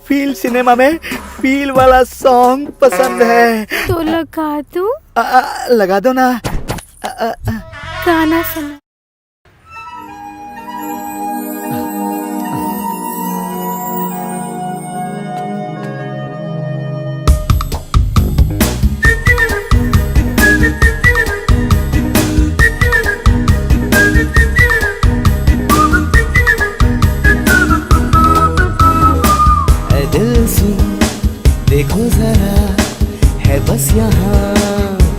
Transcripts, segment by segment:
Feel cinema में feel वाला song पसंद है। तो लगा दूं? लगा दो ना। गाना सुना। देखो जरा है बस यहाँ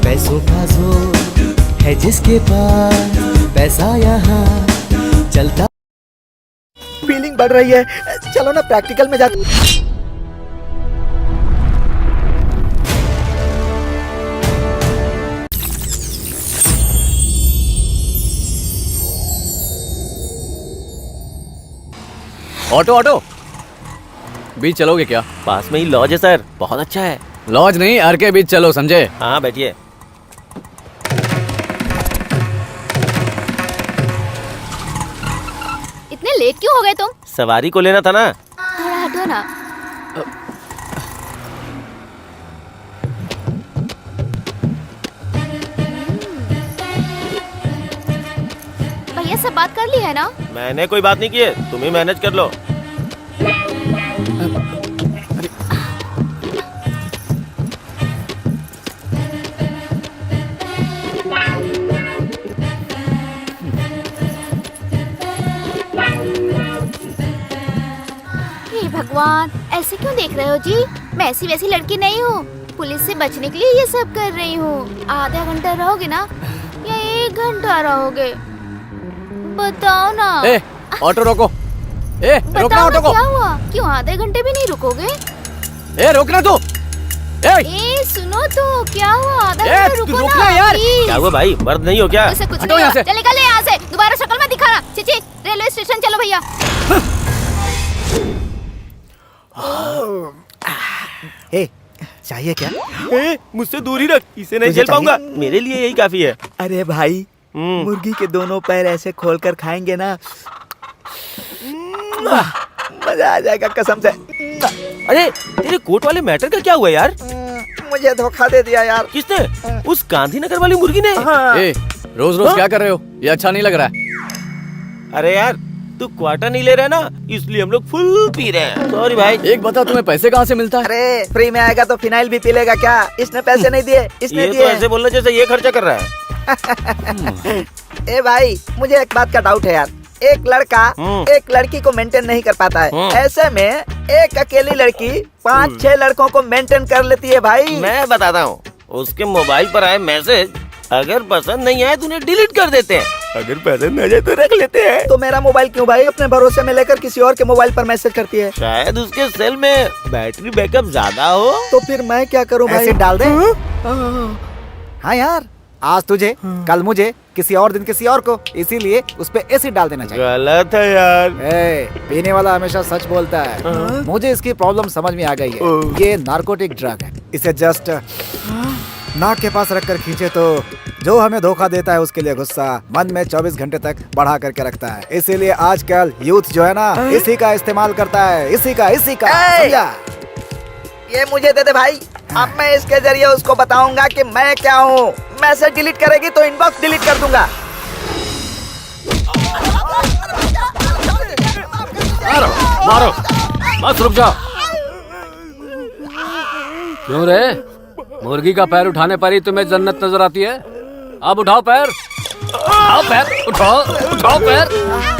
पैसों का जोर है जिसके पास पैसा यहाँ चलता। फीलिंग बढ़ रही है, चलो ना प्रैक्टिकल में जाते। ऑटो ऑटो, बीच चलोगे क्या? पास में ही लॉज है सर, बहुत अच्छा है। लॉज नहीं, आर के बीच चलो, समझे? हाँ बैठिए। इतने लेट क्यों हो गए तुम? सवारी को लेना था ना। थोड़ा हटो ना। भैया सब बात कर ली है ना? मैंने कोई बात नहीं की है, तुम ही मैनेज कर लो। भगवान, ऐसे क्यों देख रहे हो जी? मैं ऐसी वैसी लड़की नहीं हूँ, पुलिस से बचने के लिए ये सब कर रही हूँ। आधा घंटा रहोगे ना या 1 घंटा रहोगे? बताओ ना। ऑटो रोको। रोकना ऑटो को। क्या हुआ? क्यों आधे घंटे भी नहीं रुकोगे? रोकना तू। सुनो तो, क्या हुआ? आधा घंटा रुको ना यार। क्या हुआ भाई, मर्द नहीं हो क्या? ऐसे कुछ नहीं हुआ। चले निकल यहाँ से, दोबारा शक्ल मत दिखाना। चिची, रेलवे स्टेशन चलो भैया। चाहिए क्या? मुझसे दूर ही रख, इसे नहीं झेल पाऊंगा। मेरे लिए यही काफी है। अरे भाई, मुर्गी के दोनों पैर ऐसे खोलकर खाएंगे ना, मजा आ जाएगा कसम से। अरे तेरे कोट वाले मैटर का क्या हुआ यार? मुझे धोखा दे दिया यार। किसने? उस गांधीनगर वाली मुर्गी ने? रोज रोज क्या कर रहे हो? ये अच्छा नहीं लग रहा है। अरे यार, तू क्वार्टर नहीं ले रहा ना, इसलिए हम लोग फुल पी रहे हैं। सॉरी भाई। एक बता, तुम्हें पैसे कहाँ से मिलता है? अरे फ्री में आएगा तो फिनाइल भी पी लेगा क्या? इसने पैसे नहीं दिए, इसने ये दिए। तो ऐसे बोल रहा जैसे ये खर्चा कर रहा है। ए भाई, मुझे एक बात का डाउट है यार। एक लड़का एक लड़की को मेंटेन नहीं कर पाता है, ऐसे में एक अकेली लड़की 5-6 लड़कों को मेंटेन कर लेती है भाई। मैं बताता हूँ, उसके मोबाइल पर आए मैसेज अगर पसंद नहीं आए तो उन्हें डिलीट कर देते हैं, अगर पसंद आ जाए तो रख लेते हैं। तो मेरा मोबाइल क्यों भाई अपने भरोसे में लेकर किसी और के मोबाइल पर मैसेज करती है? शायद उसके सेल में बैटरी बैकअप ज्यादा हो। तो फिर मैं क्या करूँ भाई? एसिड डाल दे। हाँ यार, आज तुझे, कल मुझे, किसी और दिन किसी और को, इसीलिए उस पे एसिड डाल देना चाहिए। गलत है यार। पीने वाला हमेशा सच बोलता है। मुझे इसकी प्रॉब्लम समझ में आ गई है। ये नार्कोटिक ड्रग है। इसे जस्ट नाक के पास रखकर खींचे तो जो हमें धोखा देता है उसके लिए गुस्सा मन में 24 घंटे तक बढ़ा करके रखता है। इसीलिए आजकल यूथ जो है ना, इसी का इस्तेमाल करता है। इसी का समझा? ये मुझे दे दे भाई, अब मैं इसके जरिए उसको बताऊंगा कि मैं क्या हूँ। मैसेज डिलीट करेगी तो इनबॉक्स डिलीट कर दूंगा। मारो, बस रुक जाओ। क्यों रे? मुर्गी का पैर उठाने पर ही तुम्हें जन्नत नजर आती है? अब उठाओ पैर, उठाओ पैर।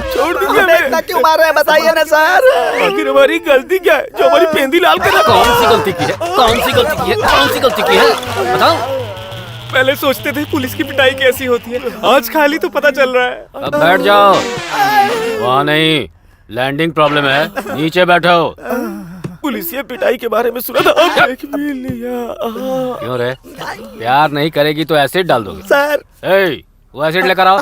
छोड़ दूंगा मैं। इतना क्यों मार रहे हैं बताइए ना सर। आखिर हमारी गलती क्या है जो हमारी पेंदी लाल कर रखा? कौन सी गलती की है? बताओ। पहले सोचते थे पुलिस की पिटाई कैसी होती है, आज खाली तो पता चल रहा है। अब बैठ जाओ। वहाँ नहीं, लैंडिंग प्रॉब्लम है, नीचे बैठो। पुलिस ये पिटाई के बारे में सुना था, अब देख भी लिया। क्यों रे? प्यार नहीं करेगी तो एसिड डाल दोगे? सर, वो एसिड लेकर आओ।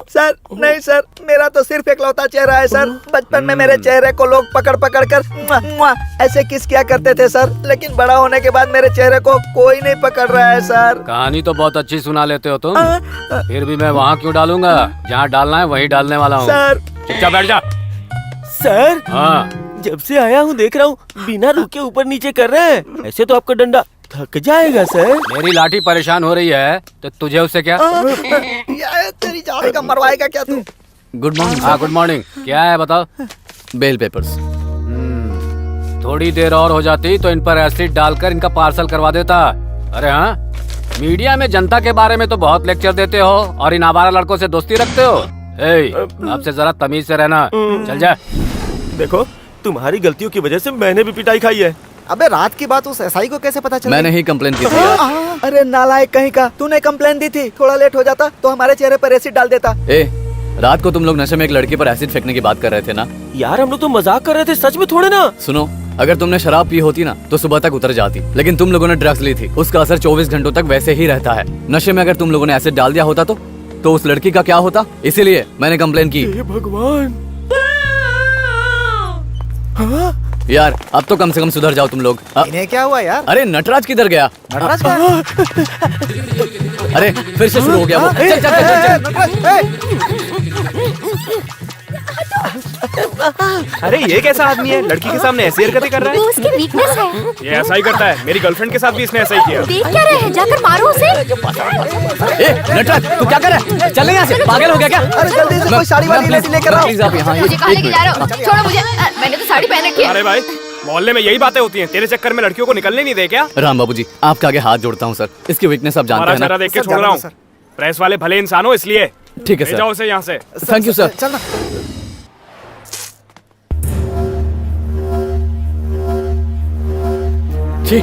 सर नहीं सर, मेरा तो सिर्फ इकलौता चेहरा है सर। बचपन में मेरे चेहरे को लोग पकड़ पकड़ कर ऐसे किस किया करते थे सर, लेकिन बड़ा होने के बाद मेरे चेहरे को कोई नहीं पकड़ रहा है सर। कहानी तो बहुत अच्छी सुना लेते हो तुम, फिर भी मैं वहाँ क्यों डालूंगा? जहाँ डालना है वहीं डालने वाला हूँ। सर चुपचाप बैठ जा। सर, हाँ, जब से आया हूँ देख रहा हूँ बिना रुके ऊपर नीचे कर रहे हैं। ऐसे तो आपका डंडा थक जाएगा सर। मेरी लाठी परेशान हो रही है तो तुझे उससे क्या? ये तेरी जान का मरवाएगा क्या तू? Good morning. हाँ गुड मॉर्निंग। क्या है बताओ? Bail papers. थोड़ी देर और हो जाती तो इन पर एसिड डालकर इनका पार्सल करवा देता। अरे हाँ, मीडिया में जनता के बारे में तो बहुत लेक्चर देते हो और इन आवारा लड़कों से दोस्ती रखते हो। आपसे जरा तमीज से रहना। चल जा। देखो तुम्हारी गलतियों की वजह से मैंने भी पिटाई खाई है। अबे रात की बात उस एसआई को कैसे पता चला? मैंने ही कंप्लेन की थी यार। अरे नालायक कहीं का, तूने कंप्लेन दी थी। थोड़ा लेट हो जाता तो हमारे चेहरे पर एसिड डाल देता। रात को तुम लोग नशे में एक लड़की पर एसिड फेंकने की बात कर रहे थे ना? यार हम लोग तो मजाक कर रहे थे, सच में थोड़े ना। सुनो, अगर तुमने शराब पी होती ना तो सुबह तक उतर जाती, लेकिन तुम लोगों ने ड्रग्स ली थी। उसका असर 24 घंटों तक वैसे ही रहता है। नशे में अगर तुम लोगों ने एसिड डाल दिया होता तो उस लड़की का क्या होता? इसीलिए मैंने कंप्लेन की। हे भगवान। यार अब तो कम से कम सुधर जाओ तुम लोग। इन्हें क्या हुआ यार? अरे नटराज किधर गया? नटराज का? अरे फिर से शुरू हो गया वो। चल चल चल चल। अरे ये कैसा आदमी है, लड़की के सामने ऐसी हरकतें कर रहा वो उसकी वीकनेस है। है? ये ऐसा ही करता है, मेरी गर्लफ्रेंड के साथ भी इसने ऐसा ही किया। देख क्या रहे हैं, जाकर मारो उसे। नटराज तू क्या कर रहा है? चल यहाँ से, पागल हो गया क्या? अरे जल्दी से कोई साड़ी वाली लेडी लेकर आओ। प्लीज आप यहाँ मुझे कहाँ लेके जा रहे हो? छोड़ो मुझे। मैंने तो साड़ी पहन रखी है। अरे भाई मोहल्ले में यही बातें होती हैं, तेरे चक्कर में लड़कियों को निकलने नहीं दे क्या? राम बाबू जी आपके आगे हाथ जोड़ता हूँ सर, इसकी वीकनेस आप जानते हमारा हैं चेहरा ना? देख के सर, छोड़ रहा हूँ। सर। प्रेस वाले भले इंसान हो इसलिए। ठीक है ले सर। जाओ उसे यहाँ से। Thank you sir. चल ना। छी।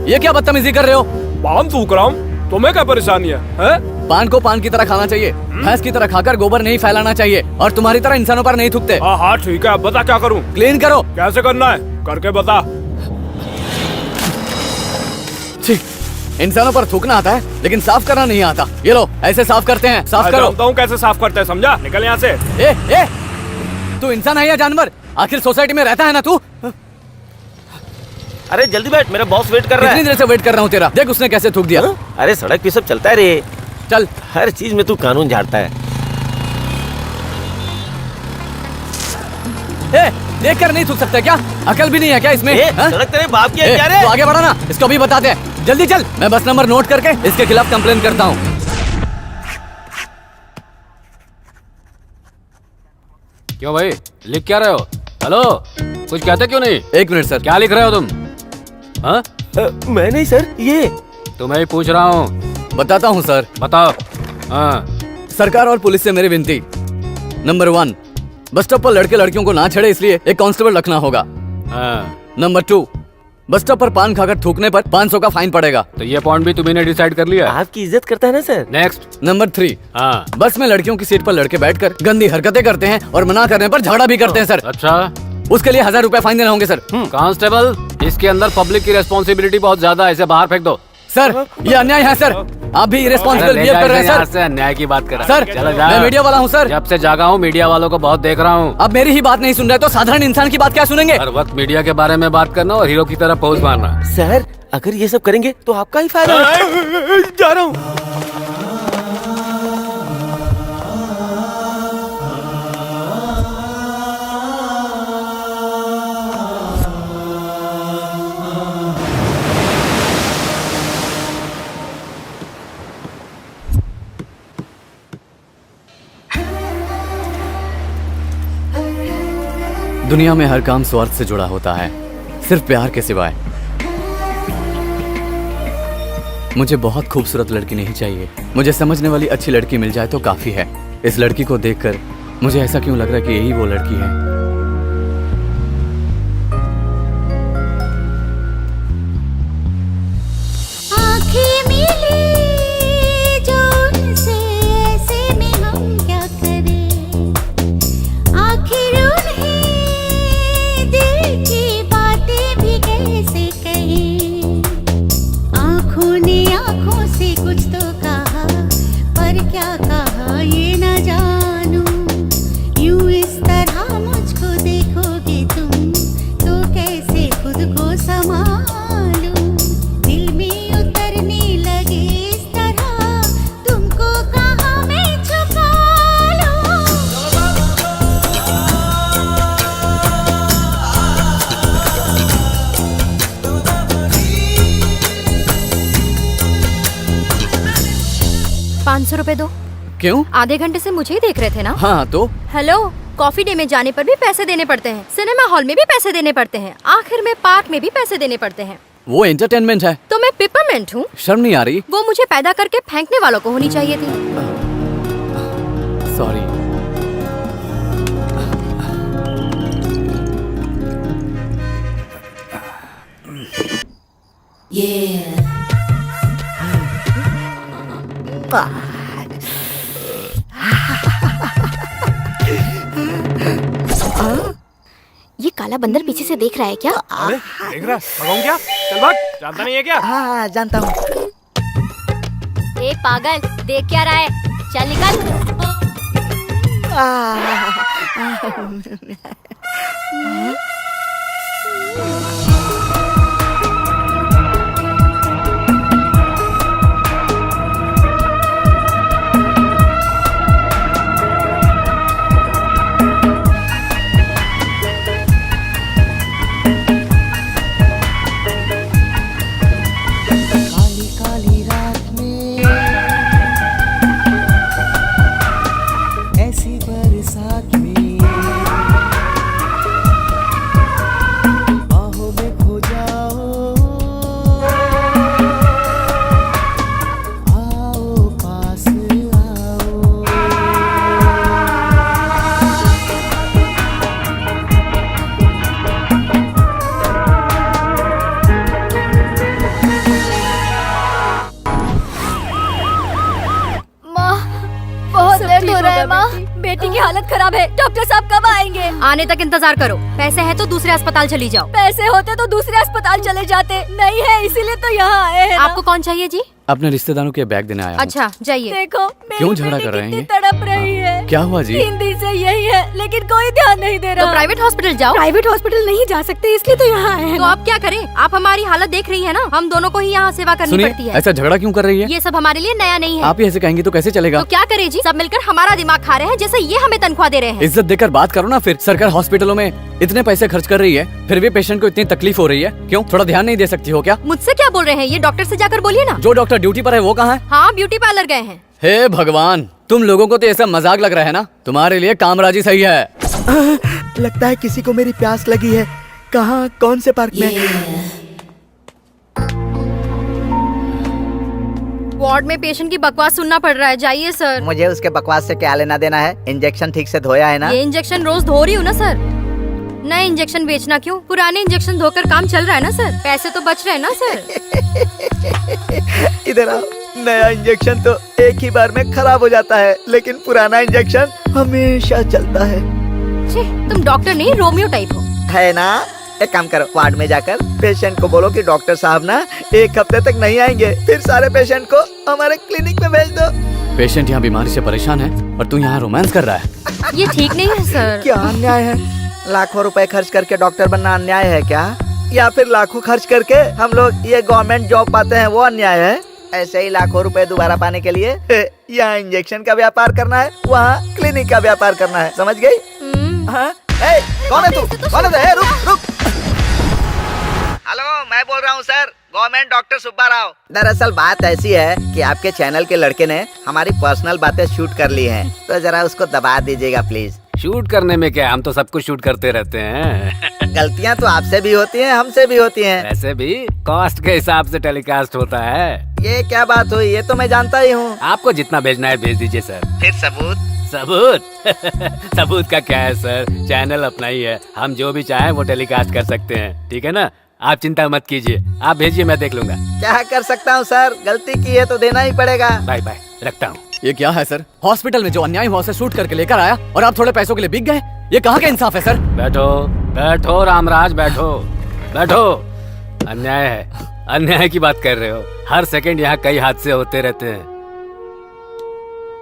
ये क्या बदतमीजी कर रहे हो? पान थूक रहा हूँ, तुम्हें क्या परेशानी है? पान को पान की तरह खाना चाहिए, भैंस की तरह खाकर गोबर नहीं फैलाना चाहिए, और तुम्हारी तरह इंसानों पर नहीं थूकते। हाँ हाँ ठीक है, अब बता क्या करूँ? क्लीन करो। कैसे करना है करके बता। छी, इंसानों पर थूकना आता है लेकिन साफ करना नहीं आता। ये लो ऐसे साफ करते हैं, साफ मैं करो। जानता हूँ कैसे साफ करते हैं, समझा? निकल यहाँ से। ए, तू इंसान है या जानवर? आखिर सोसाइटी में रहता है ना तू? अरे जल्दी बैठ, मेरा बॉस वेट कर रहा कितनी है। देर से वेट कर रहा हूँ तेरा। देख उसने कैसे थूक दिया। अरे सड़क पे सब चलता है रे, चल। हर चीज में तू कानून झाड़ता है। देख कर नहीं थूक सकते क्या? अकल भी नहीं है क्या इसमें? हाँ? सड़क तेरे बाप की है क्या रे? तू आगे बढ़ा ना, इसको भी बताते हैं। जल्दी चल, मैं बस नंबर नोट करके इसके खिलाफ कंप्लेन करता हूँ। क्यों भाई, लिख क्या रहे हो? हेलो, कुछ कहते क्यों नहीं? एक मिनट सर। क्या लिख रहे हो तुम? हाँ? मैं नहीं सर, ये तुम्हें ही पूछ रहा हूँ। बताता हूँ सर। बताओ। हाँ। सरकार और पुलिस से मेरी विनती। नंबर 1, बस स्टॉप पर लड़के लड़कियों को ना छेड़े, इसलिए एक कांस्टेबल रखना होगा। हाँ। नंबर 2, बस स्टॉप पर पान खाकर थूकने पर 500 का फाइन पड़ेगा। तो ये पॉइंट भी तुम्ही ने डिसाइड कर लिया? आपकी इज्जत करता है ना सर। नेक्स्ट। नंबर 3, हाँ। बस में लड़कियों की सीट पर लड़के बैठकर गंदी हरकतें करते हैं और मना करने पर झगड़ा भी करते हैं सर। अच्छा, उसके लिए 1000 रुपए फाइन देना होंगे सर। कांस्टेबल, इसके अंदर पब्लिक की रिस्पॉन्सिबिलिटी बहुत ज्यादा है, इसे बाहर फेंक दो। सर ये अन्याय है सर, आप भी इरेस्पॉन्सिबल बिहेव कर रहे हैं सर। न्याय की बात कर रहा सर चलो जा। मैं मीडिया वाला हूँ सर। जब से जागा हूँ मीडिया वालों को बहुत देख रहा हूँ। अब मेरी ही बात नहीं सुन रहे तो साधारण इंसान की बात क्या सुनेंगे? हर वक्त मीडिया के बारे में बात करना और हीरो की तरह पोज मारना। सर अगर ये सब करेंगे तो आपका ही फायदा है। जा रहा हूँ। दुनिया में हर काम स्वार्थ से जुड़ा होता है, सिर्फ प्यार के सिवाय। मुझे बहुत खूबसूरत लड़की नहीं चाहिए, मुझे समझने वाली अच्छी लड़की मिल जाए तो काफी है। इस लड़की को देखकर मुझे ऐसा क्यों लग रहा है कि यही वो लड़की है। दिल में उतरने लगे 500 रुपए दो। क्यों? आधे घंटे से मुझे ही देख रहे थे ना। हाँ तो हेलो, कॉफी डे में जाने पर भी पैसे देने पड़ते हैं, सिनेमा हॉल में भी पैसे देने पड़ते हैं, आखिर में पार्क में भी पैसे देने पड़ते हैं। वो एंटरटेनमेंट है। तो मैं पिपरमेंट हूँ। शर्म नहीं आ रही? वो मुझे पैदा करके फेंकने वालों को होनी चाहिए थी। सॉरी। ये काला बंदर पीछे से देख रहा है क्या? अरे देख रहा भगाऊं क्या? चल भाग, जानता नहीं है क्या? हाँ जानता हूँ। ए पागल, देख क्या रहा है? चल निकल। काली काली रात में ऐसी बरसात में बाहों में खो जाओ, आओ पास आओ। माँ, बहुत दर्द हो रहा है माँ। बेटी की हालत खराब है, डॉक्टर साहब कब आएंगे? आने तक इंतजार करो। पैसे है तो दूसरे अस्पताल चली जाओ। पैसे होते तो दूसरे अस्पताल चले जाते, नहीं है इसीलिए तो यहाँ आए हैं। आपको कौन चाहिए जी? अपने रिश्तेदारों के बैग देने आया हूँ। अच्छा जाइए। देखो क्यों झगड़ा कर रहे हैं ये? तड़प रही है। क्या हुआ जी? 3 दिन से यही है, लेकिन कोई ध्यान नहीं दे रहा। तो प्राइवेट हॉस्पिटल जाओ। प्राइवेट हॉस्पिटल नहीं जा सकते, इसलिए तो यहाँ आए हैं। तो आप क्या करें? आप हमारी हालत देख रही है ना, हम दोनों को ही यहाँ सेवा करनी सुनिए, पड़ती है। ऐसा झगड़ा क्यों कर रही है? ये सब हमारे लिए नया नहीं है। आप ही ऐसे कहेंगी तो कैसे चलेगा? तो क्या करें जी, सब मिलकर हमारा दिमाग खा रहे हैं, जैसे ये हमें तनख्वाह दे रहे हैं। इज्जत देकर बात करो ना। फिर सरकार हॉस्पिटलों में इतने पैसे खर्च कर रही है, फिर भी पेशेंट को इतनी तकलीफ हो रही है, क्यों? थोड़ा ध्यान नहीं दे सकती हो क्या? मुझसे क्या बोल रहे हैं? ये डॉक्टर से जाकर बोलिए ना। जो डॉक्टर ड्यूटी पर है वो कहाँ है? हाँ, ब्यूटी पार्लर गए हैं। हे भगवान, तुम लोगों को तो ऐसा मजाक लग रहा है ना। तुम्हारे लिए कामराजी सही है। लगता है किसी को मेरी प्यास लगी है। कहाँ, कौन से पार्क में? वार्ड में पेशेंट की बकवास सुनना पड़ रहा है। जाइए सर। मुझे उसके बकवास से क्या लेना देना है? इंजेक्शन ठीक से धोया है ना? ये इंजेक्शन रोज धो रही हूँ ना सर। नए इंजेक्शन बेचना क्यों? पुराने इंजेक्शन धोकर काम चल रहा है ना सर। पैसे तो बच रहे हैं ना सर। इधर आओ। नया इंजेक्शन तो एक ही बार में खराब हो जाता है, लेकिन पुराना इंजेक्शन हमेशा चलता है। छे, तुम डॉक्टर नहीं, रोमियो टाइप हो। है ना? एक काम करो, वार्ड में जाकर पेशेंट को बोलो कि डॉक्टर साहब ना 1 हफ्ते तक नहीं आएंगे, फिर सारे पेशेंट को हमारे क्लिनिक में भेज दो। पेशेंट यहाँ बीमारी से परेशान है और तू यहाँ रोमांस कर रहा है। ये ठीक नहीं है सर। क्या अन्याय है? लाखों रुपए खर्च करके डॉक्टर बनना अन्याय है क्या? या फिर लाखों खर्च करके हम लोग ये गवर्नमेंट जॉब पाते हैं वो अन्याय है? ऐसे ही लाखों रुपए दोबारा पाने के लिए यहाँ इंजेक्शन का व्यापार करना है, वहाँ क्लिनिक का व्यापार करना है। समझ गई? हाँ? ए, कौन है तू? कौन है? ए, रुक रुक। हेलो, मैं बोल रहा हूँ sir, government doctor Subba Rao. दरअसल बात ऐसी है कि आपके चैनल के लड़के ने हमारी पर्सनल बातें शूट कर ली हैं, तो जरा उसको दबा दीजिएगा प्लीज। शूट करने में क्या, हम तो सब कुछ शूट करते रहते हैं। गलतियाँ तो आपसे भी होती हैं, हमसे भी होती हैं। वैसे भी कॉस्ट के हिसाब से टेलीकास्ट होता है। ये क्या बात हुई? ये तो मैं जानता ही हूँ। आपको जितना भेजना है भेज दीजिए सर। फिर सबूत? सबूत सबूत का क्या है सर, चैनल अपना ही है, हम जो भी चाहें वो टेलीकास्ट कर सकते हैं। ठीक है ना, आप चिंता मत कीजिए, आप भेजिए, मैं देख लूंगा। क्या कर सकता हूँ सर, गलती की है तो देना ही पड़ेगा। बाय बाय, रखता हूँ। ये क्या है सर? हॉस्पिटल में जो अन्याय हुआ उसे शूट करके लेकर आया और आप थोड़े पैसों के लिए बिक गए। ये कहाँ का इंसाफ है सर? बैठो बैठो रामराज, बैठो बैठो। अन्याय है, अन्याय की बात कर रहे हो। हर सेकंड यहाँ कई हादसे होते रहते हैं।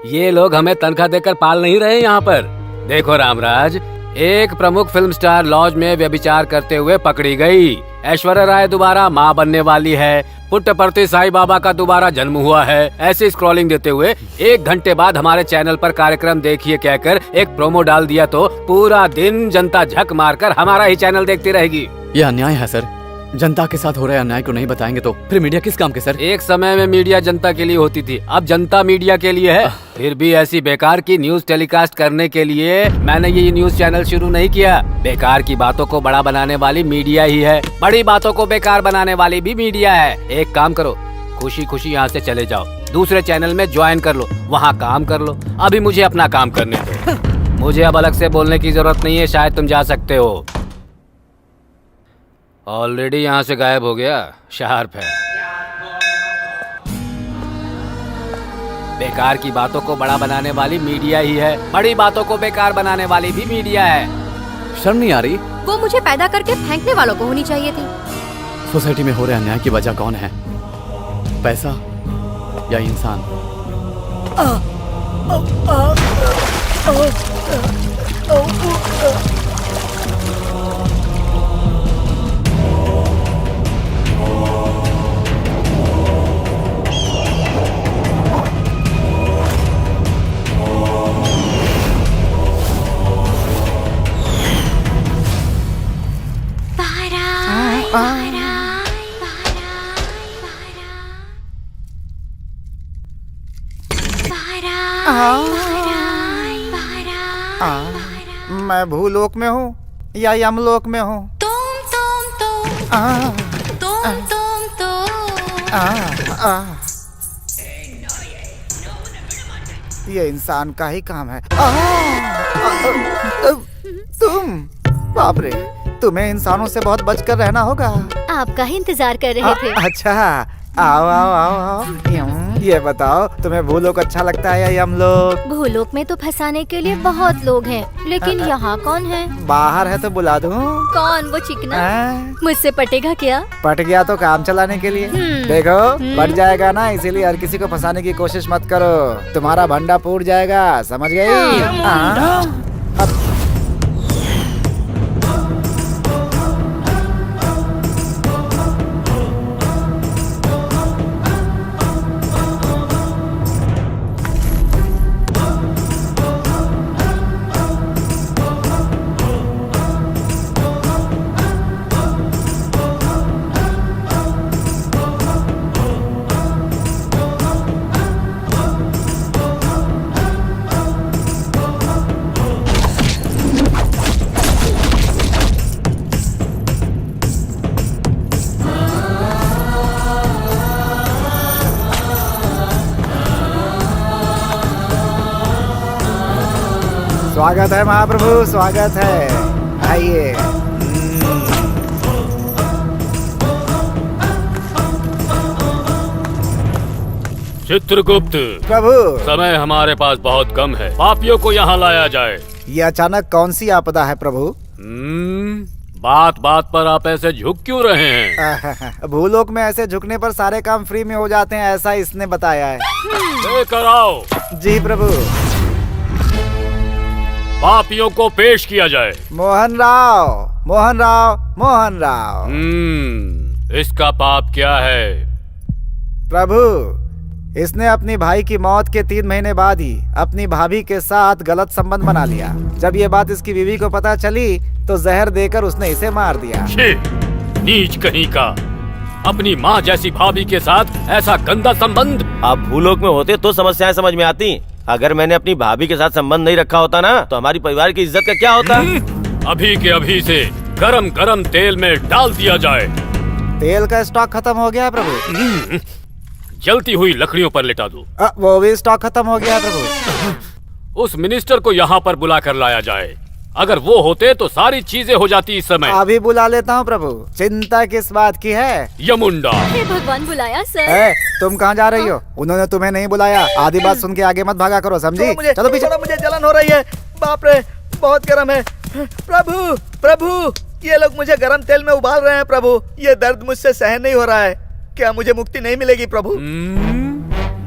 ये लोग हमें तनख्वाह देकर पाल नहीं रहे यहाँ पर। देखो रामराज, एक प्रमुख फिल्म स्टार लॉज में व्यभिचार करते हुए पकड़ी गई। ऐश्वर्या राय दोबारा माँ बनने वाली है। पुट्टपर्ती साईं बाबा का दोबारा जन्म हुआ है। ऐसे स्क्रॉलिंग देते हुए 1 घंटे बाद हमारे चैनल पर कार्यक्रम देखिए कहकर एक प्रोमो डाल दिया तो पूरा दिन जनता झक मारकर हमारा ही चैनल देखती रहेगी। ये अन्याय है सर। जनता के साथ हो रहे अन्याय को नहीं बताएंगे तो फिर मीडिया किस काम के सर? एक समय में मीडिया जनता के लिए होती थी, अब जनता मीडिया के लिए है। फिर भी ऐसी बेकार की न्यूज टेलीकास्ट करने के लिए मैंने ये न्यूज चैनल शुरू नहीं किया। बेकार की बातों को बड़ा बनाने वाली मीडिया ही है, बड़ी बातों को बेकार बनाने वाली भी मीडिया है। एक काम करो, खुशी खुशी यहाँ से चले जाओ, दूसरे चैनल में ज्वाइन कर लो, वहाँ काम कर लो। अभी मुझे अपना काम करने दो। मुझे अब अलग से बोलने की जरूरत नहीं है, शायद तुम जा सकते हो। ऑलरेडी यहाँ से गायब हो गया, शार्प है। बेकार की बातों को बड़ा बनाने वाली मीडिया ही है, बड़ी बातों को बेकार बनाने वाली भी मीडिया है। शर्म नहीं आ रही? वो मुझे पैदा करके फेंकने वालों को होनी चाहिए थी। सोसाइटी में हो रहे अन्याय की वजह कौन है? पैसा या इंसान? मैं भूलोक में हूँ या यमलोक में हूँ? ये इंसान का ही काम है। तुम, बाप रे, तुम्हें इंसानों से बहुत बचकर रहना होगा। आपका ही इंतजार कर रहे थे। अच्छा, आओ आओ आओ आओ। ये बताओ, तुम्हें भूलोक अच्छा लगता है या यमलोक? भूलोक में तो फंसाने के लिए बहुत लोग हैं, लेकिन यहाँ कौन है? बाहर है तो बुला दूं? कौन वो चिकना? मुझसे पटेगा क्या? पट गया तो काम चलाने के लिए। देखो, पट जाएगा ना, इसीलिए हर किसी को फंसाने की कोशिश मत करो, तुम्हारा भंडा फूट जाएगा, समझ गई? स्वागत है महाप्रभु, स्वागत है, आइए। चित्रगुप्त प्रभु, समय हमारे पास बहुत कम है, पापियों को यहाँ लाया जाए। ये अचानक कौन सी आपदा है प्रभु? बात बात पर आप ऐसे झुक क्यों रहे हैं? भूलोक में ऐसे झुकने पर सारे काम फ्री में हो जाते हैं, ऐसा इसने बताया है। लेकर आओ। जी प्रभु। पापियों को पेश किया जाए। मोहन राव, मोहन राव, मोहन राव। इसका पाप क्या है? प्रभु, इसने अपनी भाई की मौत के 3 महीने बाद ही अपनी भाभी के साथ गलत संबंध बना लिया। जब ये बात इसकी बीवी को पता चली तो जहर देकर उसने इसे मार दिया। नीच कहीं का, अपनी माँ जैसी भाभी के साथ ऐसा गंदा संबंध। आप भूलोक में होते तो समस्याएं समझ में आती। अगर मैंने अपनी भाभी के साथ संबंध नहीं रखा होता ना, तो हमारी परिवार की इज्जत का क्या होता? अभी के अभी से गरम गरम तेल में डाल दिया जाए। तेल का स्टॉक खत्म हो गया है प्रभु। जलती हुई लकड़ियों पर लिटा दो। वो भी स्टॉक खत्म हो गया है प्रभु। उस मिनिस्टर को यहाँ पर बुला कर लाया जाए। अगर वो होते तो सारी चीजें हो जाती इस समय। अभी बुला लेता हूँ प्रभु, चिंता किस बात की है? यमुंडा। हे भगवान, बुलाया सर। तुम कहाँ जा रही हो? उन्होंने तुम्हें नहीं बुलाया। आधी बात सुन के आगे मत भागा करो, समझी? चलो पीछे। मुझे जलन हो रही है, बाप रे, बहुत गर्म है। प्रभु, प्रभु, ये लोग मुझे गर्म तेल में उबाल रहे हैं प्रभु। ये दर्द मुझसे सहन नहीं हो रहा है। क्या मुझे मुक्ति नहीं मिलेगी प्रभु?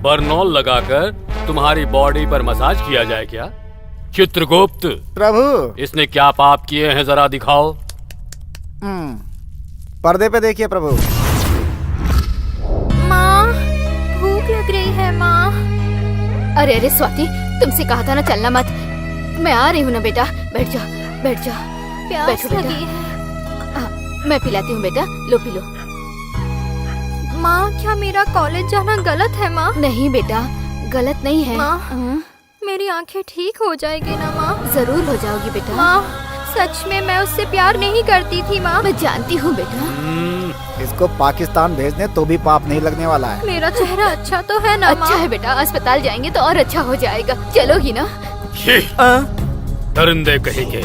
बर्नॉल लगाकर तुम्हारी बॉडी पर मसाज किया जाए क्या? चित्रगुप्त प्रभु, इसने क्या पाप किए हैं, जरा दिखाओ। पर्दे पे देखिए प्रभु। माँ, भूख लग रही है माँ। अरे अरे स्वाति, तुमसे कहा था ना चलना मत। मैं आ रही हूँ ना बेटा, बैठ जा, बैठ जा। प्यास लगी है। मैं पिलाती हूँ बेटा, लो पी लो। माँ, क्या मेरा कॉलेज जाना गलत है माँ? नहीं बेटा, गलत नहीं है। माँ, हाँ? मेरी आंखें ठीक हो जाएगी ना माँ? जरूर हो जाओगी बेटा। माँ, सच में मैं उससे प्यार नहीं करती थी माँ। मैं जानती हूँ बेटा। इसको पाकिस्तान भेजने तो भी पाप नहीं लगने वाला है। मेरा चेहरा अच्छा तो है ना माँ? अच्छा है बेटा, अस्पताल जाएंगे तो और अच्छा हो जाएगा। चलोगी ना? दरिंदे कहेंगे,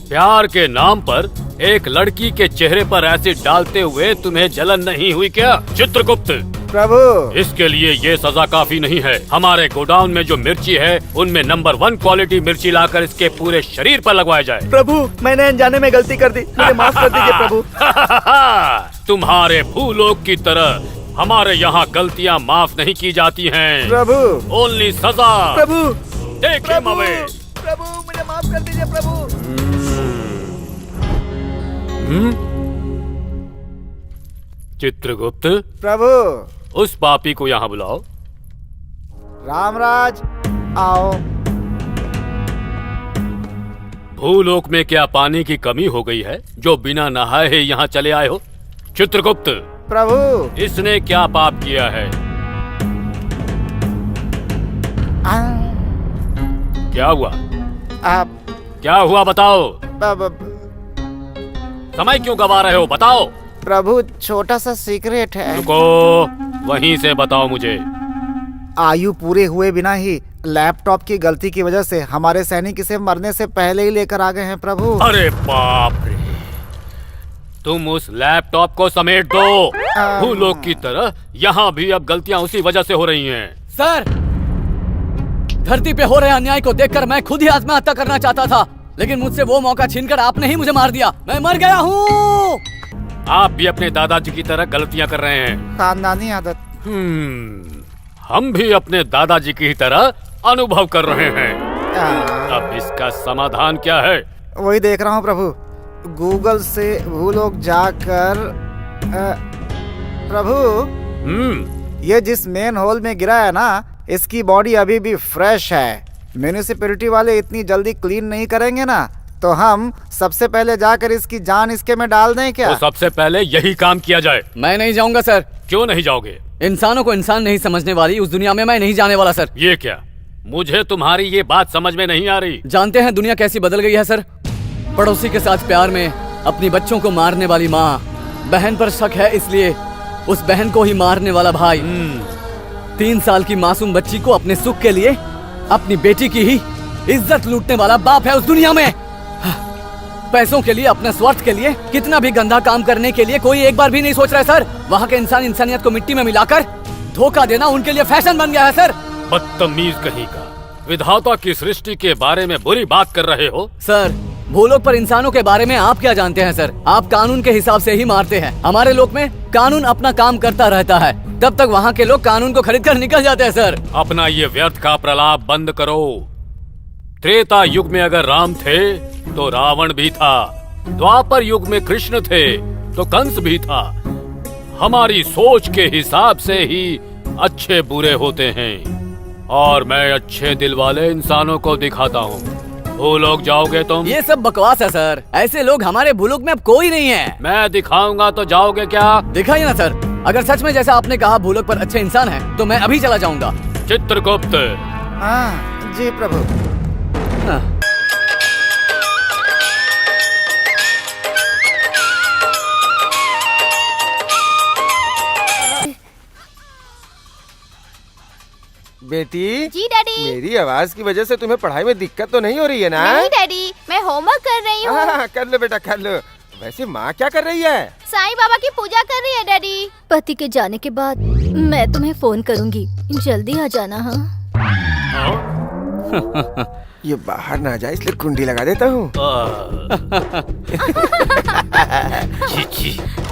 प्यार के नाम पर एक लड़की के चेहरे पर एसिड डालते हुए तुम्हें जलन नहीं हुई क्या चित्रगुप्त? प्रभु, इसके लिए ये सजा काफी नहीं है। हमारे गोडाउन में जो मिर्ची है उनमें नंबर 1 क्वालिटी मिर्ची लाकर इसके पूरे शरीर पर लगवाया जाए। प्रभु, मैंने अनजाने में गलती कर दी, मुझे माफ कर दीजिए प्रभु। तुम्हारे भूलोक की तरह हमारे यहाँ गलतियाँ माफ नहीं की जाती हैं। प्रभु, ओनली सजा। प्रभु, टेक हिम अवे। प्रभु, मुझे माफ कर दीजिए प्रभु। चित्रगुप्त, प्रभु। उस पापी को यहाँ बुलाओ। रामराज, आओ। भूलोक में क्या पानी की कमी हो गई है जो बिना नहाए यहाँ चले आए हो? चित्रगुप्त, प्रभु। इसने क्या पाप किया है? क्या हुआ? आप क्या हुआ बताओ। समय क्यों गवा रहे हो, बताओ। प्रभु, छोटा सा सीक्रेट है। रुको, वहीं से बताओ मुझे। आयु पूरे हुए बिना ही लैपटॉप की गलती की वजह से हमारे सैनिक इसे मरने से पहले ही लेकर आ गए हैं प्रभु। अरे बाप रे, तुम उस लैपटॉप को समेट दो। भूलोक की तरह यहाँ भी अब गलतियाँ उसी वजह से हो रही हैं। सर, धरती पे हो रहे अन्याय को देखकर मैं खुद ही आत्महत्या करना चाहता था, लेकिन मुझसे वो मौका छीनकर आपने ही मुझे मार दिया। मैं मर गया हूँ। आप भी अपने दादाजी की तरह गलतियाँ कर रहे हैं। खानदानी आदत। हम भी अपने दादाजी की तरह अनुभव कर रहे हैं। अब इसका समाधान क्या है? वही देख रहा हूँ प्रभु, गूगल से भूलोक जाकर। प्रभु, ये जिस मेन होल में गिरा है ना, इसकी बॉडी अभी भी फ्रेश है। म्यूनिसिपैलिटी वाले इतनी जल्दी क्लीन नहीं करेंगे ना, तो हम सबसे पहले जाकर इसकी जान इसके में डाल दें क्या? तो सबसे पहले यही काम किया जाए। मैं नहीं जाऊंगा सर। क्यों नहीं जाओगे? इंसानों को इंसान नहीं समझने वाली उस दुनिया में मैं नहीं जाने वाला सर। ये क्या? मुझे तुम्हारी ये बात समझ में नहीं आ रही। जानते हैं दुनिया कैसी बदल गई है सर? पड़ोसी के साथ प्यार में अपनी बच्चों को मारने वाली माँ, बहन पर शक है इसलिए उस बहन को ही मारने वाला भाई, 3 साल की मासूम बच्ची को अपने सुख के लिए अपनी बेटी की ही इज्जत लूटने वाला बाप है उस दुनिया में। पैसों के लिए, अपने स्वार्थ के लिए कितना भी गंदा काम करने के लिए कोई एक बार भी नहीं सोच रहा है सर। वहाँ के इंसान इंसानियत को मिट्टी में मिलाकर धोखा देना उनके लिए फैशन बन गया है सर। बदतमीज कहीं का, विधाता की सृष्टि के बारे में बुरी बात कर रहे हो। सर, भूलोक पर इंसानों के बारे में आप क्या जानते हैं सर? आप कानून के हिसाब से ही मारते हैं। हमारे लोक में कानून अपना काम करता रहता है, तब तक वहाँ के लोग कानून को खरीद कर निकल जाते हैं सर। अपना ये व्यर्थ का प्रलाप बंद करो। त्रेता युग में अगर राम थे तो रावण भी था, द्वापर युग में कृष्ण थे तो कंस भी था। हमारी सोच के हिसाब से ही अच्छे बुरे होते हैं, और मैं अच्छे दिल वाले इंसानों को दिखाता हूँ। भूलोक जाओगे तुम? ये सब बकवास है सर, ऐसे लोग हमारे भूलोक में अब कोई नहीं है। मैं दिखाऊंगा तो जाओगे क्या? दिखाइए ना सर। अगर सच में जैसा आपने कहा भूलोक पर अच्छे इंसान हैं, तो मैं अभी चला जाऊंगा। चित्रगुप्त। हाँ जी प्रभु। हाँ। बेटी, जी डैडी। मेरी आवाज की वजह से तुम्हें पढ़ाई में दिक्कत तो नहीं हो रही है ना? नहीं डैडी, मैं होमवर्क कर रही हूँ। हाँ, कर लो बेटा, कर लो। वैसे माँ क्या कर रही है? साईं बाबा की पूजा कर रही है डैडी। पति के जाने के बाद मैं तुम्हें फोन करूंगी, जल्दी आ जाना। हाँ, ये बाहर ना जाए इसलिए कुंडी लगा देता हूँ।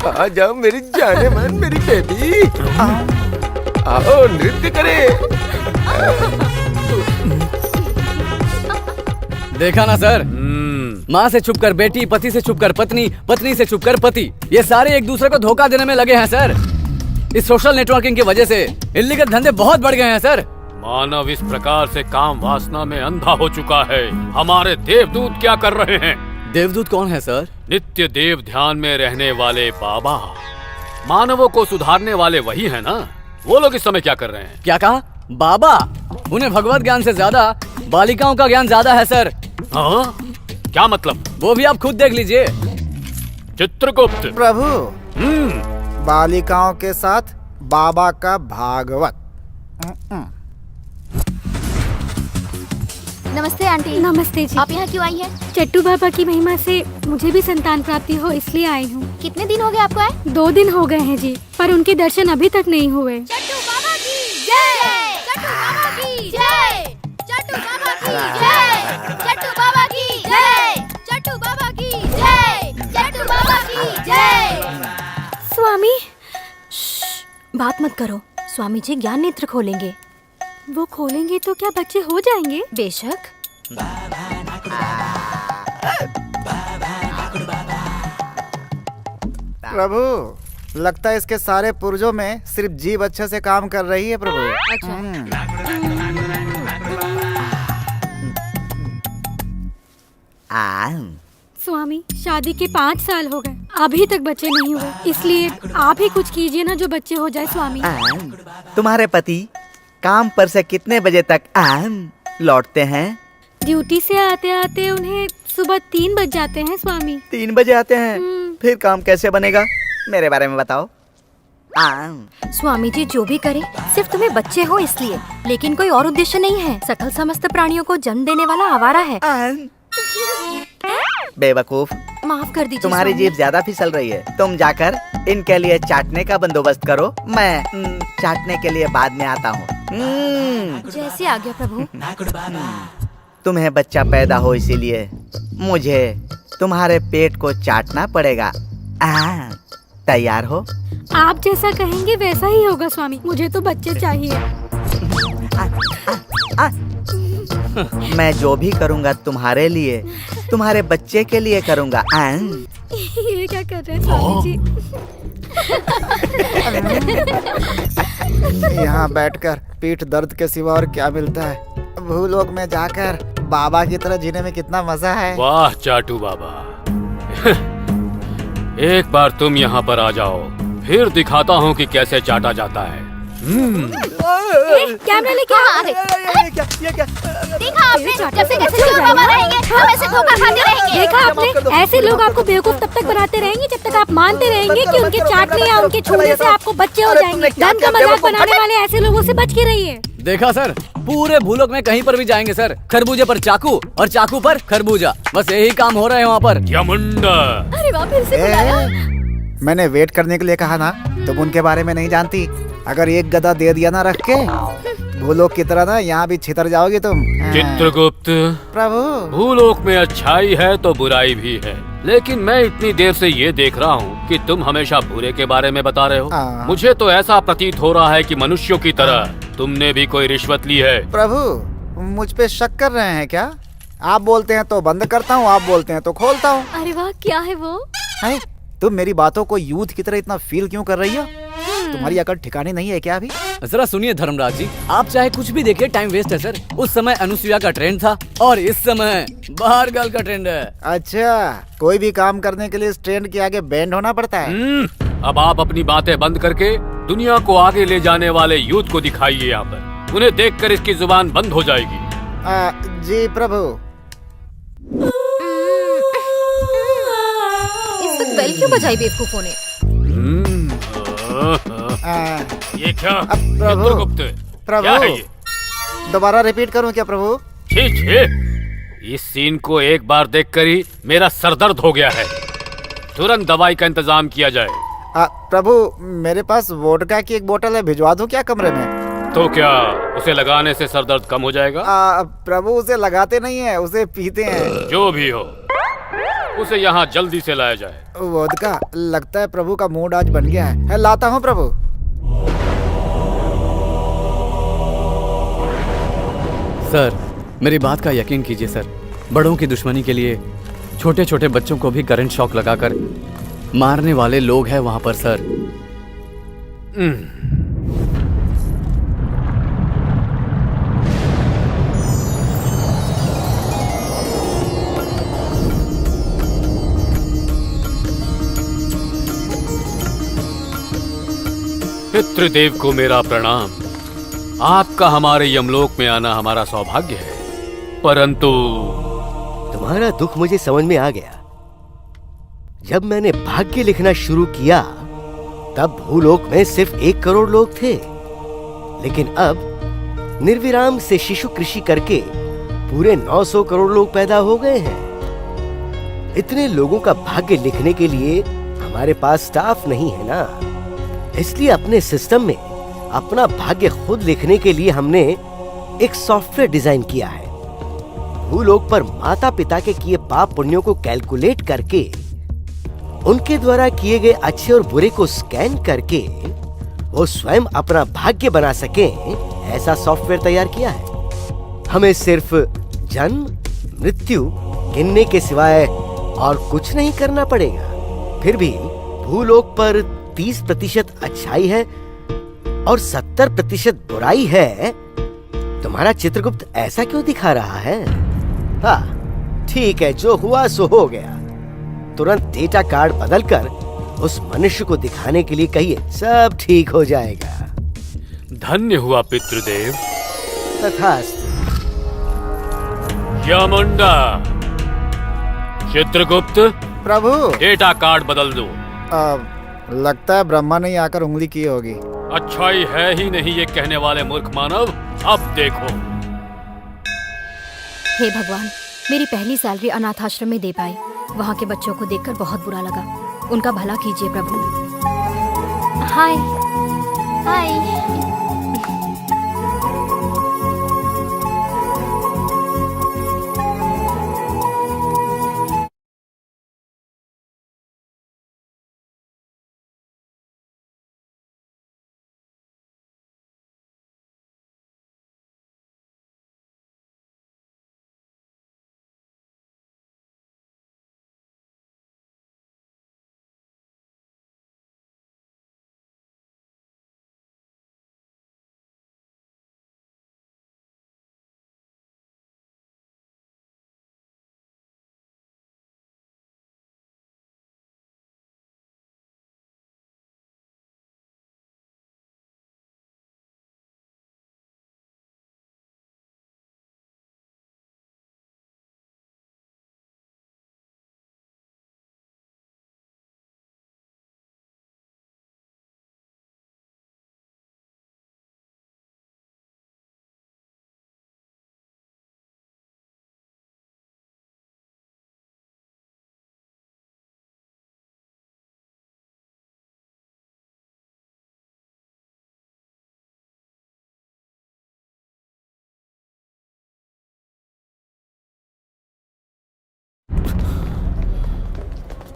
आ जाओ मेरी जाने मन, मेरी बेबी। आओ नृत्य करें। देखा ना सर, माँ से छुप कर बेटी, पति से छुप कर पत्नी, पत्नी से छुप कर पति, ये सारे एक दूसरे को धोखा देने में लगे हैं सर। इस सोशल नेटवर्किंग की वजह से इल्लीगल धंधे बहुत बढ़ गए हैं सर। मानव इस प्रकार से काम वासना में अंधा हो चुका है। हमारे देवदूत क्या कर रहे हैं? देवदूत कौन है सर? नित्य देव ध्यान में रहने वाले बाबा मानवों को सुधारने वाले वही है ना? वो लोग इस समय क्या कर रहे हैं? क्या कहा? बाबा, उन्हें भगवत ज्ञान से ज्यादा बालिकाओं का ज्ञान ज्यादा है सर। हाँ? क्या मतलब? वो भी आप खुद देख लीजिए। चित्रगुप्त। प्रभु, बालिकाओं के साथ बाबा का भागवत। नमस्ते आंटी। नमस्ते जी। आप यहाँ क्यों आई हैं? चट्टू बाबा की महिमा से मुझे भी संतान प्राप्ति हो इसलिए आई हूँ। कितने दिन हो गए आपको आए? 2 दिन हो गए हैं जी, पर उनके दर्शन अभी तक नहीं हुए। चट्टू बाबा की जय! चट्टू बाबा की जय! चट्टू बाबा की जय! चट्टू बाबा की जय! चट्टू बाबा की जय! चट्टू बाबा की जय! स्वामी, बात मत करो। स्वामी जी ज्ञान नेत्र खोलेंगे। वो खोलेंगे तो क्या बच्चे हो जाएंगे? बेशक। प्रभु, लगता है इसके सारे पुर्जों में सिर्फ जीभ अच्छे से काम कर रही है प्रभु। स्वामी, शादी के 5 साल हो गए, अभी तक बच्चे नहीं हुए, इसलिए आप ही कुछ कीजिए ना जो बच्चे हो जाए स्वामी। तुम्हारे पति काम पर से कितने बजे तक लौटते हैं? ड्यूटी से आते आते उन्हें सुबह 3 बज जाते हैं स्वामी। 3 बजे आते हैं? फिर काम कैसे बनेगा? मेरे बारे में बताओ। स्वामी जी जो भी करे, सिर्फ तुम्हें बच्चे हो इसलिए, लेकिन कोई और उद्देश्य नहीं है। सकल समस्त प्राणियों को जन्म देने वाला आवारा है। बेवकूफ, माफ कर दीजिए तुम्हारी स्वामी। जीभ ज्यादा फिसल रही है। तुम जाकर इनके लिए चाटने का बंदोबस्त करो, मैं चाटने के लिए बाद में आता हूँ। जैसे आ गया प्रभु। तुम्हें बच्चा पैदा हो इसीलिए मुझे तुम्हारे पेट को चाटना पड़ेगा। तैयार हो? आप जैसा कहेंगे वैसा ही होगा स्वामी। मुझे तो बच्चे चाहिए। मैं जो भी करूँगा तुम्हारे लिए, तुम्हारे बच्चे के लिए करूँगा। ये क्या कर रहे हैं स्वामी जी? यहाँ बैठकर पीठ दर्द के सिवा और क्या मिलता है? भूलोक में जाकर बाबा की तरह जीने में कितना मजा है। वाह चाटू बाबा, एक बार तुम यहाँ पर आ जाओ, फिर दिखाता हूँ कि कैसे चाटा जाता है। कैमरा लेके आ रहे। ये क्या? देखा आपने? जब से कैसे चोर बाबा रहेंगे, हम ऐसे धोखा खाते रहेंगे। देखा आपने? ऐसे लोग आपको बेवकूफ तब तक बनाते रहेंगे जब तक आप मानते रहेंगे कि उनके चाटने या उनके छूने से आपको बच्चे हो जाएंगे। धन का मजाक बनाने वाले ऐसे लोगों से बच के रहिए। देखा सर, पूरे भूलोक में कहीं पर भी जाएंगे सर, खरबूजे पर चाकू और चाकू पर खरबूजा, बस यही काम हो रहे हैं वहाँ पर। यमुंडा। अरे वाह, फिर से बुलाया। मैंने वेट करने के लिए कहा ना, तुम उनके बारे में नहीं जानती। अगर एक गदा दे दिया ना रख के, भूलोक की तरह ना यहाँ भी छितर जाओगी तुम। चित्रगुप्त प्रभु, भूलोक में अच्छाई है तो बुराई भी है, लेकिन मैं इतनी देर से ये देख रहा हूँ कि तुम हमेशा बुरे के बारे में बता रहे हो। मुझे तो ऐसा प्रतीत हो रहा है कि मनुष्यों की तरह तुमने भी कोई रिश्वत ली है। प्रभु, मुझ पे शक कर रहे हैं क्या? आप बोलते हैं तो बंद करता हूँ, आप बोलते हैं तो खोलता हूँ। अरे वाह, क्या है वो? तुम मेरी बातों को यूथ की तरह इतना फील क्यों कर रही हो? तुम्हारी अकल ठिकाने नहीं है क्या अभी? जरा सुनिए धर्मराज जी, आप चाहे कुछ भी देखिए, टाइम वेस्ट है सर। उस समय अनुसुईया का ट्रेंड था और इस समय बाहर गर्ल का ट्रेंड है। अच्छा, कोई भी काम करने के लिए इस ट्रेंड के आगे बैंड होना पड़ता है। अब आप अपनी बातें बंद करके दुनिया को आगे ले जाने वाले यूथ को दिखाइए यहाँ पर। उन्हें देखकर इसकी जुबान बंद हो जाएगी। जी प्रभु। इस वक्त बेल क्यों बजाई बेवकूफों ने? ये क्या? प्रभु, चित्रगुप्त, प्रभु, क्या है ये? दोबारा रिपीट करूं क्या प्रभु? छी छी, इस सीन को एक बार देखकर ही मेरा सरदर्द हो गया है। तुरंत दवाई का इंतजाम किया जाए। प्रभु, मेरे पास वोडका की एक बोतल है, भिजवा दूं क्या कमरे में? तो क्या उसे लगाने से सरदर्द कम हो जाएगा? प्रभु, उसे लगाते नहीं है, उसे पीते हैं। जो भी हो, उसे यहाँ जल्दी से लाया जाए। वोडका, लगता है प्रभु का मूड आज बन गया है। लाता हूँ प्रभु। सर, मेरी बात का यकीन कीजिए सर, बड़ों की दुश्मनी के लिए छोटे छोटे बच्चों को भी करंट शॉक लगाकर मारने वाले लोग हैं वहां पर सर। पितृदेव को मेरा प्रणाम। आपका हमारे यमलोक में आना हमारा सौभाग्य है, परंतु तुम्हारा दुख मुझे समझ में आ गया। जब मैंने भाग्य लिखना शुरू किया तब भूलोक में सिर्फ 1 करोड़ लोग थे, लेकिन अब निर्विराम से शिशु कृषि करके पूरे 900 करोड़ लोग पैदा हो गए हैं। इतने लोगों का भाग्य लिखने के लिए हमारे पास स्टाफ नहीं है ना, इसलिए अपने सिस्टम में अपना भाग्य खुद लिखने के लिए हमने एक सॉफ्टवेयर डिजाइन किया है। भूलोक पर माता पिता के किए पाप पुण्यों को कैलकुलेट करके उनके द्वारा किए गए अच्छे और बुरे को स्कैन करके वो स्वयं अपना भाग्य बना सके, ऐसा सॉफ्टवेयर तैयार किया है। हमें सिर्फ जन्म मृत्यु गिनने के सिवाय और कुछ नहीं करना पड़ेगा। फिर भी भूलोक पर 30% अच्छाई है और 70% बुराई है। तुम्हारा चित्रगुप्त ऐसा क्यों दिखा रहा है? हाँ ठीक है, जो हुआ सो हो गया। तुरंत डेटा कार्ड बदलकर उस मनुष्य को दिखाने के लिए कहिए, सब ठीक हो जाएगा। धन्य हुआ पितृदेव। तथास्तु। यामुंडा, चित्रगुप्त प्रभु, डेटा कार्ड बदल दो। लगता है ब्रह्मा ने आकर उंगली की होगी। अच्छाई है ही नहीं ये कहने वाले मूर्ख मानव। अब देखो। हे भगवान, मेरी पहली सैलरी अनाथ आश्रम में दे पाई। वहाँ के बच्चों को देखकर बहुत बुरा लगा। उनका भला कीजिए प्रभु। हाय हाय।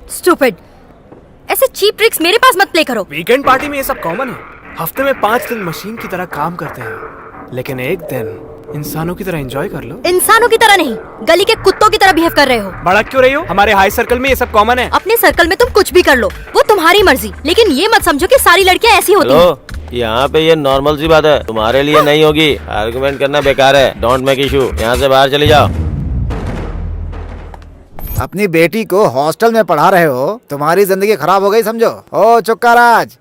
स्टूपिड, ऐसे चीप ट्रिक्स मेरे पास मत प्ले करो। वीकेंड पार्टी में ये सब कॉमन है। हफ्ते में 5 दिन मशीन की तरह काम करते हैं, लेकिन एक दिन इंसानों की तरह एंजॉय कर लो। इंसानों की तरह नहीं, गली के कुत्तों की तरह बिहेव कर रहे हो। भड़क क्यों रही हो? हमारे हाई सर्कल में ये सब कॉमन है। अपने सर्कल में तुम कुछ भी कर लो, वो तुम्हारी मर्जी, लेकिन ये मत समझो कि सारी लड़कियां ऐसी होती हैं। यहाँ पे ये नॉर्मल सी बात है, तुम्हारे लिए नहीं होगी। आर्गुमेंट करना बेकार है। Don't make issue. यहाँ से बाहर चली जाओ। अपनी बेटी को हॉस्टल में पढ़ा रहे हो, तुम्हारी जिंदगी खराब हो गई समझो। ओ चुक्का राज,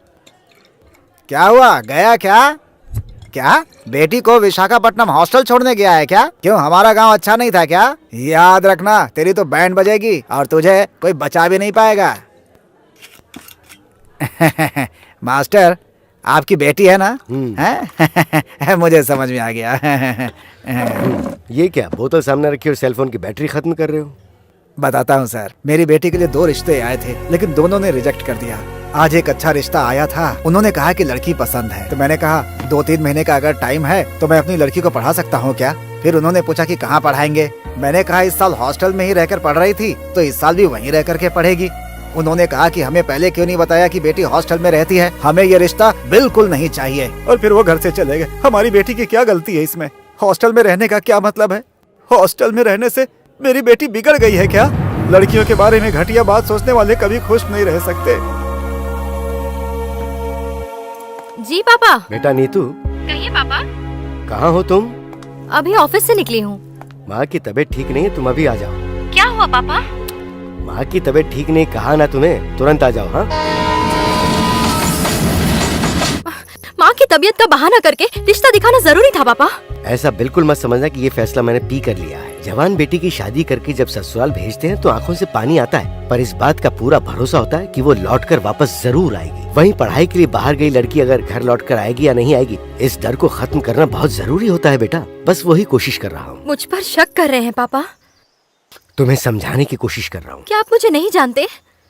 क्या हुआ? गया क्या? क्या बेटी को विशाखापट्टनम हॉस्टल छोड़ने गया है क्या? क्यों, हमारा गांव अच्छा नहीं था क्या? याद रखना, तेरी तो बैंड बजेगी और तुझे कोई बचा भी नहीं पाएगा। मास्टर, आपकी बेटी है ना? है? मुझे समझ में आ गया। ये क्या बोतल सामने रखी और सेलफोन की बैटरी खत्म कर रहे हो? बताता हूँ सर, मेरी बेटी के लिए 2 रिश्ते आए थे, लेकिन दोनों ने रिजेक्ट कर दिया। आज एक अच्छा रिश्ता आया था, उन्होंने कहा कि लड़की पसंद है, तो मैंने कहा 2-3 महीने का अगर टाइम है तो मैं अपनी लड़की को पढ़ा सकता हूँ क्या? फिर उन्होंने पूछा कि कहाँ पढ़ाएंगे। मैंने कहा इस साल हॉस्टल में ही रहकर पढ़ रही थी, तो इस साल भी वहीं रह करके पढ़ेगी। उन्होंने कहा कि हमें पहले क्यों नहीं बताया कि बेटी हॉस्टल में रहती है, हमें ये रिश्ता बिल्कुल नहीं चाहिए। और फिर वो घर से चले गए। हमारी बेटी की क्या गलती है इसमें? हॉस्टल में रहने का क्या मतलब है? हॉस्टल में रहने से मेरी बेटी बिगड़ गई है क्या? लड़कियों के बारे में घटिया बात सोचने वाले कभी खुश नहीं रह सकते। जी पापा। बेटा नीतू। कहिए पापा। कहाँ हो तुम? अभी ऑफिस से निकली हूँ। माँ की तबीयत ठीक नहीं है, तुम अभी आ जाओ। क्या हुआ पापा? माँ की तबीयत ठीक नहीं, कहा ना तुम्हें, तुरंत आ जाओ। हाँ तबीयत का बहाना करके रिश्ता दिखाना जरूरी था पापा। ऐसा बिल्कुल मत समझना कि ये फैसला मैंने पी कर लिया है। जवान बेटी की शादी करके जब ससुराल भेजते हैं तो आंखों से पानी आता है, पर इस बात का पूरा भरोसा होता है कि वो लौटकर वापस जरूर आएगी। वहीं पढ़ाई के लिए बाहर गई लड़की अगर घर लौटकर आएगी या नहीं आएगी, इस डर को खत्म करना बहुत जरूरी होता है बेटा। बस वही कोशिश कर रहा हूँ। मुझ पर शक कर रहे हैं पापा? तुम्हें समझाने की कोशिश कर रहा हूँ। क्या आप मुझे नहीं जानते?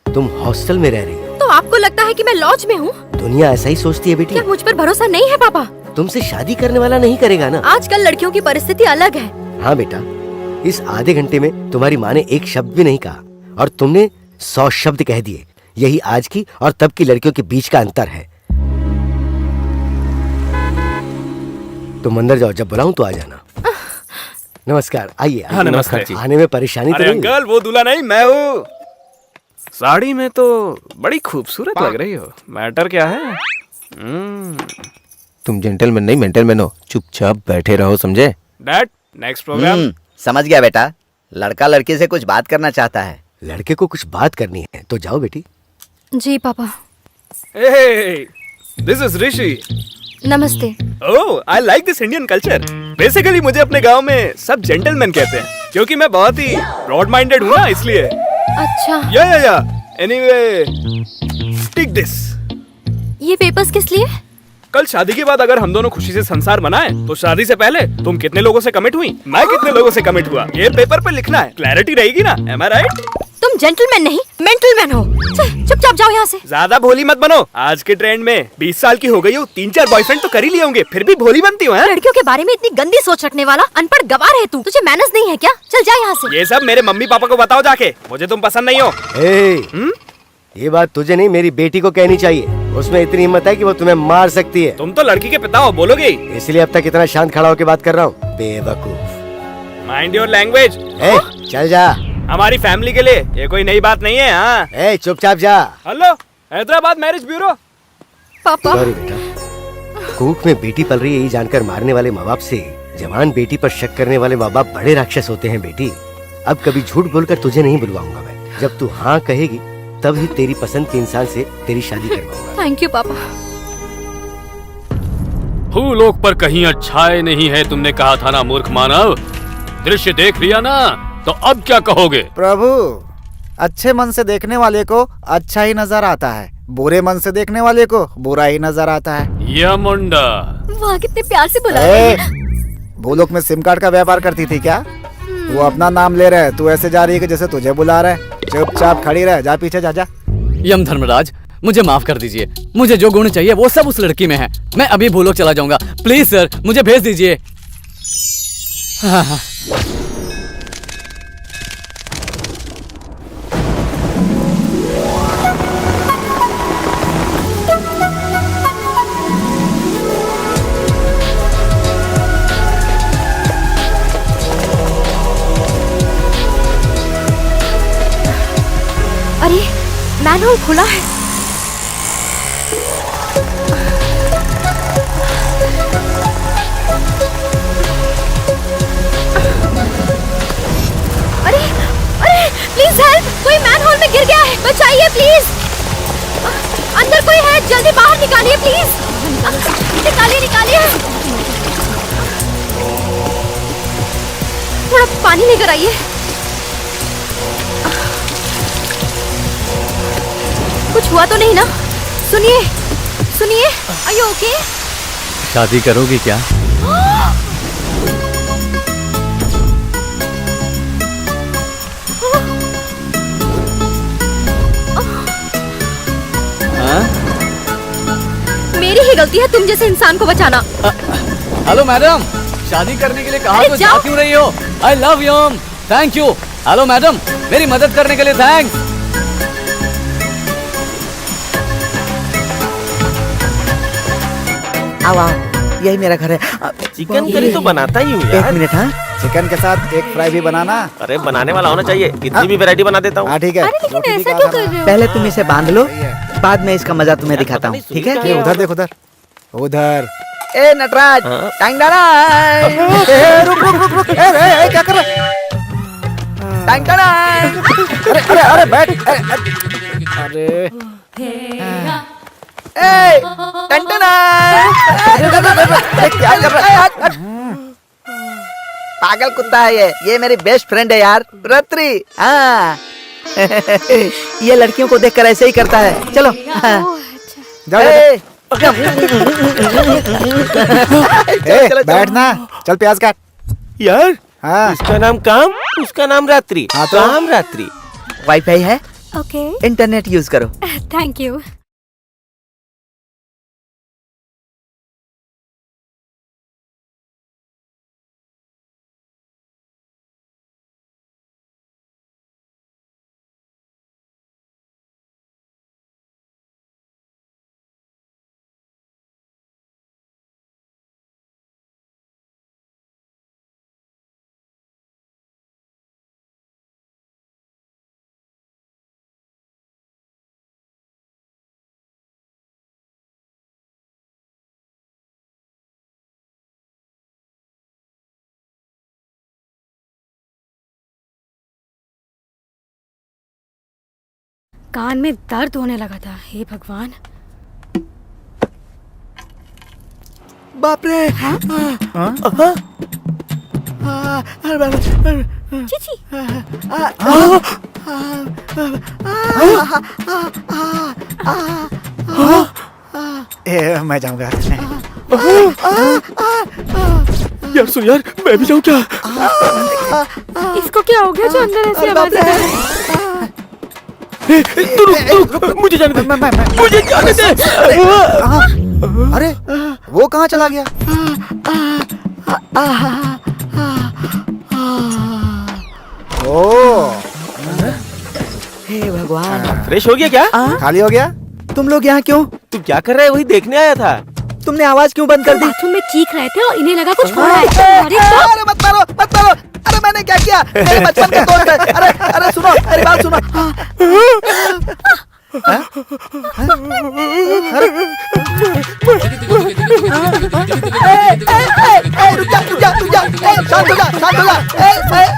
तुम हॉस्टल में रह रही हो तो आपको लगता है कि मैं लॉज में हूँ? दुनिया ऐसा ही सोचती है बेटी। क्या मुझ पर भरोसा नहीं है पापा? तुमसे शादी करने वाला नहीं करेगा ना। आजकल लड़कियों की परिस्थिति अलग है। हाँ बेटा, इस आधे घंटे में तुम्हारी माँ ने एक शब्द भी नहीं कहा और तुमने 100 शब्द कह दिए। यही आज की और तब की लड़कियों के बीच का अंतर है। तुम अंदर जाओ, जब बुलाऊं तो आ जाना। नमस्कार, आइए। हाँ, नमस्कार जी। आने में परेशानी तो अरे नहीं? अंकल, वो दूल्हा नहीं, मैं हूँ। साड़ी में तो बड़ी खूबसूरत लग रही हो। मैटर क्या है? तुम जेंटलमैन नहीं मेंटलमैन हो, चुपचाप बैठे रहो, समझे? Dad, next program. समझ गया बेटा, लड़का लड़की से कुछ बात करना चाहता है। लड़के को कुछ बात करनी है तो जाओ बेटी। जी पापा। This is Rishi. नमस्ते। Oh, I like this Indian culture. Basically मुझे अपने गांव में सब जेंटलमैन कहते हैं, क्योंकि मैं बहुत ही ब्रॉड माइंडेड हूँ ना, इसलिए। अच्छा। या एनीवे, टेक दिस। ये पेपर्स किस लिए? कल शादी के बाद अगर हम दोनों खुशी से संसार बनाएं, तो शादी से पहले तुम कितने लोगों से कमिट हुई, मैं कितने लोगों से कमिट हुआ, ये पेपर पे लिखना है। क्लैरिटी रहेगी ना? एम आई राइट? तुम जेंटलमैन नहीं मेंटलमैन हो। चुपचाप जाओ यहाँ से। ज्यादा भोली मत बनो। आज के ट्रेंड में 20 साल की हो गई हूँ, 3-4 बॉयफ्रेंड तो कर ही लिए होंगे, फिर भी भोली बनती हूँ। लड़कियों के बारे में इतनी गंदी सोच रखने वाला अनपढ़ गवार है तू। तुझे मैनर्स नहीं है क्या? चल जा यहाँ से। ये सब मेरे मम्मी पापा को बताओ जाके, मुझे तुम पसंद नहीं हो। ये बात तुझे नहीं, मेरी बेटी को कहनी चाहिए। उसमें इतनी हिम्मत है कि वो तुम्हें मार सकती है। तुम तो लड़की के पिता हो, बोलोगे? इसलिए अब तक इतना शांत खड़ा होकर बात कर रहा हूँ। बेवकूफ। Mind your language. चल जा। हमारी फैमिली के लिए ये कोई नई बात नहीं है। हाँ, चुपचाप जा। Hello, Hyderabad marriage bureau. पापा। सॉरी बेटा, कूक में बेटी पल रही है ये जानकर मारने वाले माँ बाप से जवान बेटी पर शक करने वाले माँ बाप बड़े राक्षस होते हैं बेटी। अब कभी झूठ बोलकर तुझे नहीं बुलवाऊंगा मैं। जब तू हाँ कहेगी तब ही तेरी पसंद के इंसान से तेरी शादी करवाऊंगा। थैंक यू पापा। भूलोक पर कहीं अच्छाई नहीं है, तुमने कहा था ना मूर्ख मानव। दृश्य देख लिया ना, तो अब क्या कहोगे? प्रभु, अच्छे मन से देखने वाले को अच्छा ही नजर आता है, बुरे मन से देखने वाले को बुरा ही नजर आता है। या मुंडा। वाह, कितने प्यार से बुला रहे हैं। भूलोक में सिम कार्ड का व्यापार करती थी क्या? वो अपना नाम ले रहा है, तू ऐसे जा रही है कि जैसे तुझे बुला रहा है। चुपचाप खड़ी रह, जा पीछे जा। यम धर्मराज, मुझे माफ कर दीजिए। मुझे जो गुण चाहिए वो सब उस लड़की में है। मैं अभी भूलोक चला जाऊंगा। प्लीज सर, मुझे भेज दीजिए। अरे, मैनहोल खुला है। अरे अरे, प्लीज हेल्प, कोई मैनहोल में गिर गया है, बचाइए प्लीज। अंदर कोई है, जल्दी बाहर निकालिए प्लीज। निकालिए। थोड़ा पानी लेकर आइए। कुछ हुआ तो नहीं ना? सुनिए, आर यू ओके? शादी करोगी क्या? मेरी ही गलती है तुम जैसे इंसान को बचाना। हेलो मैडम, शादी करने के लिए कहा तो जा क्यों रही हो? I love you. Thank you. Hello madam, मेरी मदद करने के लिए थैंक्स। आओ, यही मेरा घर है। चिकन करी तो बनाता ही हूँ यार। 1 मिनट। हाँ, चिकन के साथ एक फ्राई भी बनाना। अरे बनाने वाला होना चाहिए, कितनी भी वैरायटी बना देता हूँ। हाँ ठीक है। लेकिन ऐसा क्यों कर रहे हो? पहले तुम इसे बांध लो, बाद में इसका मजा तुम्हें दिखाता हूँ, ठीक है? ये उधर देख, उधर। ए नटराज, टाइम डाला। रुक। ए, क्या कर रहा? टाइम डाला। अरे बैठ। अरे ए, टनटना! क्या कर रहा है? पागल कुत्ता है ये मेरी बेस्ट फ्रेंड है यार, रत्री। हाँ ये लड़कियों को देखकर ऐसे ही करता है। चलो हाँ। ए, बैठना, चल प्याज काट। यार हाँ इसका नाम काम, उसका नाम रात्रि। हाँ तो? काम रात्रि। वाईफाई है, ओके, इंटरनेट यूज करो। Thank you. कान में दर्द होने लगा था, हे भगवान। बाप रे। चीची, मैं जाऊंगा। यार सुन यार, मैं भी जाऊँ क्या? इसको क्या हो गया जो अंदर ऐसी आवाज आ रही है? मुझे जाने दे, मुझे जाने दे। अरे वो कहाँ चला गया? ओ हे भगवान, फ्रेश हो गया क्या? खाली हो गया? तुम लोग यहाँ क्यों? तू क्या कर रहा है? वही देखने आया था। तुमने आवाज क्यों बंद कर दी? बाथरूम में चीख रहे थे और इन्हें लगा कुछ हो रहा है। अरे तो? अरे मत मारो, मत मारो। अरे मैंने क्या किया? मेरे बचपन का दोस्त है। अरे अरे सुनो, मेरी बात सुनो। रुक जा, शांत हो जा।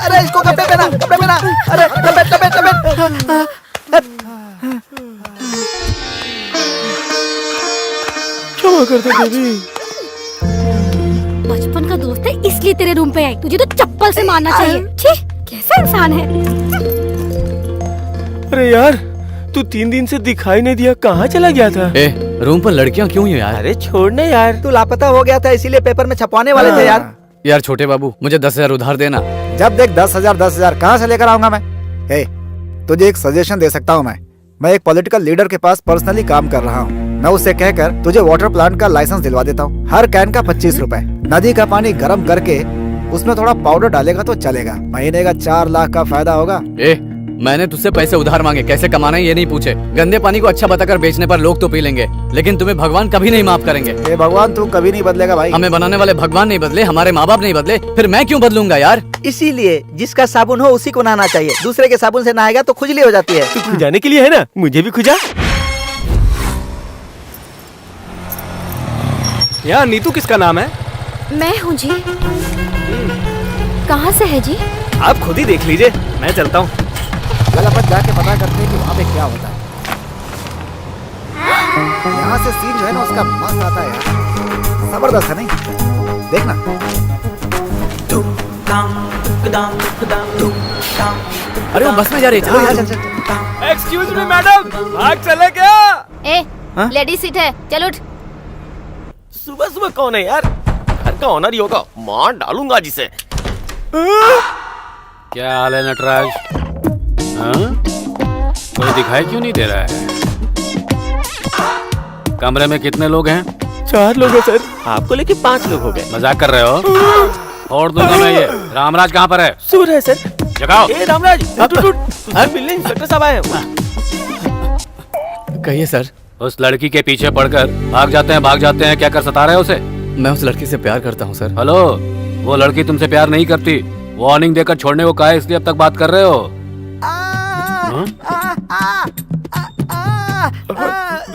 अरे इसको कपड़े पहना। अरे लपेट। क्षमा कर दे बेबी। बचपन का दोस्त है इसलिए तेरे रूम पे आई। तुझे तो चप्पल से मारना चाहिए। छी, कैसा इंसान है। अरे यार तू 3 दिन से दिखाई नहीं दिया, कहाँ चला गया था? ए, रूम पर लड़कियां क्यों हैं यार? अरे छोड़ने यार। तू लापता हो गया था, इसीलिए पेपर में छपवाने वाले थे यार। यार छोटे बाबू, मुझे 10,000 उधार देना। जब देख 10,000 कहाँ से लेकर आऊंगा मैं? ए, तुझे एक सजेशन दे सकता हूँ मैं एक पॉलिटिकल लीडर के पास पर्सनली काम कर रहा हूँ। मैं उससे कहकर तुझे वाटर प्लांट का लाइसेंस दिलवा देता हूँ। हर कैन का 25 रुपए। नदी का पानी गर्म करके उसमें थोड़ा पाउडर डालेगा तो चलेगा। महीने का 4 लाख का फायदा होगा। ए, मैंने तुझसे पैसे उधार मांगे, कैसे कमाना है ये नहीं पूछे। गंदे पानी को अच्छा बताकर बेचने पर लोग तो पी लेंगे, लेकिन तुम्हें भगवान कभी नहीं माफ करेंगे। ए भगवान, तू कभी नहीं बदलेगा भाई। हमें बनाने वाले भगवान नहीं बदले, हमारे माँ बाप नहीं बदले, फिर मैं क्यों बदलूंगा यार? इसीलिए जिसका साबुन हो उसी को नहाना चाहिए। दूसरे के साबुन से नहाएगा तो खुजली हो जाती है। तू खुजाने के लिए है ना, मुझे भी खुजा। यहाँ नीतू किसका नाम है? मैं हूँ जी। कहाँ से है जी? आप खुद ही देख लीजिए, मैं चलता हूँ। चल अपन जाके पता करते हैं कि वहाँ पे क्या होता है। यहाँ से सीन जो है ना उसका मस्त आता है यार, जबरदस्त है नहीं? देखना। अरे वो बस में जा रही है, चलो चल। एक्सक्यूज मी मैडम, भाग चले क्या? ए, लेडीज सीट है, चल उठ। सुबह सुबह कौन है यार? घर का ऑनर ही होगा, मार डालूंगा जिसे। क्या हाल है नटराज? हाँ? कोई दिखाई क्यों नहीं दे रहा है? कमरे में कितने लोग हैं? 4 लोग हैं सर, आपको लेके 5 लोग हो गए। मजाक कर रहे हो? और दूंगा मैं ये। रामराज कहाँ पर है? सुन रहे सर। जगाओ। ए रामराज, तुझसे मिलने इंस्पेक्टर साहब आए हैं। कहिए सर। उस लड़की के पीछे पड़कर भाग जाते हैं। क्या कर सता रहे हो उसे? मैं उस लड़की से प्यार करता हूँ सर। हेलो, वो लड़की तुमसे प्यार नहीं करती। वार्निंग देकर छोड़ने को कहा है, इसलिए अब तक बात कर रहे हो।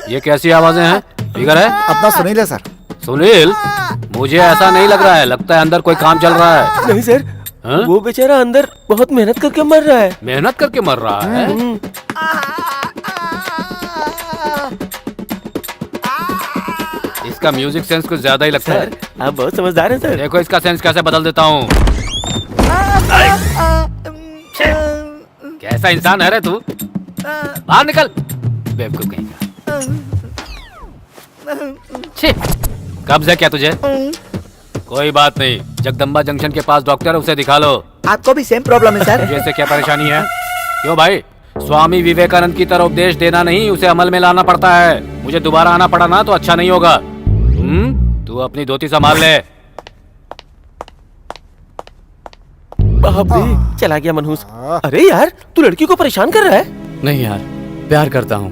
ये कैसी आवाजें हैं? फिगर है? अपना सुनील है सर। सुनील? मुझे ऐसा नहीं लग रहा है, लगता है अंदर कोई काम चल रहा है। नहीं सर, वो बेचारा अंदर बहुत मेहनत करके मर रहा है। मेहनत करके मर रहा है? इसका म्यूजिक सेंस कुछ ज्यादा ही लगता है। सर आप बहुत समझदार हैं सर। देखो इसका सेंस कैसे बदल देता हूँ। कैसा इंसान है रे तू? बाहर निकल बेवकूफ कहीं का। छे, कब्ज है क्या तुझे? कोई बात नहीं, जगदम्बा जंक्शन के पास डॉक्टर है, उसे दिखा लो। आपको भी सेम प्रॉब्लम है सर? जैसे क्या परेशानी है? क्यों भाई, स्वामी विवेकानंद की तरह उपदेश देना नहीं, उसे अमल में लाना पड़ता है। मुझे दोबारा आना पड़ा ना तो अच्छा नहीं होगा। तू अपनी धोती संभाल ले। बाप रे, चला गया मनहूस। अरे यार तू लड़की को परेशान कर रहा है? नहीं यार, प्यार करता हूँ।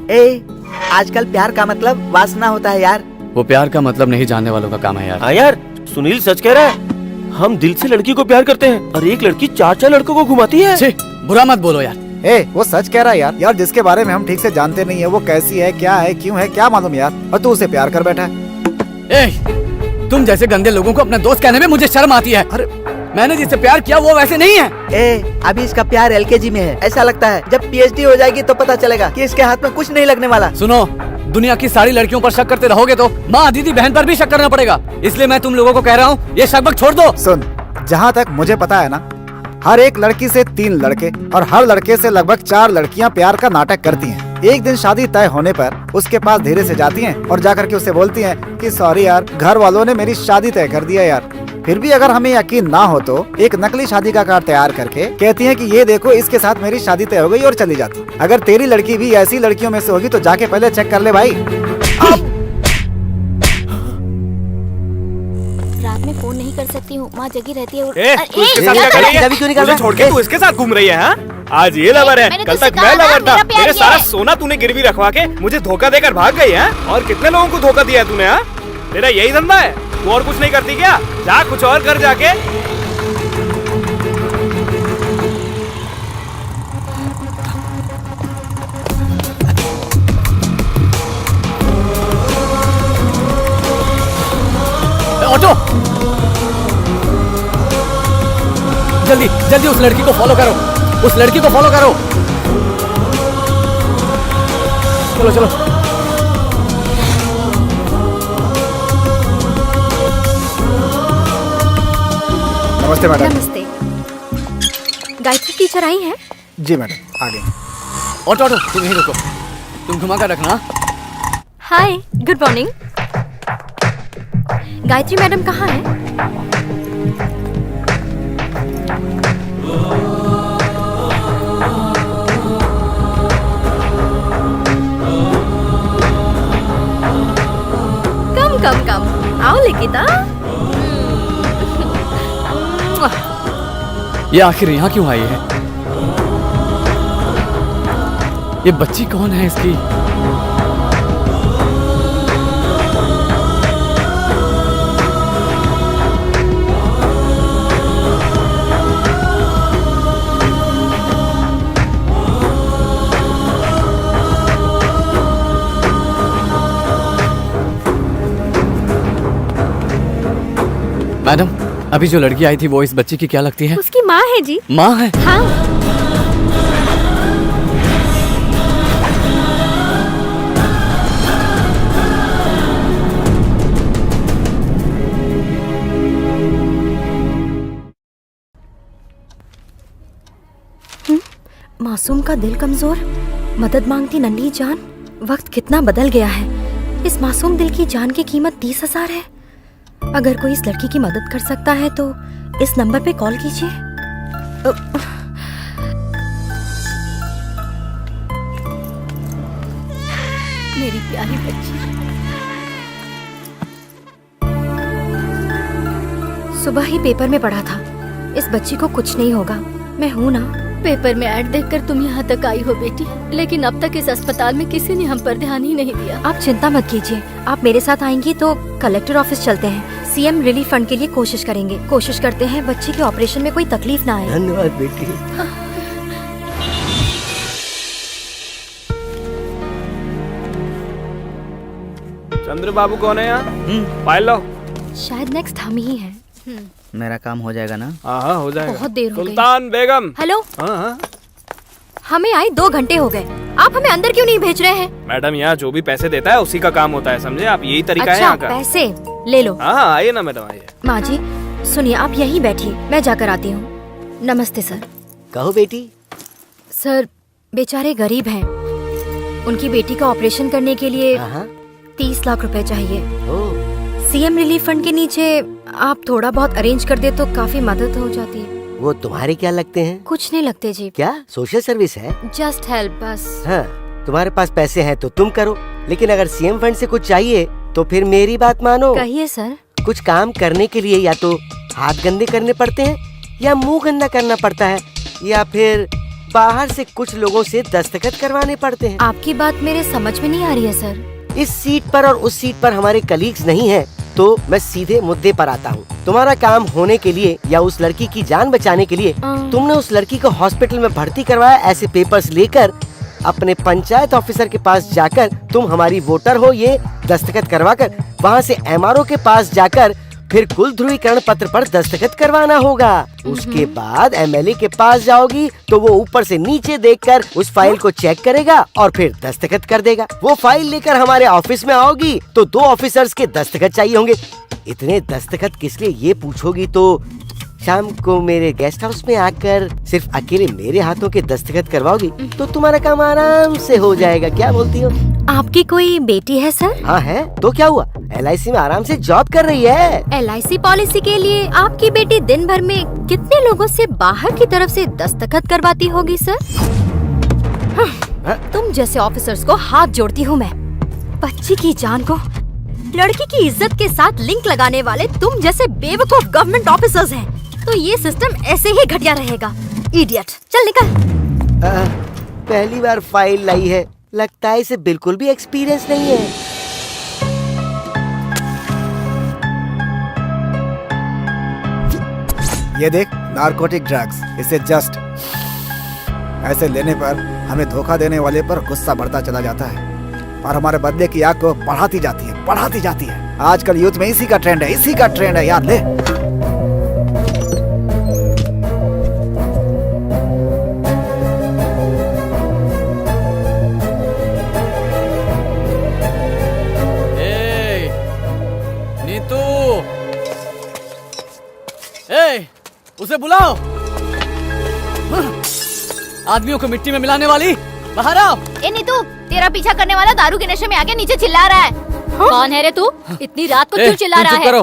आजकल प्यार का मतलब वासना होता है यार। वो प्यार का मतलब नहीं जानने वालों का काम है यार। हाँ यार, सुनील सच कह रहा है। हम दिल से लड़की को प्यार करते हैं और एक लड़की 4 लड़कों को घुमाती है। छे, बुरा मत बोलो यार। वो सच कह रहा है यार। यार जिसके बारे में हम ठीक से जानते नहीं है, वो कैसी है, क्या है, क्यों है, क्या मालूम यार। और तू उसे प्यार कर बैठा है। तुम जैसे गंदे लोगों को अपना दोस्त कहने में मुझे शर्म आती है। अरे मैंने जिससे प्यार किया वो वैसे नहीं है। अभी इसका प्यार LKG में है। ऐसा लगता है जब PhD हो जाएगी तो पता चलेगा कि इसके हाथ में कुछ नहीं लगने वाला। सुनो, दुनिया की सारी लड़कियों पर शक करते रहोगे तो माँ, दीदी, बहन पर भी शक करना पड़ेगा। इसलिए मैं तुम लोगों को कह रहा हूँ, ये शक छोड़ दो। सुन, जहाँ तक मुझे पता है ना, हर एक लड़की से 3 लड़के और हर लड़के से लगभग 4 लड़कियाँ प्यार का नाटक करती हैं। एक दिन शादी तय होने पर उसके पास धीरे से जाती हैं और जाकर के उसे बोलती हैं कि सॉरी यार, घर वालों ने मेरी शादी तय कर दिया यार। फिर भी अगर हमें यकीन ना हो तो एक नकली शादी का कार्ड तैयार करके कहती हैं कि ये देखो, इसके साथ मेरी शादी तय हो गई, और चली जाती। अगर तेरी लड़की भी ऐसी लड़कियों में से होगी तो जाके पहले चेक कर ले भाई। रात में फोन नहीं कर सकती हूँ, माँ जगी रहती है। तू इसके साथ क्या कर रही है? मुझे छोड़ के तू इसके साथ घूम रही है? हाँ? आज ये लवर है, कल तक मैं लवर था। मेरे सारा सोना तूने गिरवी रखवा के मुझे धोखा देकर भाग गई है। और कितने लोगों को धोखा दिया तूने? हाँ, तेरा यही धंधा है? तू और कुछ नहीं करती क्या? जा कुछ और कर जाके। ऑटो, जल्दी जल्दी उस लड़की को फॉलो करो, उस लड़की को फॉलो करो। चलो चलो। नमस्ते मैडम। नमस्ते। गायत्री टीचर आई हैं? जी मैडम, आ गई। ऑटो ऑटो, तुम यहीं रुको, तुम घुमा कर रखना। हाय, गुड मॉर्निंग। गायत्री मैडम कहाँ है? कम कम कम, आओ लिखिता। ये आखिर यहाँ क्यों आई है? ये बच्ची कौन है इसकी? मैडम, अभी जो लड़की आई थी वो इस बच्ची की क्या लगती है? उसकी माँ है जी। माँ है? हाँ। मासूम का दिल कमजोर, मदद मांगती नन्ही जान। वक्त कितना बदल गया है। इस मासूम दिल की जान की कीमत 30,000 है। अगर कोई इस लड़की की मदद कर सकता है तो इस नंबर पे कॉल कीजिए। मेरी प्यारी बच्ची। सुबह ही पेपर में पढ़ा था, इस बच्ची को कुछ नहीं होगा। मैं हूँ ना। पेपर में ऐड देखकर तुम यहाँ तक आई हो बेटी, लेकिन अब तक इस अस्पताल में किसी ने हम पर ध्यान ही नहीं दिया। आप चिंता मत कीजिए, आप मेरे साथ आएंगी तो कलेक्टर ऑफिस चलते हैं। CM रिलीफ फंड के लिए कोशिश करेंगे। कोशिश करते हैं बच्ची के ऑपरेशन में कोई तकलीफ ना आए। धन्यवाद बेटी। चंद्र बाबू कौन है यहाँ? फाइल लो। शायद नेक्स्ट हम ही हैं। मेरा काम हो जाएगा ना? हाँ हो जाएगा। बहुत देर हो गई। सुल्तान बेगम। हेलो। हाँ। हमें आए 2 घंटे हो गए, आप हमें अंदर क्यों नहीं भेज रहे हैं? मैडम यहाँ जो भी पैसे देता है उसी का काम होता है, समझे आप? यही तरीका है अच्छा यहाँ का। पैसे ले लो। हाँ आइए ना मैडम, आइए। माँ जी सुनिए, आप यहीं बैठिए, मैं जाकर आती हूँ। नमस्ते सर। कहो बेटी। सर बेचारे गरीब हैं, उनकी बेटी का ऑपरेशन करने के लिए 30 लाख रुपए चाहिए। सीएम रिलीफ फंड के नीचे आप थोड़ा बहुत अरेंज कर दे तो काफी मदद हो जाती है। वो तुम्हारे क्या लगते हैं? कुछ नहीं लगते जी। क्या सोशल सर्विस है? जस्ट हेल्प बस। हाँ, तुम्हारे पास पैसे हैं तो तुम करो, लेकिन अगर सीएम फंड से कुछ चाहिए तो फिर मेरी बात मानो। कहिए सर। कुछ काम करने के लिए या तो हाथ गंदे करने पड़ते हैं, या मुंह गंदा करना पड़ता है, या फिर बाहर से कुछ लोगों से दस्तखत करवाने पड़ते हैं। आपकी बात मेरे समझ में नहीं आ रही है सर। इस सीट पर और उस सीट पर हमारे कलीग्स नहीं हैं, तो मैं सीधे मुद्दे पर आता हूँ। तुम्हारा काम होने के लिए या उस लड़की की जान बचाने के लिए तुमने उस लड़की को हॉस्पिटल में भर्ती करवाया। ऐसे पेपर्स लेकर अपने पंचायत ऑफिसर के पास जाकर तुम हमारी वोटर हो ये दस्तखत करवाकर वहाँ से एमआरओ के पास जाकर फिर कुल ध्रुवीकरण पत्र पर दस्तखत करवाना होगा। उसके बाद एमएलए के पास जाओगी तो वो ऊपर से नीचे देखकर उस फाइल को चेक करेगा और फिर दस्तखत कर देगा। वो फाइल लेकर हमारे ऑफिस में आओगी तो 2 ऑफिसर्स के दस्तखत चाहिए होंगे। इतने दस्तखत किस लिए ये पूछोगी तो शाम को मेरे गेस्ट हाउस में आकर सिर्फ अकेले मेरे हाथों के दस्तखत करवाओगी तो तुम्हारा काम आराम से हो जाएगा। क्या बोलती हो? आपकी कोई बेटी है सर? हाँ है, तो क्या हुआ? LIC में आराम से जॉब कर रही है। LIC पॉलिसी के लिए आपकी बेटी दिन भर में कितने लोगों से बाहर की तरफ से दस्तखत करवाती होगी सर? तुम जैसे ऑफिसर्स को हाथ जोड़ती हूँ मैं। बच्ची की जान को लड़की की इज्जत के साथ लिंक लगाने वाले तुम जैसे बेवकूफ गवर्नमेंट ऑफिसर्स हैं, तो ये सिस्टम ऐसे ही घटिया रहेगा। इडियट, चल निकल। पहली बार फाइल लाई है, लगता है इसे बिल्कुल भी एक्सपीरियंस नहीं है। ये देख, नारकोटिक ड्रग्स। इसे जस्ट ऐसे लेने पर हमें धोखा देने वाले पर गुस्सा बढ़ता चला जाता है और हमारे बदले की आग को बढ़ाती जाती है। आजकल यूथ में इसी का ट्रेंड है यार। ले नीतू, उसे बुलाओ। आदमियों को मिट्टी में मिलाने वाली, बाहर आओ। ए नीतू, तेरा पीछा करने वाला दारू के नशे में आके नीचे चिल्ला रहा है। कौन है रे तू? इतनी रात को क्यों चिल्ला रहा है? करो।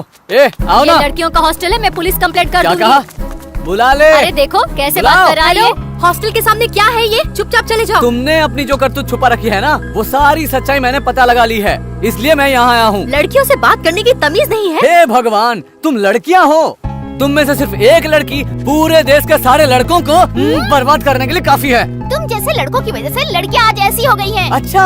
आओ ना। ये लड़कियों का हॉस्टल है, मैं पुलिस कंप्लेंट कर दूंगी। क्या कहा? बुला ले। अरे देखो कैसे बात कर रहा है ये। हॉस्टल के सामने क्या है ये? चुपचाप चले जाओ। तुमने अपनी जो करतूत छुपा रखी है ना, वो सारी सच्चाई मैंने पता लगा ली है, इसलिए मैं यहाँ आया हूँ। लड़कियों से बात करने की तमीज नहीं है? हे भगवान, तुम लड़कियाँ हो। तुम में से सिर्फ एक लड़की पूरे देश के सारे लड़कों को बर्बाद करने के लिए काफी है। तुम जैसे लड़कों की वजह से लड़कियां आज ऐसी हो गई हैं। अच्छा,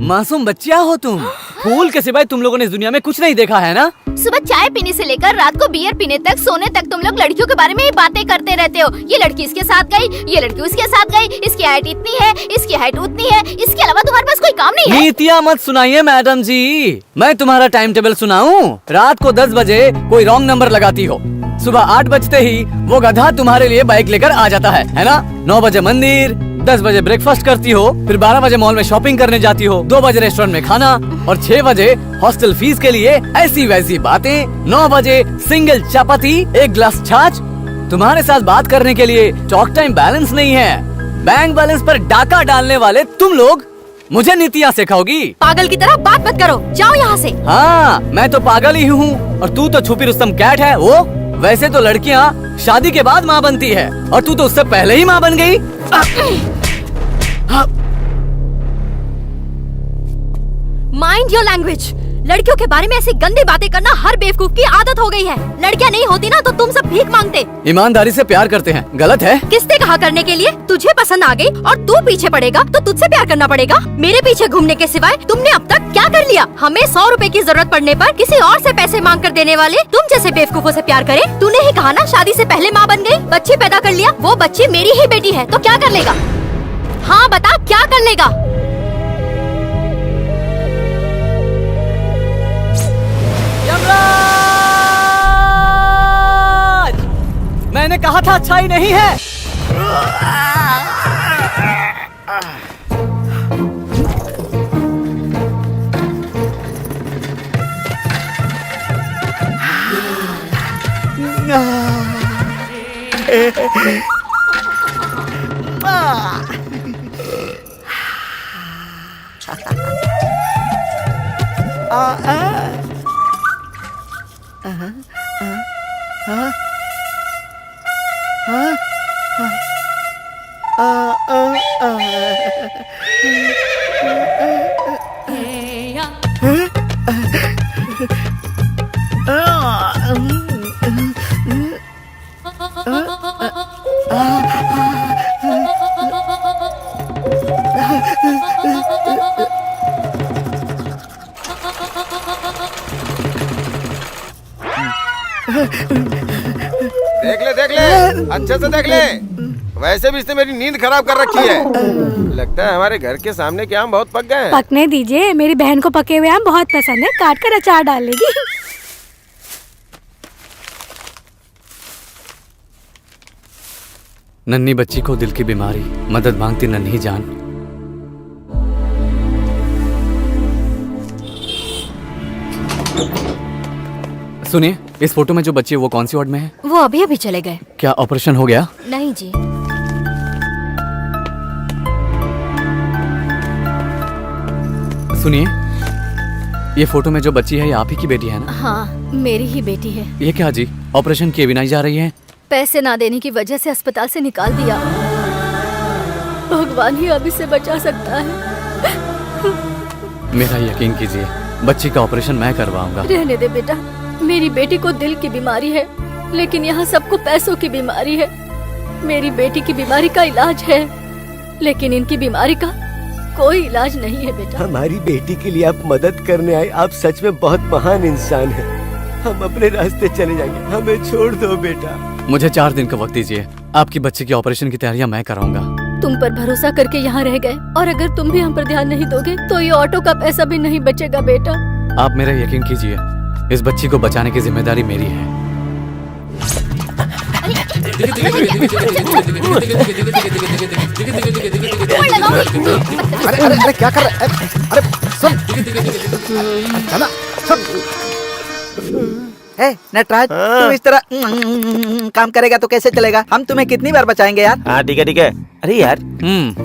मासूम बच्चियाँ हो तुम। फूल के सिवाय तुम लोगों ने इस दुनिया में कुछ नहीं देखा है ना। सुबह चाय पीने से लेकर रात को बियर पीने तक, सोने तक तुम लोग लड़कियों के बारे में ही बातें करते रहते हो। ये लड़की इसके साथ गई, ये लड़की उसके साथ गई, इसकी हाइट इतनी है, इसकी हाइट उतनी है। इसके अलावा तुम्हारे पास कोई काम नहीं है? नीतियाँ मत सुनाइए मैडम जी। मैं तुम्हारा टाइम टेबल सुनाऊं? रात को 10 बजे कोई रॉन्ग नंबर लगाती हो, सुबह 8 बजते ही वो गधा तुम्हारे लिए बाइक लेकर आ जाता है ना? 9 बजे मंदिर, 10 बजे ब्रेकफास्ट करती हो, फिर 12 बजे मॉल में शॉपिंग करने जाती हो, 2 बजे रेस्टोरेंट में खाना और 6 बजे हॉस्टल फीस के लिए ऐसी वैसी बातें, 9 बजे सिंगल चपाती, 1 गिलास छाछ। तुम्हारे साथ बात करने के लिए टॉक टाइम बैलेंस नहीं है। बैंक बैलेंस पर डाका डालने वाले तुम लोग मुझे नीतियाँ सिखाओगी? पागल की तरह बात मत करो, जाओ यहाँ से। हाँ, मैं तो पागल ही हूँ और तू तो छुपी रुस्तम कैट है। वो वैसे तो लड़कियाँ शादी के बाद माँ बनती है और तू तो उससे पहले ही माँ बन गई। Mind your language. लड़कियों के बारे में ऐसी गंदी बातें करना हर बेवकूफ की आदत हो गई है। लड़कियां नहीं होती ना तो तुम सब भीख मांगते। ईमानदारी से प्यार करते हैं, गलत है? किसने कहा करने के लिए? तुझे पसंद आ गई और तू पीछे पड़ेगा तो तुझसे प्यार करना पड़ेगा। मेरे पीछे घूमने के सिवाय तुमने अब तक क्या कर लिया? हमें 100 रुपए की जरूरत पड़ने पर किसी और से पैसे मांग कर देने वाले तुम जैसे बेवकूफों से प्यार करे। तूने ही कहा ना शादी से पहले माँ बन गई, बच्ची पैदा कर लिया। वो बच्ची मेरी ही बेटी है तो क्या कर लेगा? हाँ बता, क्या कर लेगा? मैंने कहा था अच्छाई नहीं है। देख ले अच्छे से देख ले। वैसे भी इसने मेरी नींद खराब कर रखी है। लगता है हमारे घर के सामने के आम बहुत पक गए हैं। पकने दीजिए, मेरी बहन को पके हुए आम बहुत पसंद है, काट कर अचार डाल लेगी। नन्ही बच्ची को दिल की बीमारी, मदद मांगती नन्ही जान। सुनिए, इस फोटो में जो बच्ची है वो कौन सी वार्ड में है? वो अभी अभी चले गए। क्या ऑपरेशन हो गया? नहीं जी। सुनिए, ये फोटो में जो बच्ची है ये आप ही की बेटी है ना? हाँ, मेरी ही बेटी है। ये क्या जी, ऑपरेशन किए बिना ही जा रही है? पैसे ना देने की वजह से अस्पताल से निकाल दिया। भगवान ही अब इसे बचा सकता है। मेरा यकीन कीजिए, बच्ची का ऑपरेशन मैं करवाऊंगा। रहने दे बेटा, मेरी बेटी को दिल की बीमारी है, लेकिन यहाँ सबको पैसों की बीमारी है। मेरी बेटी की बीमारी का इलाज है, लेकिन इनकी बीमारी का कोई इलाज नहीं है बेटा। हमारी बेटी के लिए आप मदद करने आए, आप सच में बहुत महान इंसान हैं। हम अपने रास्ते चले जाएंगे, हमें छोड़ दो बेटा। मुझे 4 दिन का वक्त दीजिए, आपकी बच्ची की ऑपरेशन की तैयारियां मैं कराऊंगा। तुम पर भरोसा करके यहाँ रह गए, और अगर तुम भी हम पर ध्यान नहीं दोगे तो ये ऑटो का पैसा भी नहीं बचेगा बेटा। आप मेरा यकीन कीजिए, इस बच्ची को बचाने की जिम्मेदारी मेरी है। अरे अरे अरे क्या कर रहा है? अरे सुन, चला सुन। नटराज, तुम इस तरह काम करेगा तो कैसे चलेगा? हम तुम्हें कितनी बार बचाएंगे यार? हाँ ठीक है ठीक है। अरे यार,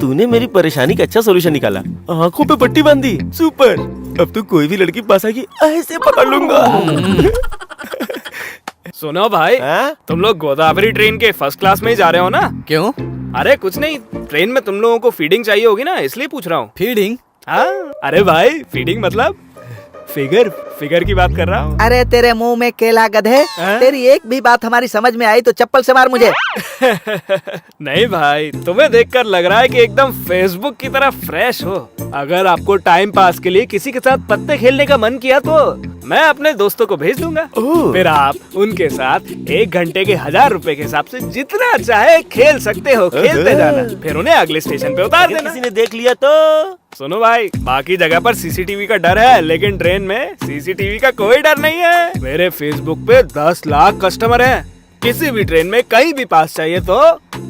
तूने मेरी परेशानी का अच्छा सोल्यूशन निकाला। आंखों पे पट्टी बांधी, सुपर। अब तो कोई भी लड़की पास आएगी ऐसे पकड़ लूंगा। सुनो भाई, तुम लोग गोदावरी ट्रेन के फर्स्ट क्लास में ही जा रहे हो ना? क्यों? अरे कुछ नहीं, ट्रेन में तुम लोगों को फीडिंग चाहिए होगी ना, इसलिए पूछ रहा हूँ। फीडिंग? हाँ, अरे भाई फीडिंग मतलब फिगर की बात कर रहा हूँ। अरे तेरे मुंह में केला गधे, तेरी एक भी बात हमारी समझ में आई तो चप्पल से मार मुझे। नहीं भाई, तुम्हें देखकर लग रहा है कि एकदम फेसबुक की तरह फ्रेश हो। अगर आपको टाइम पास के लिए किसी के साथ पत्ते खेलने का मन किया तो मैं अपने दोस्तों को भेज दूंगा। फिर आप उनके साथ 1 घंटे के 1000 रुपए के हिसाब से जितना चाहे खेल सकते हो, खेलते जाना। फिर उन्हें अगले स्टेशन पे उतार देना। किसी ने देख लिया तो? सुनो भाई, बाकी जगह पर सीसीटीवी का डर है, लेकिन ट्रेन में सीसीटीवी का कोई डर नहीं है। मेरे फेसबुक पे 10 लाख कस्टमर हैं। किसी भी ट्रेन में कहीं भी पास चाहिए तो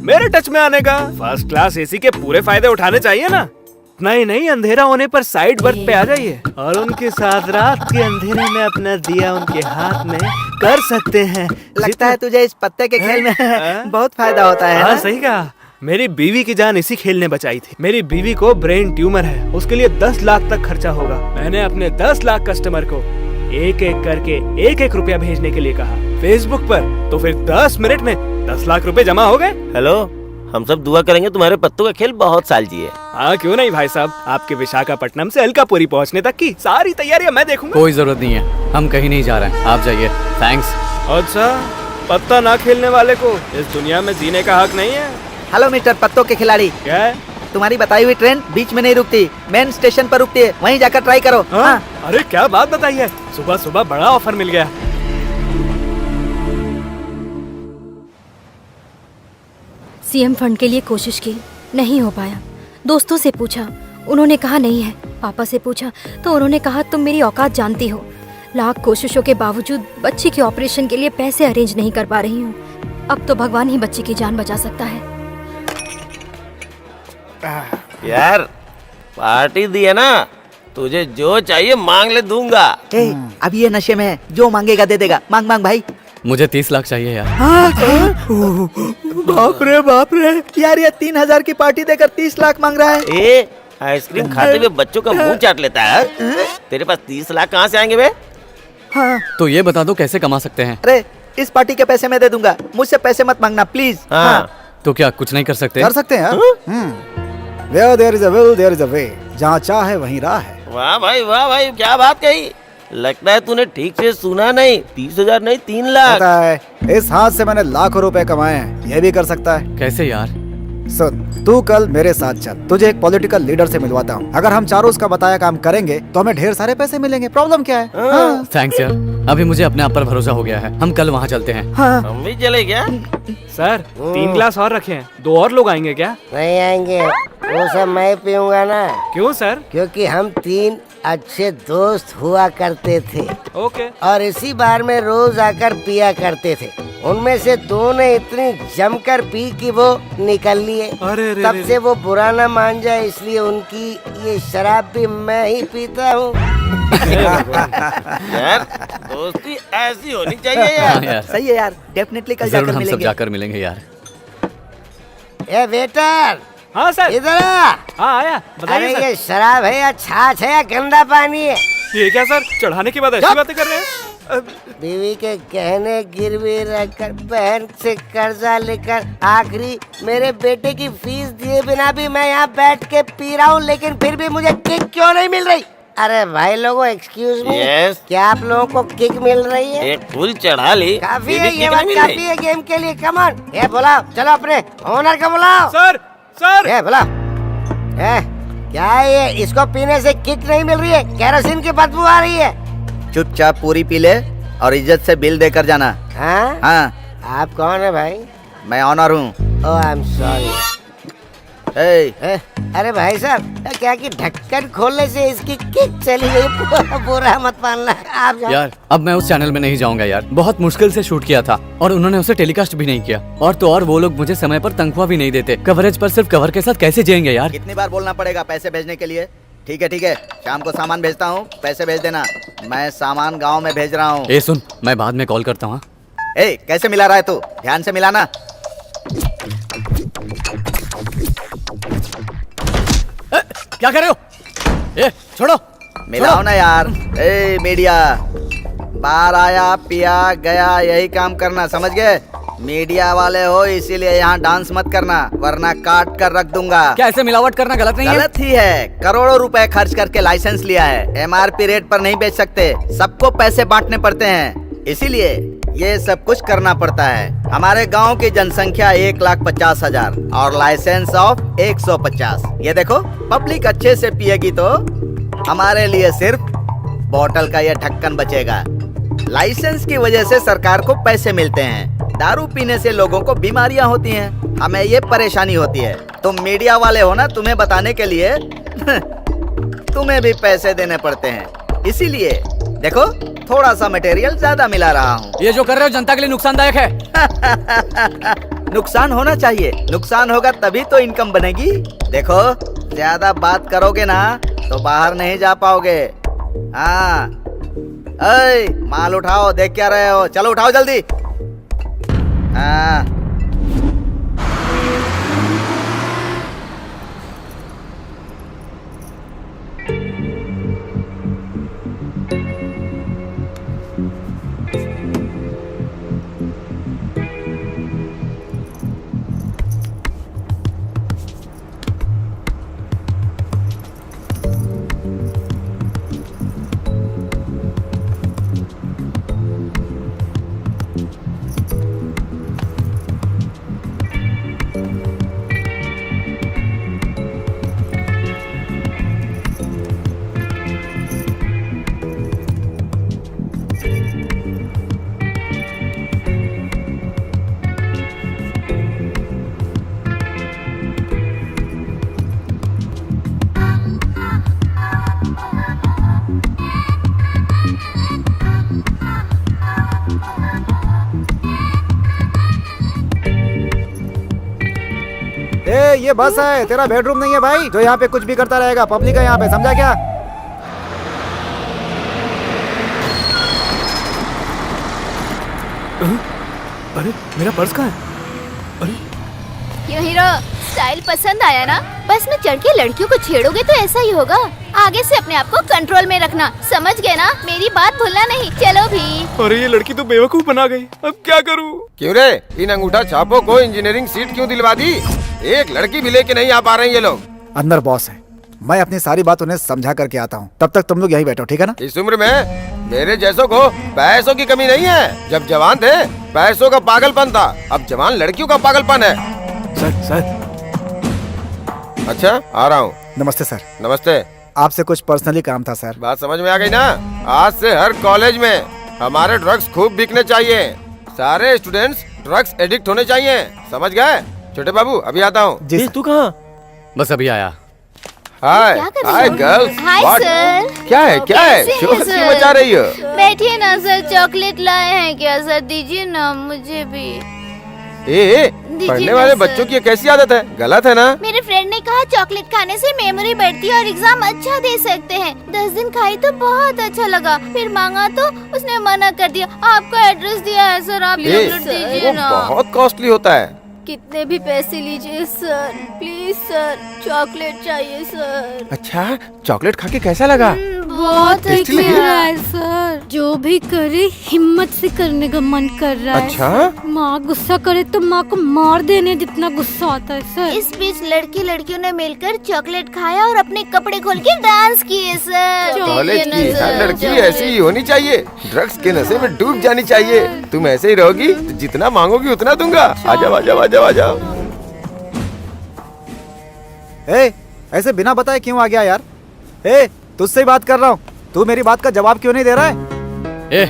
मेरे टच में आने का। फर्स्ट क्लास एसी के पूरे फायदे उठाने चाहिए ना। नहीं, अंधेरा होने पर साइड बर्थ पे आ जाइए और उनके साथ रात के अंधेरे में अपना दिया उनके हाथ में कर सकते हैं। लगता है तुझे इस पत्ते के खेल में बहुत फायदा होता है। हाँ सही कहा। मेरी बीवी की जान इसी खेल ने बचाई थी। मेरी बीवी को ब्रेन ट्यूमर है, उसके लिए 10 लाख तक खर्चा होगा। मैंने अपने 10 लाख कस्टमर को एक एक करके 1-1 रुपया भेजने के लिए कहा फेसबुक पर, तो फिर 10 मिनट में 10 लाख रुपए जमा हो गए। हेलो, हम सब दुआ करेंगे तुम्हारे पत्तों का खेल बहुत साल जिए। हाँ क्यों नहीं भाई साहब, आपके विशाखापट्टनम से अलकापुरी पहुँचने तक की सारी तैयारियाँ मैं देखूंगा। कोई जरूरत नहीं है, हम कहीं नहीं जा रहे हैं, आप जाइए। थैंक्स। अच्छा, पत्ता ना खेलने वाले को इस दुनिया में जीने का हक नहीं है। हेलो मिस्टर पत्तों के खिलाड़ी, क्या है? तुम्हारी बताई हुई ट्रेन बीच में नहीं रुकती, मेन स्टेशन पर रुकती है, वहीं जाकर ट्राई करो। हाँ? अरे क्या बात बताई है, सुबह सुबह बड़ा ऑफर मिल गया। सीएम फंड के लिए कोशिश की, नहीं हो पाया। दोस्तों से पूछा, उन्होंने कहा नहीं है। पापा से पूछा तो उन्होंने कहा तुम मेरी औकात जानती हो। लाख कोशिशों के बावजूद बच्ची के ऑपरेशन के लिए पैसे अरेंज नहीं कर पा रही हूँ। अब तो भगवान ही बच्ची की जान बचा सकता है। यार पार्टी दी है ना, तुझे जो चाहिए मांग ले दूंगा। अभी ये नशे में है, जो मांगेगा दे देगा। मांग मांग भाई। मुझे 30 लाख चाहिए यार। बाप रे यार, ये 3,000 की पार्टी देकर 30 लाख मांग रहा है। ए, आइसक्रीम खाते हुए बच्चों का मुंह चाट लेता है। तेरे पास 30 लाख कहाँ से आएंगे बे? हाँ। तो ये बता दो कैसे कमा सकते हैं? अरे इस पार्टी के पैसे मैं दे दूंगा, मुझसे पैसे मत मांगना प्लीज। हाँ। तो क्या कुछ नहीं कर सकते? कर सकते हैं। Where there is a will, there is a way. जहाँ चाह है वहीं राह है। वाह भाई, क्या बात कही। लगता है तूने ठीक से सुना नहीं। 30,000 नहीं, 3 लाख। पता है, इस हाथ से मैंने लाखों रुपए कमाए हैं। ये भी कर सकता है। कैसे यार? सुन, तू कल मेरे साथ चल, तुझे एक पॉलिटिकल लीडर से मिलवाता हूँ। अगर हम चारों उसका बताया काम करेंगे तो हमें ढेर सारे पैसे मिलेंगे। प्रॉब्लम क्या है? हाँ। थैंक्स यार, अभी मुझे अपने आप पर भरोसा हो गया है। हम कल वहाँ चलते हैं। हम भी चले क्या? सर 3 ग्लास और रखे हैं, 2 और लोग आएंगे क्या? नहीं आएंगे, वो सब मैं पीऊंगा ना। क्यों सर? क्योंकि हम 3 अच्छे दोस्त हुआ करते थे। ओके। और इसी बार में रोज आकर पिया करते थे। उनमें से 2 ने इतनी जमकर पी कि वो निकल लिए। तब से वो बुरा न मान जाए, इसलिए उनकी ये शराब भी मैं ही पीता हूँ। यार दोस्ती ऐसी होनी चाहिए यार। यार सही है यार, डेफिनेटली कल जरूर जाकर हम सब मिलेंगे। जाकर मिलेंगे यार। ए वेटर। हाँ सर। इधर आ। हाँ आया, अरे बताइए ये शराब है या छाछ है या गंदा पानी है? ये क्या सर, चढ़ाने के बाद ऐसी बातें कर रहे हैं? बीवी के गहने गिरवी रखकर, बहन से कर्जा लेकर, आखिरी मेरे बेटे की फीस दिए बिना भी मैं यहाँ बैठ के पी रहा हूँ, लेकिन फिर भी मुझे किक क्यों नहीं मिल रही? अरे भाई लोगों, एक्सक्यूज मी, क्या आप लोगों को किक मिल रही है? एक फुल चढ़ा ली। काफी है, ये बात काफी है गेम के लिए। कम ऑन, ये बुलाओ, चलो अपने ओनर को बुलाओ। सर ये बुलाओ। क्या है ये? इसको पीने से किक नहीं मिल रही है, केरोसिन की बदबू आ रही है। चुपचाप पूरी पी ले और इज्जत से बिल देकर जाना। हाँ? हाँ। आप कौन है भाई? मैं ऑनर हूँ। ओह आई एम सॉरी। अरे भाई साहब, क्या कि ढक्कन खोलने से इसकी किक चली गई। बुरा मत मानना आप। यार अब मैं उस चैनल में नहीं जाऊंगा यार, बहुत मुश्किल से शूट किया था और उन्होंने उसे टेलीकास्ट भी नहीं किया। और तो और वो लोग मुझे समय पर तनख्वाह भी नहीं देते। कवरेज पर सिर्फ कवर के साथ कैसे जिएंगे यार? कितनी बार बोलना पड़ेगा पैसे भेजने के लिए? ठीक है, शाम को सामान भेजता हूँ, पैसे भेज देना। मैं सामान गाँव में भेज रहा हूँ। ए सुन, मैं बाद में कॉल करता हूँ। कैसे मिला रहा है तू? ध्यान से मिलाना। क्या कर रहे हो? ए छोड़ो, मिलाओ ना यार। मीडिया, बाहर आया पिया गया, यही काम करना, समझ गए? मीडिया वाले हो इसीलिए यहाँ डांस मत करना, वरना काट कर रख दूंगा। क्या ऐसे मिलावट करना गलत नहीं है? गलत ही है। करोड़ों रुपए खर्च करके लाइसेंस लिया है, MRP रेट पर नहीं बेच सकते, सबको पैसे बांटने पड़ते हैं, इसीलिए ये सब कुछ करना पड़ता है। हमारे गांव की जनसंख्या 1,50,000 और लाइसेंस ऑफ 150। ये देखो, पब्लिक अच्छे से पिएगी तो हमारे लिए सिर्फ बोतल का ये ढक्कन बचेगा। लाइसेंस की वजह से सरकार को पैसे मिलते हैं, दारू पीने से लोगों को बीमारियां होती हैं, हमें ये परेशानी होती है। तुम मीडिया वाले हो ना, तुम्हें बताने के लिए तुम्हें भी पैसे देने पड़ते हैं, इसीलिए देखो थोड़ा सा मटेरियल ज्यादा मिला रहा हूँ। ये जो कर रहे हो जनता के लिए नुकसानदायक है। नुकसान होना चाहिए, नुकसान होगा तभी तो इनकम बनेगी। देखो ज्यादा बात करोगे ना तो बाहर नहीं जा पाओगे। हाँ, माल उठाओ, देख क्या रहे हो? चलो उठाओ जल्दी। हाँ। ये बस है, तेरा बेडरूम नहीं है भाई जो यहाँ पे कुछ भी करता रहेगा। पब्लिक है यहाँ पे, समझा क्या? अरे मेरा पर्स कहाँ है? अरे क्यों हीरो, स्टाइल पसंद आया ना? बस में चढ़ के लड़कियों को छेड़ोगे तो ऐसा ही होगा। आगे से अपने आप को कंट्रोल में रखना, समझ गए ना? मेरी बात भूलना नहीं। चलो भी। अरे ये लड़की तो बेवकूफ बना गई, अब क्या करूँ? क्यों रे, इन अंगूठा छापों को इंजीनियरिंग सीट क्यों दिलवा दी? एक लड़की भी लेके नहीं आ पा रहे हैं ये लोग। अंदर बॉस है, मैं अपनी सारी बात उन्हें समझा करके आता हूँ। तब तक तुम लोग यहीं बैठो, ठीक है ना? इस उम्र में मेरे जैसों को पैसों की कमी नहीं है। जब जवान थे पैसों का पागलपन था, अब जवान लड़कियों का पागलपन है। सर अच्छा, आ रहा हूँ। नमस्ते सर। नमस्ते। आपसे कुछ पर्सनली काम था सर। बात समझ में आ गई ना? आज से हर कॉलेज में हमारे ड्रग्स खूब बिकने चाहिए। सारे स्टूडेंट्स ड्रग्स एडिक्ट होने चाहिए, समझ गए? छोटे बाबू अभी आता हूँ। जी तू कहाँ? बस अभी आया। हाय हाय गर्ल्स। Hi sir. क्या है कैसे शोर हैं, क्यों सर? मचा रही हो? बैठिए ना सर, चॉकलेट लाए हैं क्या सर? दीजिए ना मुझे भी। पढ़ने वाले बच्चों की ये कैसी आदत है? गलत है ना? मेरे फ्रेंड ने कहा चॉकलेट खाने से मेमोरी बढ़ती है और एग्जाम अच्छा दे सकते हैं। 10 दिन खाई तो बहुत अच्छा लगा, फिर मांगा तो उसने मना कर दिया। आपका एड्रेस दिया है सर, आप चॉकलेट दीजिए वो ना। बहुत कॉस्टली होता है। कितने भी पैसे लीजिए सर, प्लीज सर, चॉकलेट चाहिए सर। अच्छा, चॉकलेट खा के कैसा लगा? बहुत टेस्टी लगी? अच्छा है सर। जो भी करे हिम्मत से करने का मन कर रहा है। अच्छा? माँ गुस्सा करे तो माँ को मार देने जितना गुस्सा आता है सर। इस बीच लड़कियों ने मिलकर चॉकलेट खाया और अपने कपड़े खोल के डांस किए सर। कॉलेज की हर लड़की ऐसी ही होनी चाहिए, ड्रग्स के नशे में डूब जानी चाहिए। तुम ऐसे ही रहोगी तो जितना मांगोगी उतना दूंगा। आजाओ आजाओ आजाओ आजाओ। ऐसे बिना बताए क्यों आ गया यार? तुझसे ही बात कर रहा हूँ, तू मेरी बात का जवाब क्यों नहीं दे रहा है?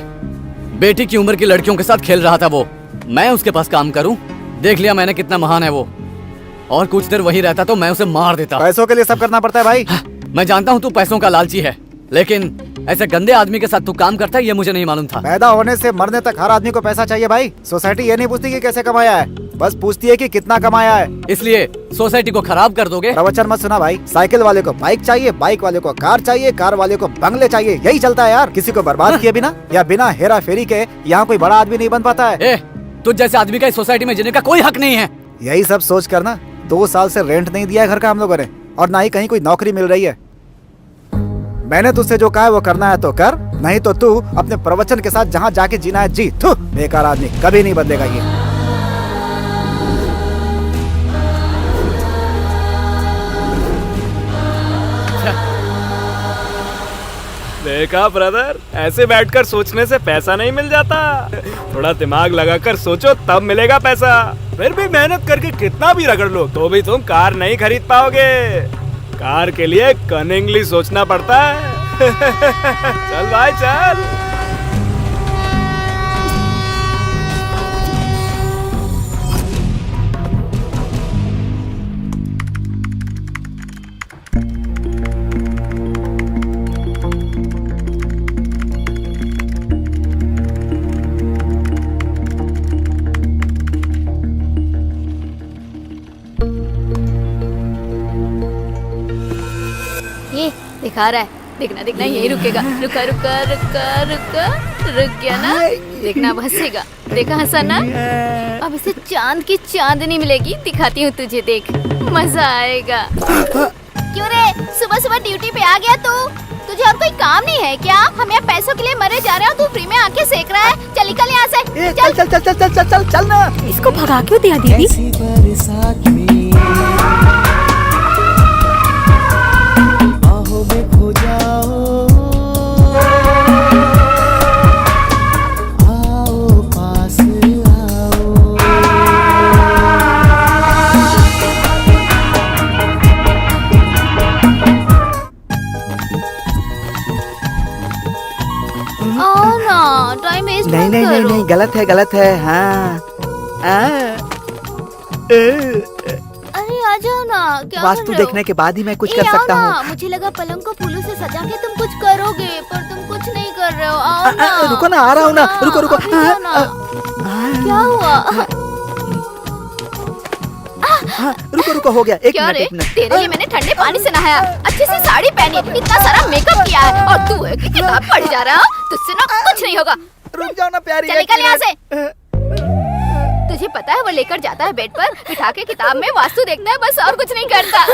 बेटी की उम्र की लड़कियों के साथ खेल रहा था वो, मैं उसके पास काम करूं? देख लिया मैंने कितना महान है वो, और कुछ देर वहीं रहता तो मैं उसे मार देता। पैसों के लिए सब करना पड़ता है भाई। मैं जानता हूँ तू पैसों का लालची है, लेकिन ऐसे गंदे आदमी के साथ तू काम करता है ये मुझे नहीं मालूम था। पैदा होने से मरने तक हर आदमी को पैसा चाहिए भाई। सोसाइटी ये नहीं पूछती कि कैसे कमाया है, बस पूछती है कि कितना कमाया है। इसलिए सोसाइटी को खराब कर दोगे? प्रवचन मत सुना भाई। साइकिल वाले को बाइक चाहिए, बाइक वाले को कार चाहिए, कार वाले को बंगले चाहिए, यही चलता है यार। किसी को बर्बाद किए बिना या बिना हेरा फेरी के यहाँ कोई बड़ा आदमी नहीं बन पाता है। तुझ जैसे आदमी का इस सोसाइटी में जीने का कोई हक नहीं है। यही सब सोच कर ना 2 साल से रेंट नहीं दिया है घर का हम लोगों ने, और ना ही कहीं कोई नौकरी मिल रही है। मैंने तुझसे जो कहा है वो करना है तो कर, नहीं तो तू अपने प्रवचन के साथ जहाँ जाके जीना है जी। थू, बेकार आदमी, कभी नहीं बदलेगा ये। देखा ब्रदर, ऐसे बैठकर सोचने से पैसा नहीं मिल जाता। थोड़ा दिमाग लगाकर सोचो तब मिलेगा पैसा। फिर भी मेहनत करके कितना भी रगड़ लो तो भी तुम कार नहीं खरीद पाओगे। कार के लिए कनिंगली सोचना पड़ता है। चल भाई चल। ये दिखा रहा है, देखना देखना यही रुकेगा। रुका रुका रुका रुका, रुक गया ना? देखना बसेगा, देखा हंसा ना? अब इसे चांद की चांदनी मिलेगी, दिखाती हूँ तुझे, देख मजा आएगा। क्यों रे, सुबह सुबह ड्यूटी पे आ गया तू? तुझे और कोई काम नहीं है क्या? हम यहाँ पैसों के लिए मरे जा रहे हो, तू फ्री में आके सेक रहा है। चल निकल यहाँ से। चल चल चल चल चल चल चल चल ना। इसको भगा क्यों दिया दीदी? ऐसी बरसात में बाहों में खो जाओ, आओ पास आओ। आओ ना, टाइम वेस्ट नहीं मत नहीं नहीं करो। नहीं, गलत है। हाँ अरे आ जाओ ना, क्या कर वास्तु रहे हो? देखने के बाद ही मैं कुछ ए, कर आओ सकता ना, हूँ। मुझे लगा पलंग को फूलों से सजा के तुम कुछ करोगे, पर तुम कुछ नहीं कर रहे हो। आओ ना। रुको ना, आ रहा हूँ ना, रुको रुको। अभी जाओ ना। क्या हुआ? हाँ, रुको हो गया। एक क्या मिनट रे? एक मिनट। तेरे लिए मैंने ठंडे पानी से नहाया, अच्छी सी साड़ी पहनी, इतना सारा मेकअप किया है और तू है कि किताब पढ़ जा रहा। तुझसे ना कुछ नहीं होगा। रुक जाओ ना प्यारी। चल निकल यहाँ से। तुझे पता है वो लेकर जाता है बेड पर, बिठा के किताब में वास्तु देखता है, बस और कुछ नहीं करता।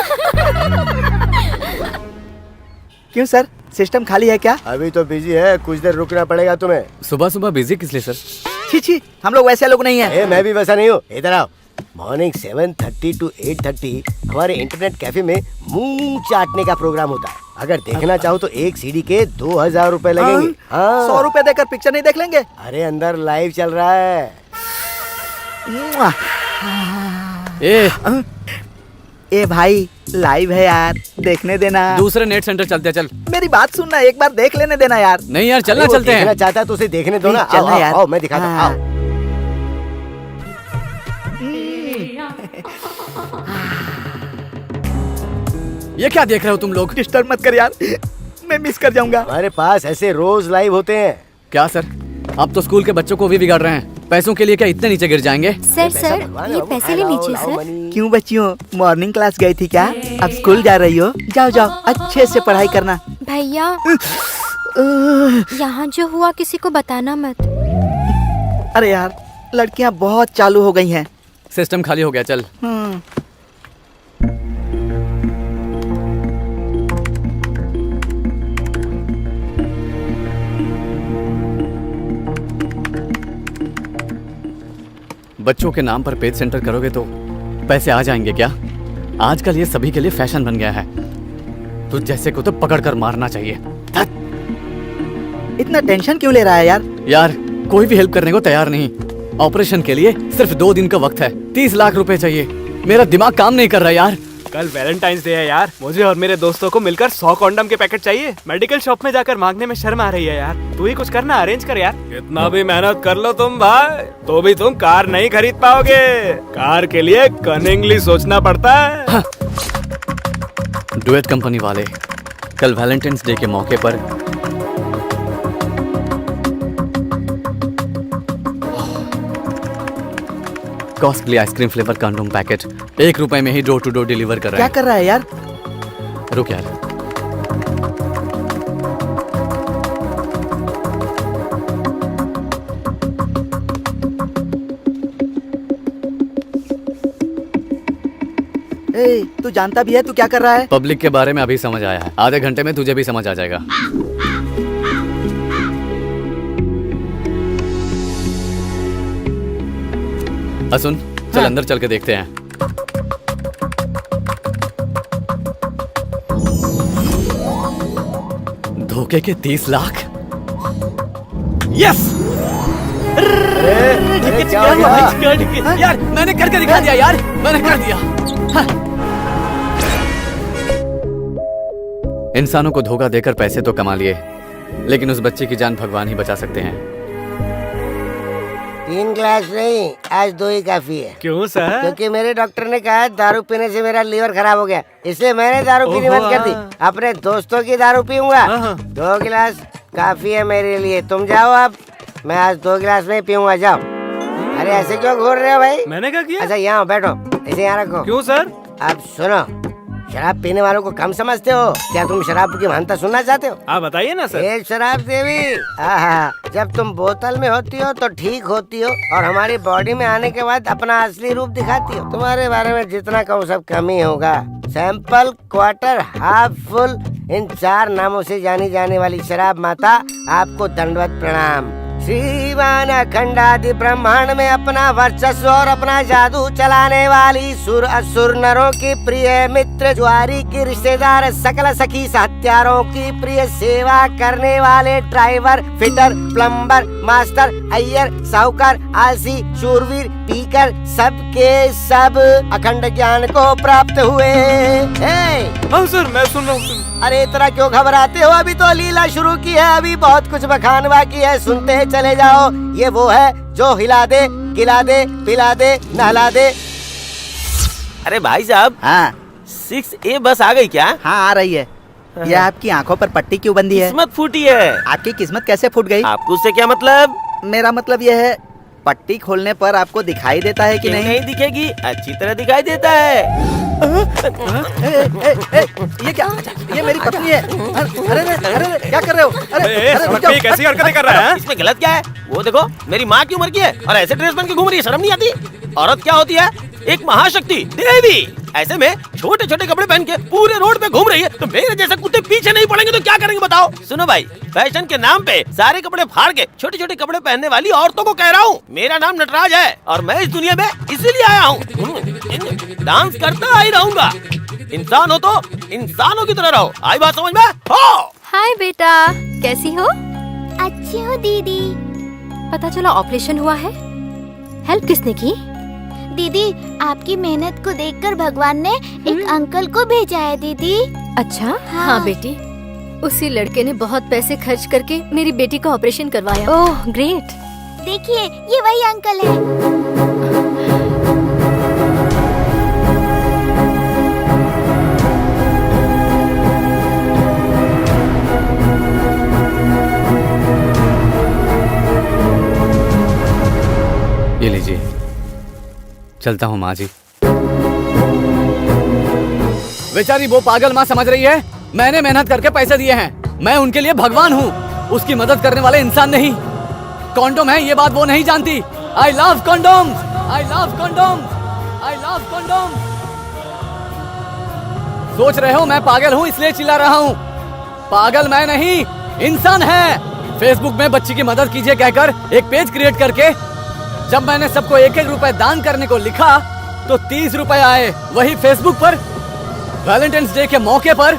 क्यों सर, सिस्टम खाली है क्या? अभी तो बिजी है, कुछ देर रुकना पड़ेगा तुम्हें। सुबह सुबह बिजी किस लिए सर? छी, हम लोग वैसे लोग नहीं है। मैं भी वैसा नहीं हूँ। इधर आओ। मॉर्निंग 7:30 to 8:30 हमारे इंटरनेट कैफे में मुंह चाटने का प्रोग्राम होता है। अगर देखना चाहो तो एक सीडी के 2000 रुपए लगेंगे। 100 रुपए देकर पिक्चर नहीं देख लेंगे? अरे अंदर लाइव चल रहा है। ए भाई, लाइव है यार, देखने देना। दूसरे नेट सेंटर चलते, चल। मेरी बात सुनना, एक बार देख लेने देना यार। नहीं यार, चलना, चलते हैं। देखना चाहता है तो उसे देखने दो ना। चलना यार। आओ, मैं दिखाता हूँ। आओ। ये क्या देख रहे हो तुम लोग? डिस्टर्ब मत कर यार, मैं मिस कर जाऊंगा। हमारे पास ऐसे रोज लाइव होते हैं। क्या सर, आप तो स्कूल के बच्चों को भी बिगाड़ रहे हैं। पैसों के लिए क्या इतने नीचे गिर जाएंगे? सर ये पैसे ले लीजिए सर। क्यों बच्चियों, मॉर्निंग क्लास गई थी क्या? अब स्कूल जा रही हो? जाओ अच्छे से पढ़ाई करना। भैया यहाँ जो हुआ किसी को बताना मत। अरे यार, लड़कियाँ बहुत चालू हो गई हैं। सिस्टम खाली हो गया, चल। बच्चों के नाम पर पेज सेंटर करोगे तो पैसे आ जाएंगे क्या? आजकल ये सभी के लिए फैशन बन गया है। तो जैसे को तो पकड़ कर मारना चाहिए। इतना टेंशन क्यों ले रहा है यार? यार कोई भी हेल्प करने को तैयार नहीं। ऑपरेशन के लिए सिर्फ 2 दिन का वक्त है, 30 लाख रुपए चाहिए। मेरा दिमाग काम नहीं कर रहा यार। कल वैलेंटाइंस डे है यार, मुझे और मेरे दोस्तों को मिलकर 100 कॉन्डम के पैकेट चाहिए। मेडिकल शॉप में जाकर मांगने में शर्म आ रही है यार। तू ही कुछ करना, अरेंज कर यार। इतना भी मेहनत कर लो तुम भाई, तो भी तुम कार नहीं खरीद पाओगे। कार के लिए कनिंगली सोचना पड़ता है। डुएट कंपनी वाले कल वैलेंटाइंस डे के मौके पर costly ice cream flavour condom packet 1 रुपए में ही डोर टू डोर डिलीवर कर रहे हैं। क्या कर रहा है यार? रुक यार। तू जानता भी है तू क्या कर रहा है? पब्लिक के बारे में अभी समझ आया है, आधे घंटे में तुझे भी समझ आ जाएगा। सुन, चल अंदर चल के देखते हैं। धोखे के 30 लाख। यस! यार मैंने करके दिखा दिया यार, मैंने कर दिया। इंसानों को धोखा देकर पैसे तो कमा लिए, लेकिन उस बच्चे की जान भगवान ही बचा सकते हैं। 3 ग्लास नहीं, आज 2 ही काफी है। क्यों सर? क्योंकि मेरे डॉक्टर ने कहा दारू पीने से मेरा लीवर खराब हो गया, इसलिए मैंने दारू पीनी बंद कर दी। अपने दोस्तों की दारू पीऊंगा। 2 गिलास काफी है मेरे लिए। तुम जाओ अब, मैं आज 2 गिलास में पीऊंगा। जाओ। अरे ऐसे क्यों घूर रहे हो भाई? मैंने क्या किया? अच्छा यहाँ बैठो, इसे यहाँ रखो। क्यों सर? अब सुनो, शराब पीने वालों को कम समझते हो क्या? तुम शराब की महानता सुनना चाहते हो? आप बताइए ना सर। ए शराब देवी, जब तुम बोतल में होती हो तो ठीक होती हो, और हमारी बॉडी में आने के बाद अपना असली रूप दिखाती हो। तुम्हारे बारे में जितना कहूँ सब कम ही होगा। सैंपल, क्वार्टर, हाफ फुल, इन 4 नामों से जानी जाने वाली शराब माता, आपको दंडवत प्रणाम। श्रीमान अखंडादि ब्रह्मांड में अपना वर्चस्व और अपना जादू चलाने वाली सुर असुर नरों की प्रिय मित्र, ज्वारी की रिश्तेदार, सकल सखी हत्यारों की प्रिय सेवा करने वाले driver, fitter, plumber, master, Iyer, साहूकार, आलसी, शूरवीर, पीकर, सबके सब अखंड ज्ञान को प्राप्त हुए। हाँ सर, मैं सुन रहा हूँ। अरे इतना क्यों घबराते हो? अभी तो लीला शुरू की है, अभी बहुत कुछ बखान बाकी है। सुनते ही चले जाओ। ये वो है जो हिला दे, गिला दे, पिला दे, नहला दे। अरे भाई साहब, हाँ 6A बस आ गई क्या? हाँ आ रही है। ये आपकी आंखों पर पट्टी क्यों बंधी है? किस्मत फूटी है। आपकी किस्मत कैसे फूट गई? आपको उससे क्या मतलब? मेरा मतलब ये है पट्टी खोलने पर आपको दिखाई देता है कि नहीं? नहीं दिखेगी, अच्छी तरह दिखाई देता है। ये क्या? ये मेरी पत्नी है। अरे क्या कर रहे हो? अरे कैसी हरकतें कर रहा है? इसमें गलत क्या है? वो देखो, मेरी माँ की उम्र की है और ऐसे ड्रेस पहन के घूम रही है, शर्म नहीं आती? औरत क्या होती है? एक महाशक्ति, देवी। ऐसे में छोटे छोटे कपड़े पहन के पूरे रोड पे घूम रही है, तो मेरे जैसे कुत्ते पीछे नहीं पड़ेंगे तो क्या करेंगे बताओ? सुनो भाई, फैशन के नाम पे सारे कपड़े फाड़ के छोटे छोटे कपड़े पहनने वाली औरतों को कह रहा हूँ। मेरा नाम नटराज है और मैं इस दुनिया में इसीलिए आया हूँ। डांस करता ही रहूंगा। इंसान हो तो इंसानों की तरह रहो। आई बात समझ में? हो। हाय बेटा, कैसी हो? अच्छी हूँ दीदी। पता चला ऑपरेशन हुआ है। हेल्प किसने की? दीदी, आपकी मेहनत को देखकर भगवान ने एक अंकल को भेजा है दीदी। अच्छा। हाँ बेटी, उसी लड़के ने बहुत पैसे खर्च करके मेरी बेटी का ऑपरेशन करवाया। Oh great. देखिए, ये वही अंकल है। ये लीजिए, चलता हूँ माँ जी। बेचारी वो पागल माँ समझ रही है मैंने मेहनत करके पैसे दिए हैं, मैं उनके लिए भगवान हूँ, उसकी मदद करने वाले इंसान नहीं। कॉन्डोम है ये बात वो नहीं जानती। I love condom, I love condom, I love condom. सोच रहे हो मैं पागल हूँ इसलिए चिल्ला रहा हूँ? पागल मैं नहीं, इंसान है। फेसबुक में बच्ची की मदद कीजिए कहकर एक पेज क्रिएट करके जब मैंने सबको 1-1 रुपए दान करने को लिखा तो 30 रुपए आए। वही फेसबुक पर वैलेंटाइंस डे के मौके पर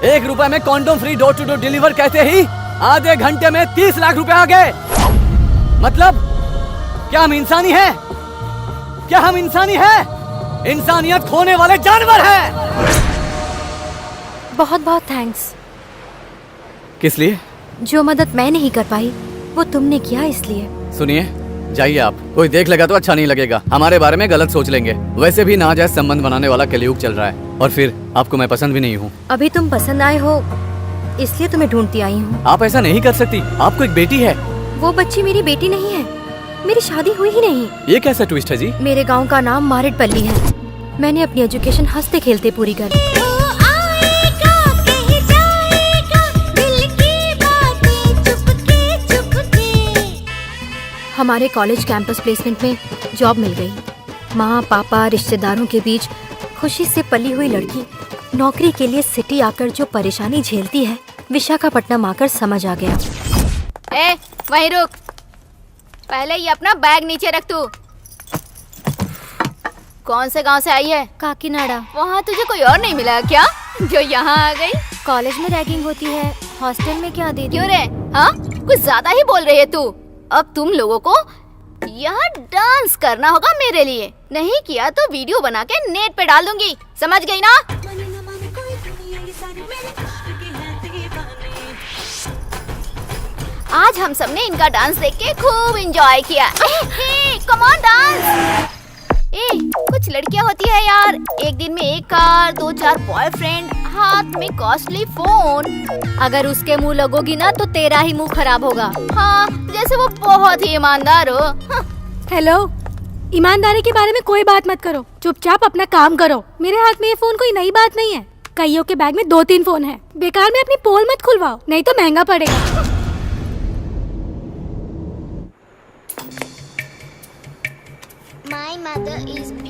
1 रुपए में condom free door to door deliver कहते ही आधे घंटे में 30 लाख रुपए आ गए। मतलब क्या हम इंसानी हैं? क्या हम इंसानी हैं? इंसानियत खोने वाले जानवर हैं। बहुत बहुत थैंक्स। किस लिए? जो मदद मैं नहीं कर पाई वो तुमने किया इसलिए। सुनिए, जाइए आप, कोई देख लेगा तो अच्छा नहीं लगेगा, हमारे बारे में गलत सोच लेंगे। वैसे भी नाजायज संबंध बनाने वाला कलयुग चल रहा है और फिर आपको मैं पसंद भी नहीं हूँ। अभी तुम पसंद आए हो इसलिए तुम्हें ढूंढती आई हूँ। आप ऐसा नहीं कर सकती, आपको एक बेटी है। वो बच्ची मेरी बेटी नहीं है, मेरी शादी हुई ही नहीं। ये कैसा ट्विस्ट है जी? मेरे गाँव का नाम मारेडपल्ली है, मैंने अपनी एजुकेशन हंसते खेलते पूरी कर ली। हमारे कॉलेज कैंपस प्लेसमेंट में जॉब मिल गई। माँ पापा रिश्तेदारों के बीच खुशी से पली हुई लड़की नौकरी के लिए सिटी आकर जो परेशानी झेलती है विशाखापट्टनम आकर समझ आ गया। ए, वहीं रुक। पहले ये अपना बैग नीचे रख। तू कौन से गांव से आई है? काकीनाडा। वहाँ तुझे कोई और नहीं मिला क्या जो यहाँ आ गई? कॉलेज में रैगिंग होती है, हॉस्टल में क्या दीदी? क्यों रे? हाँ, कुछ ज्यादा ही बोल रही है तू। अब तुम लोगों को यहाँ डांस करना होगा मेरे लिए, नहीं किया तो वीडियो बना के नेट पे डाल दूंगी, समझ गई ना? आज हम सबने इनका डांस देख के खूब एंजॉय किया। Come on dance. कुछ लड़कियाँ होती है यार, एक दिन में एक कार, 2-4 बॉयफ्रेंड, हाथ में कॉस्टली फोन। अगर उसके मुंह लगोगी ना तो तेरा ही मुंह खराब होगा। हाँ, जैसे वो बहुत ही ईमानदार हो। हेलो, ईमानदारी के बारे में कोई बात मत करो, चुपचाप अपना काम करो। मेरे हाथ में ये फोन कोई नई बात नहीं है, कईयों के बैग में 2-3 फोन है। बेकार में अपनी पोल मत खुलवाओ, नहीं तो महंगा पड़ेगा।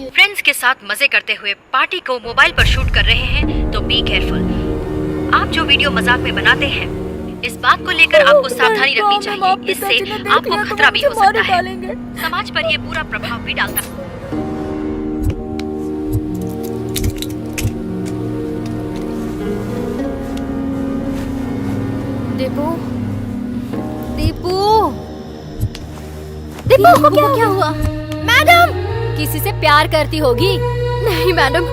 फ्रेंड्स के साथ मजे करते हुए पार्टी को मोबाइल पर शूट कर रहे हैं तो बी केयरफुल। आप जो वीडियो मजाक में बनाते हैं इस बात को लेकर आपको सावधानी रखनी चाहिए, इससे आपको खतरा भी हो सकता है। समाज पर ये बुरा प्रभाव भी डालता है। दीपू, दीपू, दीपू को क्या हुआ? मैडम, किसी से प्यार करती होगी। नहीं मैडम,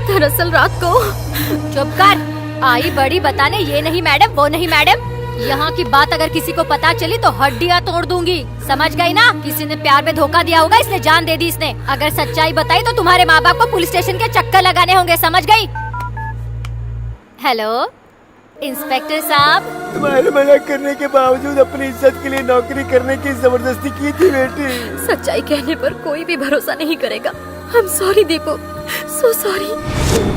दरअसल रात को। चुप कर, आई बड़ी बताने ये नहीं मैडम वो नहीं मैडम। यहाँ की बात अगर किसी को पता चली तो हड्डियाँ तोड़ दूंगी, समझ गई ना? किसी ने प्यार में धोखा दिया होगा इसलिए जान दे दी इसने। अगर सच्चाई बताई तो तुम्हारे माँ बाप को पुलिस स्टेशन के चक्कर लगाने होंगे, समझ गई? हेलो, इंस्पेक्टर साहब, तुम्हारे मना करने के बावजूद अपनी इज्जत के लिए नौकरी करने की जबरदस्ती की थी बेटी। सच्चाई कहने पर कोई भी भरोसा नहीं करेगा। I am sorry Deepu, so sorry.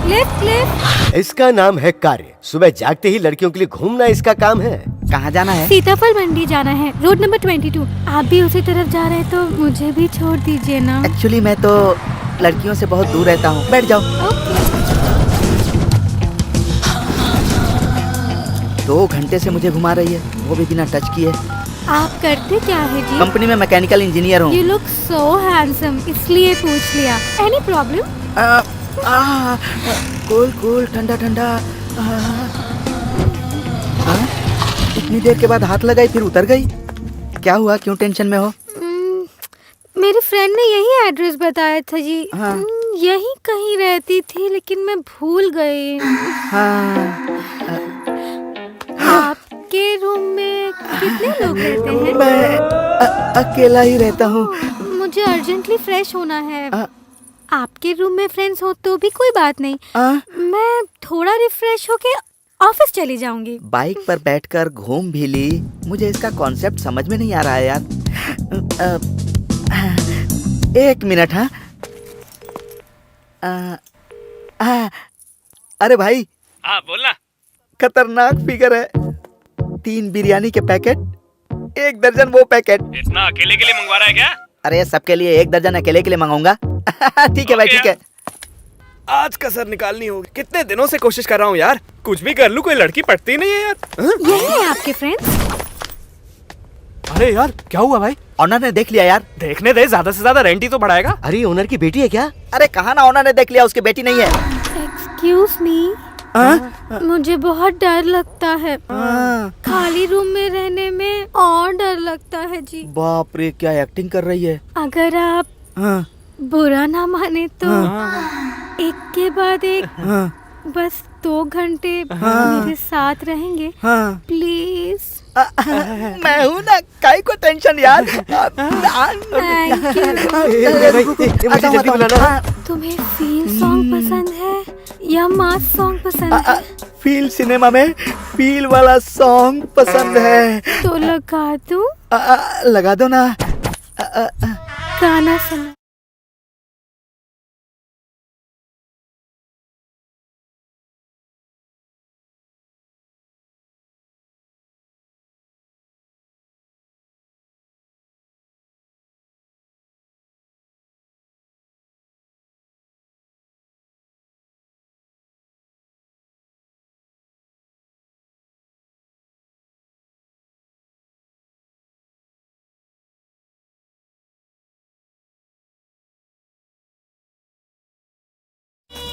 Left left. इसका नाम है कार्य। सुबह जागते ही लड़कियों के लिए घूमना इसका काम है। कहाँ जाना है? सीताफल मंडी जाना है, रोड नंबर 22। आप भी उसी तरफ जा रहे हैं तो मुझे भी छोड़ दीजिए ना। एक्चुअली मैं तो लड़कियों से बहुत दूर रहता हूँ। बैठ जाओ। 2 घंटे से मुझे घुमा रही है, वो भी बिना टच किए। आप करते क्या है जी? कंपनी में मैकेनिकल इंजीनियर हूँ। यू लुक सो हैंडसम, इसलिए पूछ लिया। Any problem? कूल कूल, ठंडा ठंडा। इतनी देर के बाद हाथ लगाई फिर उतर गई। क्या हुआ, क्यों टेंशन में हो? मेरी फ्रेंड ने यही एड्रेस बताया था जी। हाँ। यही कहीं रहती थी लेकिन मैं भूल गई। आपके रूम में कितने लोग रहते हैं? मैं अकेला ही रहता हूँ। मुझे अर्जेंटली फ्रेश होना है। आपके रूम में फ्रेंड्स हो तो भी कोई बात नहीं। मैं थोड़ा रिफ्रेश होके ऑफिस चली जाऊंगी। बाइक पर बैठकर घूम भी ली। मुझे इसका कॉन्सेप्ट समझ में नहीं आ रहा है यार। 1 मिनट। हाँ। अरे भाई। हाँ बोलना। खतरनाक फिगर है। 3 बिरयानी के पैकेट, 1 दर्जन वो पैकेट। इतना अकेले के लिए मंगवा रहा है क्या? अरे सबके लिए 1 दर्जन अकेले के लिए मंगाऊंगा। ठीक है भाई, ठीक है। आज कसर निकालनी होगी। कितने दिनों से कोशिश कर रहा हूँ यार, कुछ भी कर लूँ कोई लड़की पटती नहीं है यार। यही है आपके फ्रेंड्स? अरे यार क्या हुआ भाई? ऑनर ने देख लिया यार। देखने दे, ज्यादा से ज्यादा रेंट ही तो बढ़ाएगा। अरे ओनर की बेटी है क्या? अरे कहा ना ऑनर ने देख लिया, उसकी बेटी नहीं है। एक्सक्यूज मी, मुझे बहुत डर लगता है। खाली रूम में रहने में और डर लगता है जी। बाप रे, क्या एक्टिंग कर रही है। अगर आप बुरा ना माने तो एक के बाद एक बस 2 घंटे मेरे साथ रहेंगे प्लीज? मैं हूँ ना, काई को टेंशन यार। तुम्हें फील सॉन्ग पसंद है या मास सॉन्ग पसंद है? फील सिनेमा में फील वाला सॉन्ग पसंद है। तो लगा दूं? लगा दो ना। गाना सुना।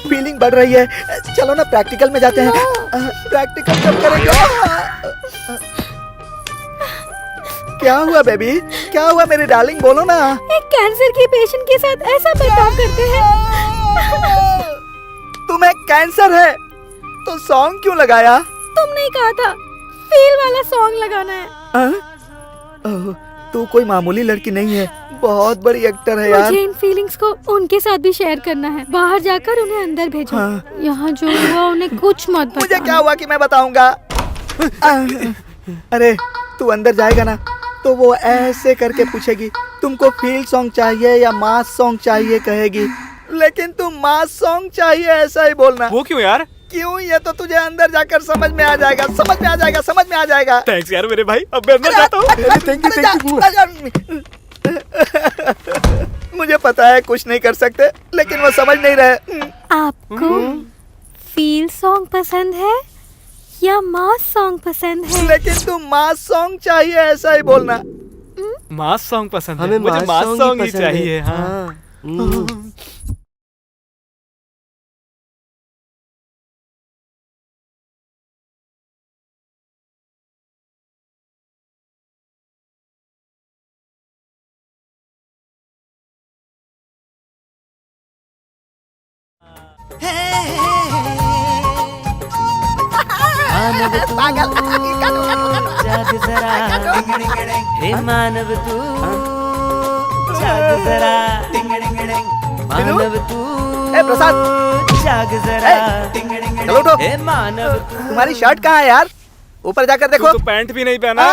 फीलिंग बढ़ रही है, चलो ना प्रैक्टिकल में जाते हैं। प्रैक्टिकल कब करेंगे? क्या हुआ बेबी, क्या हुआ मेरी डार्लिंग, बोलो ना। एक कैंसर के पेशेंट के साथ ऐसा बर्ताव करते हैं। तुम्हें कैंसर है तो सॉन्ग क्यों लगाया? तुमने ही कहा था फील वाला सॉन्ग लगाना है। तू कोई मामूली लड़की नहीं है, बहुत बड़ी एक्टर है यार। मुझे इन फीलिंग्स को उनके साथ भी शेयर करना है। बाहर जाकर उन्हें अंदर भेजो। यहाँ जो हुआ उन्हें कुछ मत बताना। मुझे क्या हुआ कि मैं बताऊंगा? अरे तू अंदर जाएगा ना तो वो ऐसे करके पूछेगी तुमको फील सॉन्ग चाहिए या मास सॉन्ग चाहिए कहेगी, लेकिन तुम मास सॉन्ग चाहिए ऐसा ही बोलना। वो क्यों यार? क्यों, ये तो तुझे अंदर जाकर समझ में आ जाएगा, समझ में आ जाएगा, समझ में आ जाएगा। थैंक्स यार मेरे भाई, अब मैं अंदर जाता हूँ। मुझे पता है कुछ नहीं कर सकते, लेकिन वो समझ नहीं रहे। आपको फील सॉन्ग पसंद है या मास सॉन्ग पसंद है? लेकिन तुम मास सॉन्ग चाहिए ऐसा ही बोलना। मास सॉन्ग पसंद है, हमें मुझे मास सॉन्ग ही पसंद चाहिए। है। हाँ। जाग जरा हे मानव तू जाग जरा ए प्रसाद, चलो उठो। तुम्हारी शर्ट कहाँ है यार? ऊपर जाकर देखो। तो पैंट भी नहीं पहना।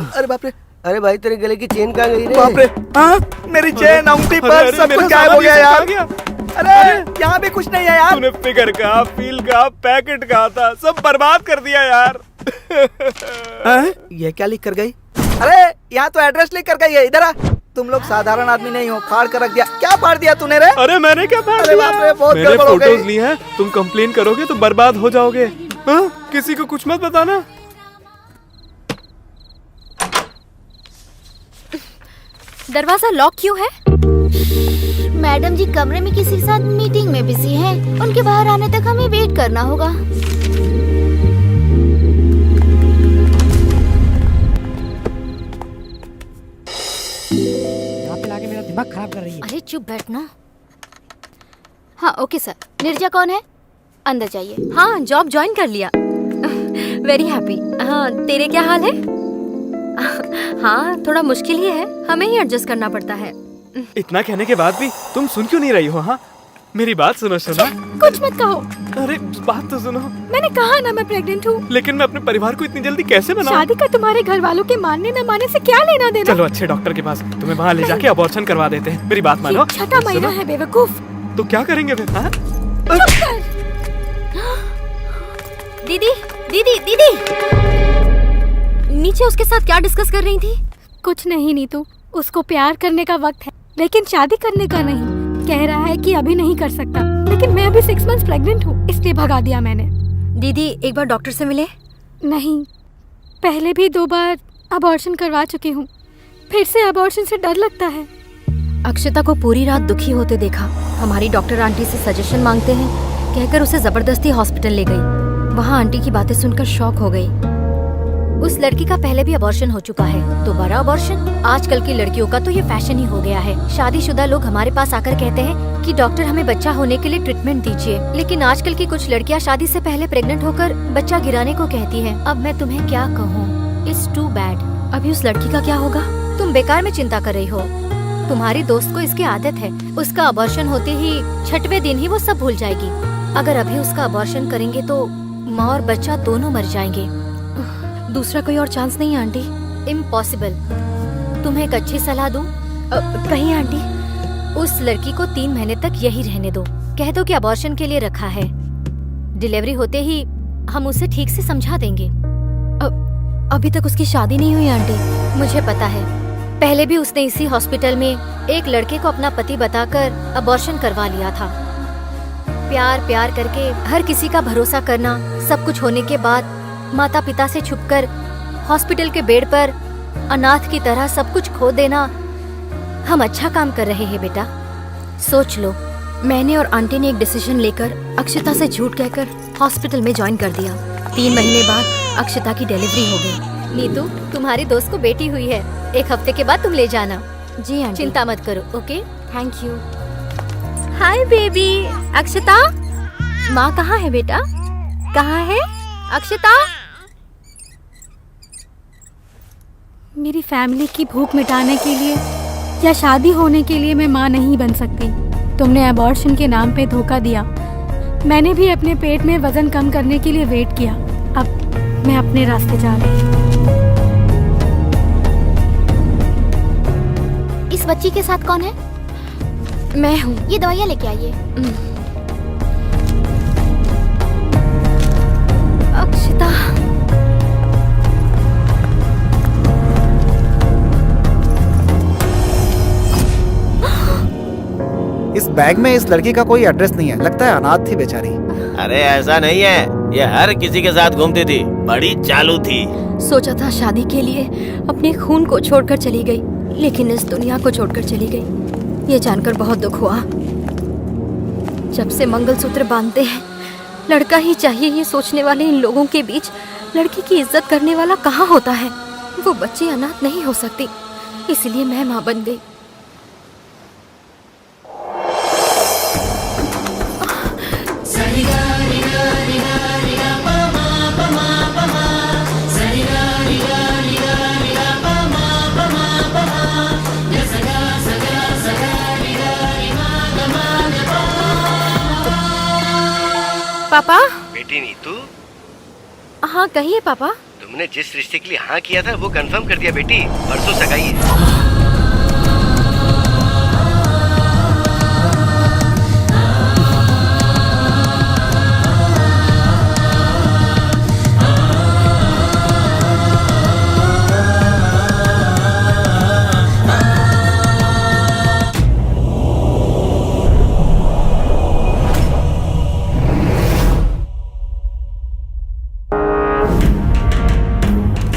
अरे बाप रे, अरे भाई तेरे गले की चेन कहाँ गई रे? बाप रे, मेरी चेन, अंगूठी, पर्स सब कुछ गायब हो गया यार। अरे यहाँ भी कुछ नहीं है यार। तूने फिगर का, फील का, पैकेट का था, सब बर्बाद कर दिया यार। ये क्या लिख कर गई? अरे यहाँ तो एड्रेस लिख कर गई है, इधर आ। तुम लोग साधारण आदमी नहीं हो, फाड़ कर रख दिया। क्या फाड़ दिया तूने रे? अरे मैंने क्या फाड़ अरे दिया? बाप रे, बहुत मैंने गड़बड़ हो गई। फोटोज ली हैं, तुम कंप्लेन करोगे तो बर्बाद हो जाओगे। हाँ? किसी को कुछ मत बताना। दरवाजा लॉक क्यों है? मैडम जी कमरे में किसी के साथ मीटिंग में बिजी हैं। उनके बाहर आने तक हमें वेट करना होगा। यहाँ पे लाके मेरा दिमाग खराब कर रही है। अरे चुप बैठना। हाँ ओके सर। निर्जा कौन है? अंदर जाइए। हाँ, जॉब ज्वाइन कर लिया। Very happy. हाँ, तेरे क्या हाल है? हाँ, थोड़ा मुश्किल ही है, हमें ही एडजस्ट करना पड़ता है। इतना कहने के बाद भी तुम सुन क्यों नहीं रही हो? हाँ, मेरी बात सुनो। कुछ मत कहो। अरे बात तो सुनो। मैंने कहा ना मैं प्रेग्नेंट हूँ। लेकिन मैं अपने परिवार को इतनी जल्दी कैसे बनाऊं? शादी का तुम्हारे घर वालों के मानने न मानने से क्या लेना देना? चलो अच्छे डॉक्टर के पास, तुम्हें वहाँ ले जाके अबॉर्शन करवा देते हैं। मेरी बात मानो। छठा महीना है बेवकूफ। तो क्या करेंगे फिर? हाँ? दीदी, दीदी, दीदी, नीचे उसके साथ क्या डिस्कस कर रही थी? कुछ नहीं नीतू, उसको प्यार करने का वक्त है लेकिन शादी करने का नहीं। कह रहा है कि अभी नहीं कर सकता, लेकिन मैं अभी 6 मंथ्स प्रेग्नेंट हूँ, इसलिए भगा दिया मैंने। दीदी एक बार डॉक्टर से मिले? नहीं, पहले भी 2 बार अबॉर्शन करवा चुकी हूँ, फिर से अबॉर्शन से डर लगता है। अक्षता को पूरी रात दुखी होते देखा। हमारी डॉक्टर आंटी से सजेशन मांगते हैं, कहकर उसे जबरदस्ती हॉस्पिटल ले गई। वहाँ आंटी की बातें सुनकर शॉक हो गई। उस लड़की का पहले भी अबॉर्शन हो चुका है, दोबारा अबॉर्शन? आजकल की लड़कियों का तो ये फैशन ही हो गया है। शादीशुदा लोग हमारे पास आकर कहते हैं कि डॉक्टर हमें बच्चा होने के लिए ट्रीटमेंट दीजिए, लेकिन आजकल की कुछ लड़कियां शादी से पहले प्रेग्नेंट होकर बच्चा गिराने को कहती हैं। अब मैं तुम्हें क्या कहूँ, इट्स टू बैड। अभी उस लड़की का क्या होगा? तुम बेकार में चिंता कर रही हो। तुम्हारी दोस्त को इसकी आदत है, उसका अबॉर्शन होते ही 6वें दिन ही वो सब भूल जाएगी। अगर अभी उसका अबॉर्शन करेंगे तो माँ और बच्चा दोनों मर जाएंगे। दूसरा कोई और चांस नहीं आंटी? इम्पॉसिबल। तुम्हें एक अच्छी सलाह दूं? कहीं आंटी, उस लड़की को 3 महीने तक यही रहने दो। कह दो कि अबॉर्शन के लिए रखा है, डिलीवरी होते ही हम उसे ठीक से समझा देंगे। अभी तक उसकी शादी नहीं हुई आंटी। मुझे पता है, पहले भी उसने इसी हॉस्पिटल में एक लड़के को अपना पति बताकर अबॉर्शन करवा लिया था। प्यार प्यार करके हर किसी का भरोसा करना, सब कुछ होने के बाद माता पिता से छुपकर हॉस्पिटल के बेड पर अनाथ की तरह सब कुछ खो देना, हम अच्छा काम कर रहे हैं बेटा। सोच लो, मैंने और आंटी ने एक डिसीजन लेकर अक्षता से झूठ कहकर हॉस्पिटल में ज्वाइन कर दिया। 3 महीने बाद अक्षता की डिलीवरी हो गई। नीतू, तुम्हारी दोस्त को बेटी हुई है, 1 हफ्ते के बाद तुम ले जाना। जी आंटी। चिंता मत करो। Okay, thank you. Hi baby. Akshata, माँ कहाँ है बेटा? कहाँ है अक्षता? मेरी फैमिली की भूख मिटाने के लिए या शादी होने के लिए मैं माँ नहीं बन सकती। तुमने अबॉर्शन के नाम पे धोखा दिया। मैंने भी अपने पेट में वजन कम करने के लिए वेट किया। अब मैं अपने रास्ते जा रही हूँ। इस बच्ची के साथ कौन है? मैं हूँ। ये दवाइयाँ लेके आइए। अक्षता, इस बैग में इस लड़की का कोई एड्रेस नहीं है, लगता है अनाथ थी बेचारी। अरे ऐसा नहीं है, ये हर किसी के साथ घूमती थी, बड़ी चालू थी। सोचा था शादी के लिए अपने खून को छोड़कर चली गई, लेकिन इस दुनिया को छोड़कर चली गई। ये जानकर बहुत दुख हुआ। जब से मंगलसूत्र बांधते हैं, लड़का ही चाहिए, ये सोचने वाले इन लोगों के बीच लड़की की इज्जत करने वाला कहाँ होता है? वो बच्ची अनाथ नहीं हो सकती, इसलिए मैं माँ बन गई। पापा। बेटी नीतू, हाँ कहिए पापा। तुमने जिस रिश्ते के लिए हाँ किया था वो कंफर्म कर दिया बेटी, परसों सगाई है।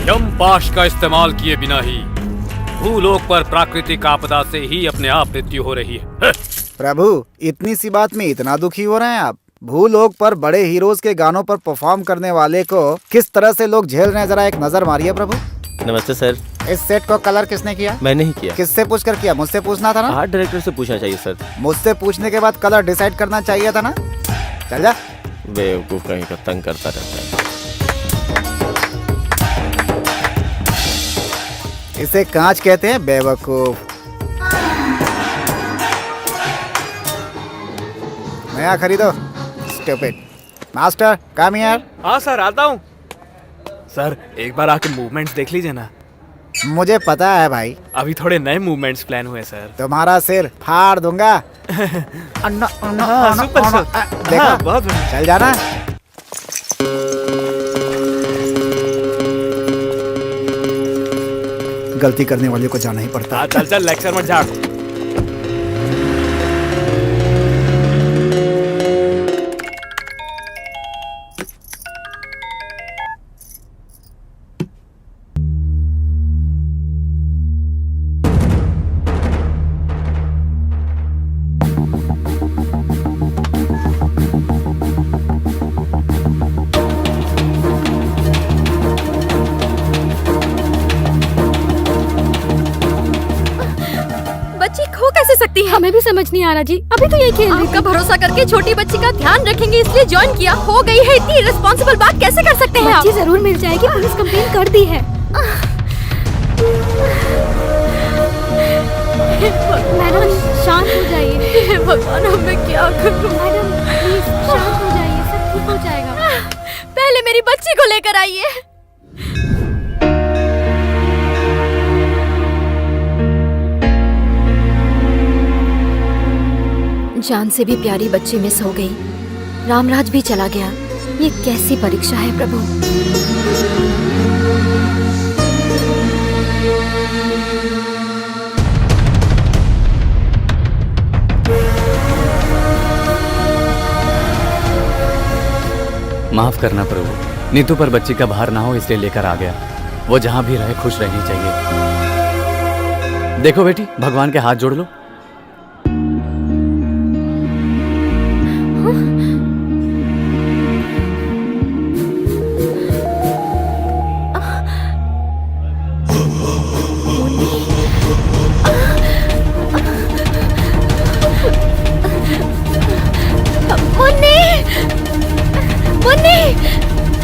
यमपाश का इस्तेमाल किए बिना ही भूलोक पर प्राकृतिक आपदा से ही अपने आप मृत्यु हो रही है। प्रभु, इतनी सी बात में इतना दुखी हो रहे हैं आप? भूलोक पर बड़े हीरोज के गानों पर परफॉर्म करने वाले को किस तरह से लोग झेल रहे हैं, जरा एक नजर मारिए प्रभु। नमस्ते सर। इस सेट को कलर किसने किया? मैंने ही किया। किससे पूछकर किया? मुझसे पूछना था ना। आर्ट डायरेक्टर से पूछना चाहिए सर। मुझसे पूछने के बाद कलर डिसाइड करना चाहिए था ना। चल जा। बेवकूफ कहीं का तंग करता रहता है। इसे कांच कहते हैं बेवकूफ। नया खरीदो। स्टूपिड। Master come here. हाँ सर, आता हूँ। सर एक बार आके मूवमेंट्स देख लीजिए ना। मुझे पता है भाई। अभी थोड़े नए मूवमेंट्स प्लान हुए सर। तुम्हारा सिर फाड़ दूंगा। Super sir. देखा? बहुत बढ़िया। चल जाना। गलती करने वाले को जाना ही पड़ता है। चल चल, लेक्चर मत झाड़। सकती है। हमें भी समझ नहीं आ रहा जी, अभी तो ये खेल रही आपका भरोसा करके छोटी बच्ची का ध्यान रखेंगे इसलिए ज्वाइन किया। हो गई है इतनी रिस्पॉन्सिबल बात कैसे कर सकते हैं आप? बच्ची जरूर मिल जाएगी, पुलिस कंप्लेन कर दी है। मैडम शांत हो जाइए। भगवान अब मैं क्या करूं? मैडम प्लीज शांत हो जाइए, सब ठीक हो जाएगा। पहले मेरी बच्ची को लेकर आइए। जान से भी प्यारी बच्ची मिस हो गई, रामराज भी चला गया। ये कैसी परीक्षा है प्रभु। माफ करना प्रभु, नीतू पर बच्ची का भार ना हो इसलिए लेकर आ गया। वो जहां भी रहे खुश रहनी चाहिए। देखो बेटी, भगवान के हाथ जोड़ लो।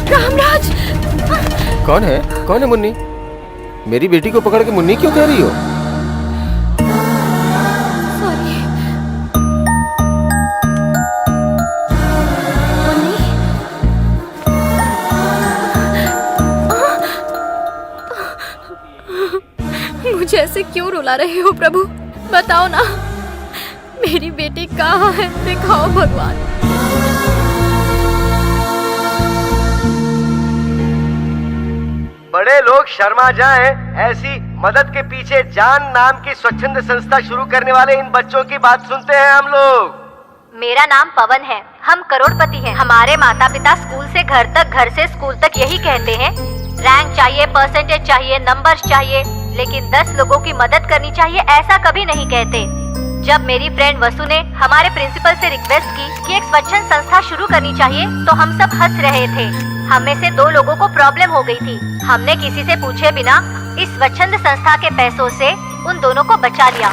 रामराज! कौन है? कौन है मुन्नी? मेरी बेटी को पकड़ के मुन्नी क्यों कह रही हो? सॉरी। मुझे ऐसे क्यों रुला रहे हो प्रभु? बताओ ना, मेरी बेटी कहाँ है? दिखाओ भगवान। बड़े लोग शर्मा जाएं, ऐसी मदद के पीछे जान नाम की स्वच्छंद संस्था शुरू करने वाले इन बच्चों की बात सुनते हैं हम लोग। मेरा नाम पवन है, हम करोड़पति हैं। हमारे माता पिता स्कूल से घर तक, घर से स्कूल तक यही कहते हैं, रैंक चाहिए, परसेंटेज चाहिए, नंबर्स चाहिए, लेकिन 10 लोगों की मदद करनी चाहिए ऐसा कभी नहीं कहते। जब मेरी फ्रेंड वसु ने हमारे प्रिंसिपल से रिक्वेस्ट की कि एक स्वच्छंद संस्था शुरू करनी चाहिए तो हम सब हंस रहे थे। हम में से 2 लोगों को प्रॉब्लम हो गई थी। हमने किसी से पूछे बिना इस स्वच्छंद संस्था के पैसों से उन दोनों को बचा लिया।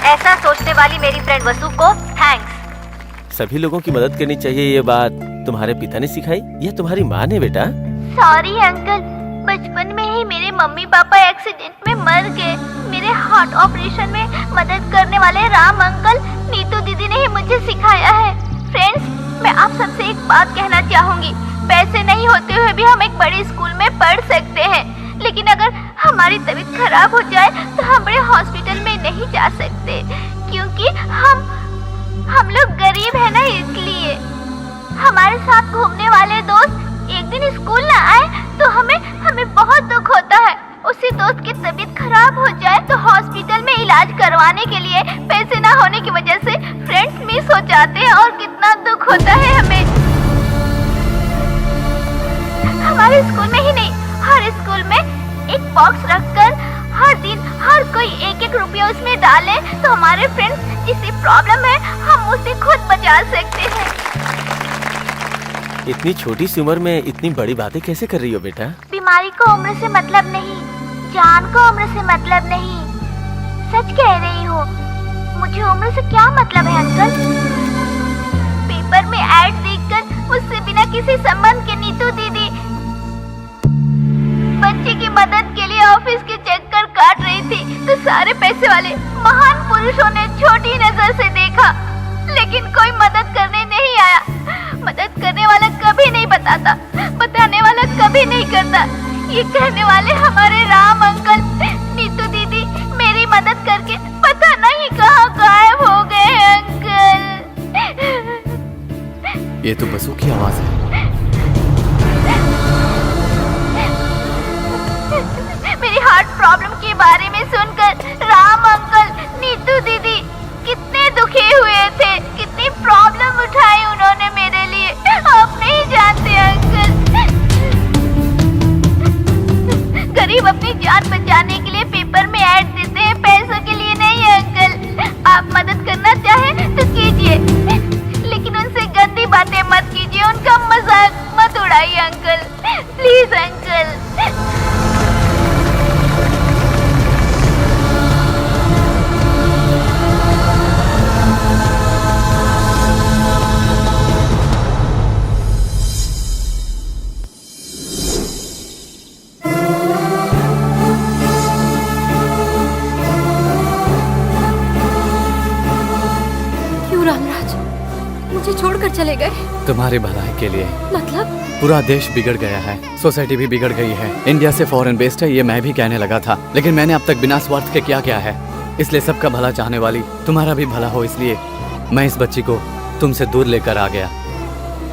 ऐसा सोचने वाली मेरी फ्रेंड वसु को थैंक्स। सभी लोगों की मदद करनी चाहिए, ये बात तुम्हारे पिता ने सिखाई या तुम्हारी माँ ने बेटा? सॉरी अंकल, बचपन में ही मेरे मम्मी पापा एक्सीडेंट में मर गए। मेरे हार्ट ऑपरेशन में मदद करने वाले राम अंकल, नीतू दीदी ने ही मुझे सिखाया है। फ्रेंड्स, मैं आप सबसे एक बात कहना चाहूंगी। पैसे नहीं होते हुए भी हम एक बड़े स्कूल में पढ़ सकते हैं, लेकिन अगर हमारी तबीयत खराब हो जाए तो हम बड़े हॉस्पिटल में नहीं जा सकते, क्योंकि हम लोग गरीब है ना। इसलिए हमारे साथ घूमने वाले दोस्त एक दिन स्कूल ना आए तो हमें बहुत दुख होता है। उसी दोस्त की तबीयत खराब हो जाए तो हॉस्पिटल में इलाज करवाने के लिए पैसे ना होने की वजह से फ्रेंड्स मिस हो जाते हैं और कितना दुख होता है हमें। हमारे स्कूल में ही नहीं, हर स्कूल में एक बॉक्स रखकर हर दिन हर कोई 1-1 रुपया उसमें डाले तो हमारे फ्रेंड्स जिसे प्रॉब्लम है हम उसे खुद बचा सकते हैं। इतनी छोटी सी उम्र में इतनी बड़ी बातें कैसे कर रही हो बेटा? बीमारी को उम्र से मतलब नहीं, जान को उम्र से मतलब नहीं। सच कह रही हूँ, मुझे उम्र से क्या मतलब है अंकल। पेपर में ऐड देखकर मुझसे बिना किसी संबंध के नीतू दीदी बच्चे की मदद के लिए ऑफिस के चक्कर काट रही थी तो सारे पैसे वाले महान पुरुषों ने छोटी नजर से देखा, लेकिन कोई मदद करने नहीं आया। मदद करने वाला कभी नहीं बताता, बताने वाला कभी नहीं करता। ये कहने वाले हमारे राम अंकल, नीतू दीदी मेरी मदद करके पता नहीं कहाँ गायब हो गए अंकल। ये तो बसु की आवाज है। मेरी हार्ट प्रॉब्लम के बारे में सुनकर राम अंकल, नीतू दीदी कितने दुखी हुए थे, कितनी प्रॉब्लम उठाई उन्होंने मेरे लिए, आप नहीं जानते अंकल। गरीब अपनी जान बचाने के लिए पेपर में ऐड देते हैं, पैसों के लिए नहीं अंकल। आप मदद करना चाहें तो कीजिए, लेकिन उनसे गंदी बातें मत कीजिए, उनका मजाक मत उड़ाइए अंकल, प्लीज अंकल। छोड़कर चले गए? तुम्हारी भलाई के लिए। मतलब? पूरा देश बिगड़ गया है, सोसाइटी भी बिगड़ गई है। इंडिया से फॉरेन बेस्ड है ये मैं भी कहने लगा था, लेकिन मैंने अब तक बिना स्वार्थ के क्या है। इसलिए सबका भला चाहने वाली, तुम्हारा भी भला हो, इसलिए मैं इस बच्ची को तुमसे दूर लेकर आ गया।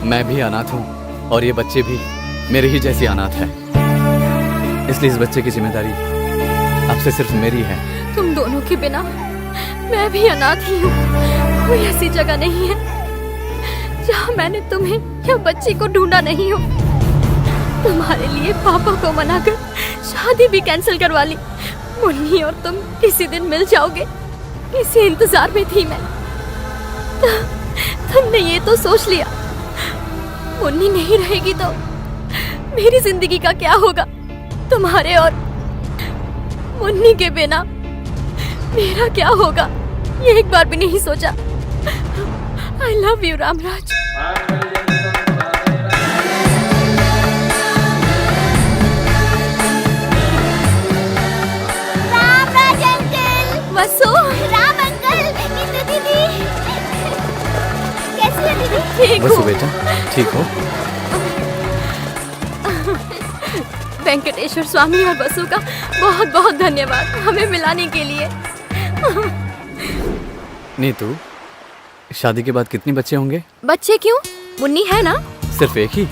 मैं भी अनाथ हूँ और ये बच्चे भी मेरे ही जैसी अनाथ है, इसलिए इस बच्चे की जिम्मेदारी अब से सिर्फ मेरी है। तुम दोनों के बिना मैं भी अनाथ ही हूँ। कोई ऐसी जगह नहीं है जहाँ मैंने तुम्हें या बच्ची को ढूंढा नहीं हो। तुम्हारे लिए पापा को मनाकर शादी भी कैंसिल करवा ली। मुन्नी और तुम किसी दिन मिल जाओगे, इसी इंतजार में थी मैं। तुमने ये तो सोच लिया मुन्नी नहीं रहेगी तो मेरी जिंदगी का क्या होगा? तुम्हारे और मुन्नी के बिना मेरा क्या होगा, ये एक बार भी नहीं सोचा। I love you, Ramraj. Ramraj uncle, Vasu, Ram uncle, Neetu दीदी, कैसी है दीदी? ठीक वसु बेटा, ठीक हो? वेंकटेश्वर स्वामी और वसु का बहुत बहुत धन्यवाद हमें मिलाने के लिए। नीतू, शादी के बाद कितने बच्चे होंगे? बच्चे क्यों? मुन्नी है ना? सिर्फ एक ही?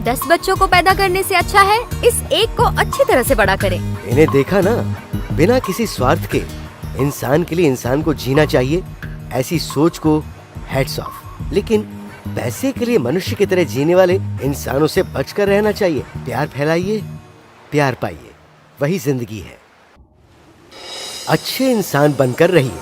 10 बच्चों को पैदा करने से अच्छा है इस एक को अच्छी तरह से बड़ा करें। इन्हें देखा ना, बिना किसी स्वार्थ के इंसान के लिए इंसान को जीना चाहिए, ऐसी सोच को हैट्स ऑफ। लेकिन पैसे के लिए मनुष्य की तरह जीने वाले इंसानों से बचकर रहना चाहिए। प्यार फैलाइए, प्यार पाइए, वही जिंदगी है। अच्छे इंसान बनकर रहिए।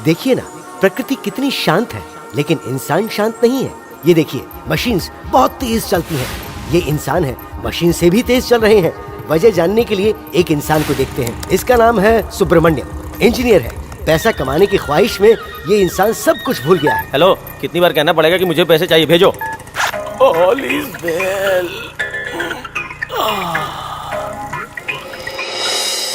देखिए ना, प्रकृति कितनी शांत है, लेकिन इंसान शांत नहीं है। ये देखिए, मशीन्स बहुत तेज चलती हैं, ये इंसान है मशीन से भी तेज चल रहे हैं। वजह जानने के लिए एक इंसान को देखते हैं। इसका नाम है सुब्रमण्यम, इंजीनियर है। पैसा कमाने की ख्वाहिश में ये इंसान सब कुछ भूल गया है। हेलो, कितनी बार कहना पड़ेगा कि मुझे पैसे चाहिए, भेजो।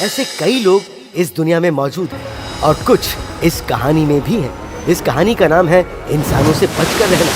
ऐसे कई लोग इस दुनिया में मौजूद हैं और कुछ इस कहानी में भी हैं। इस कहानी का नाम है इंसानों से बचकर रहना।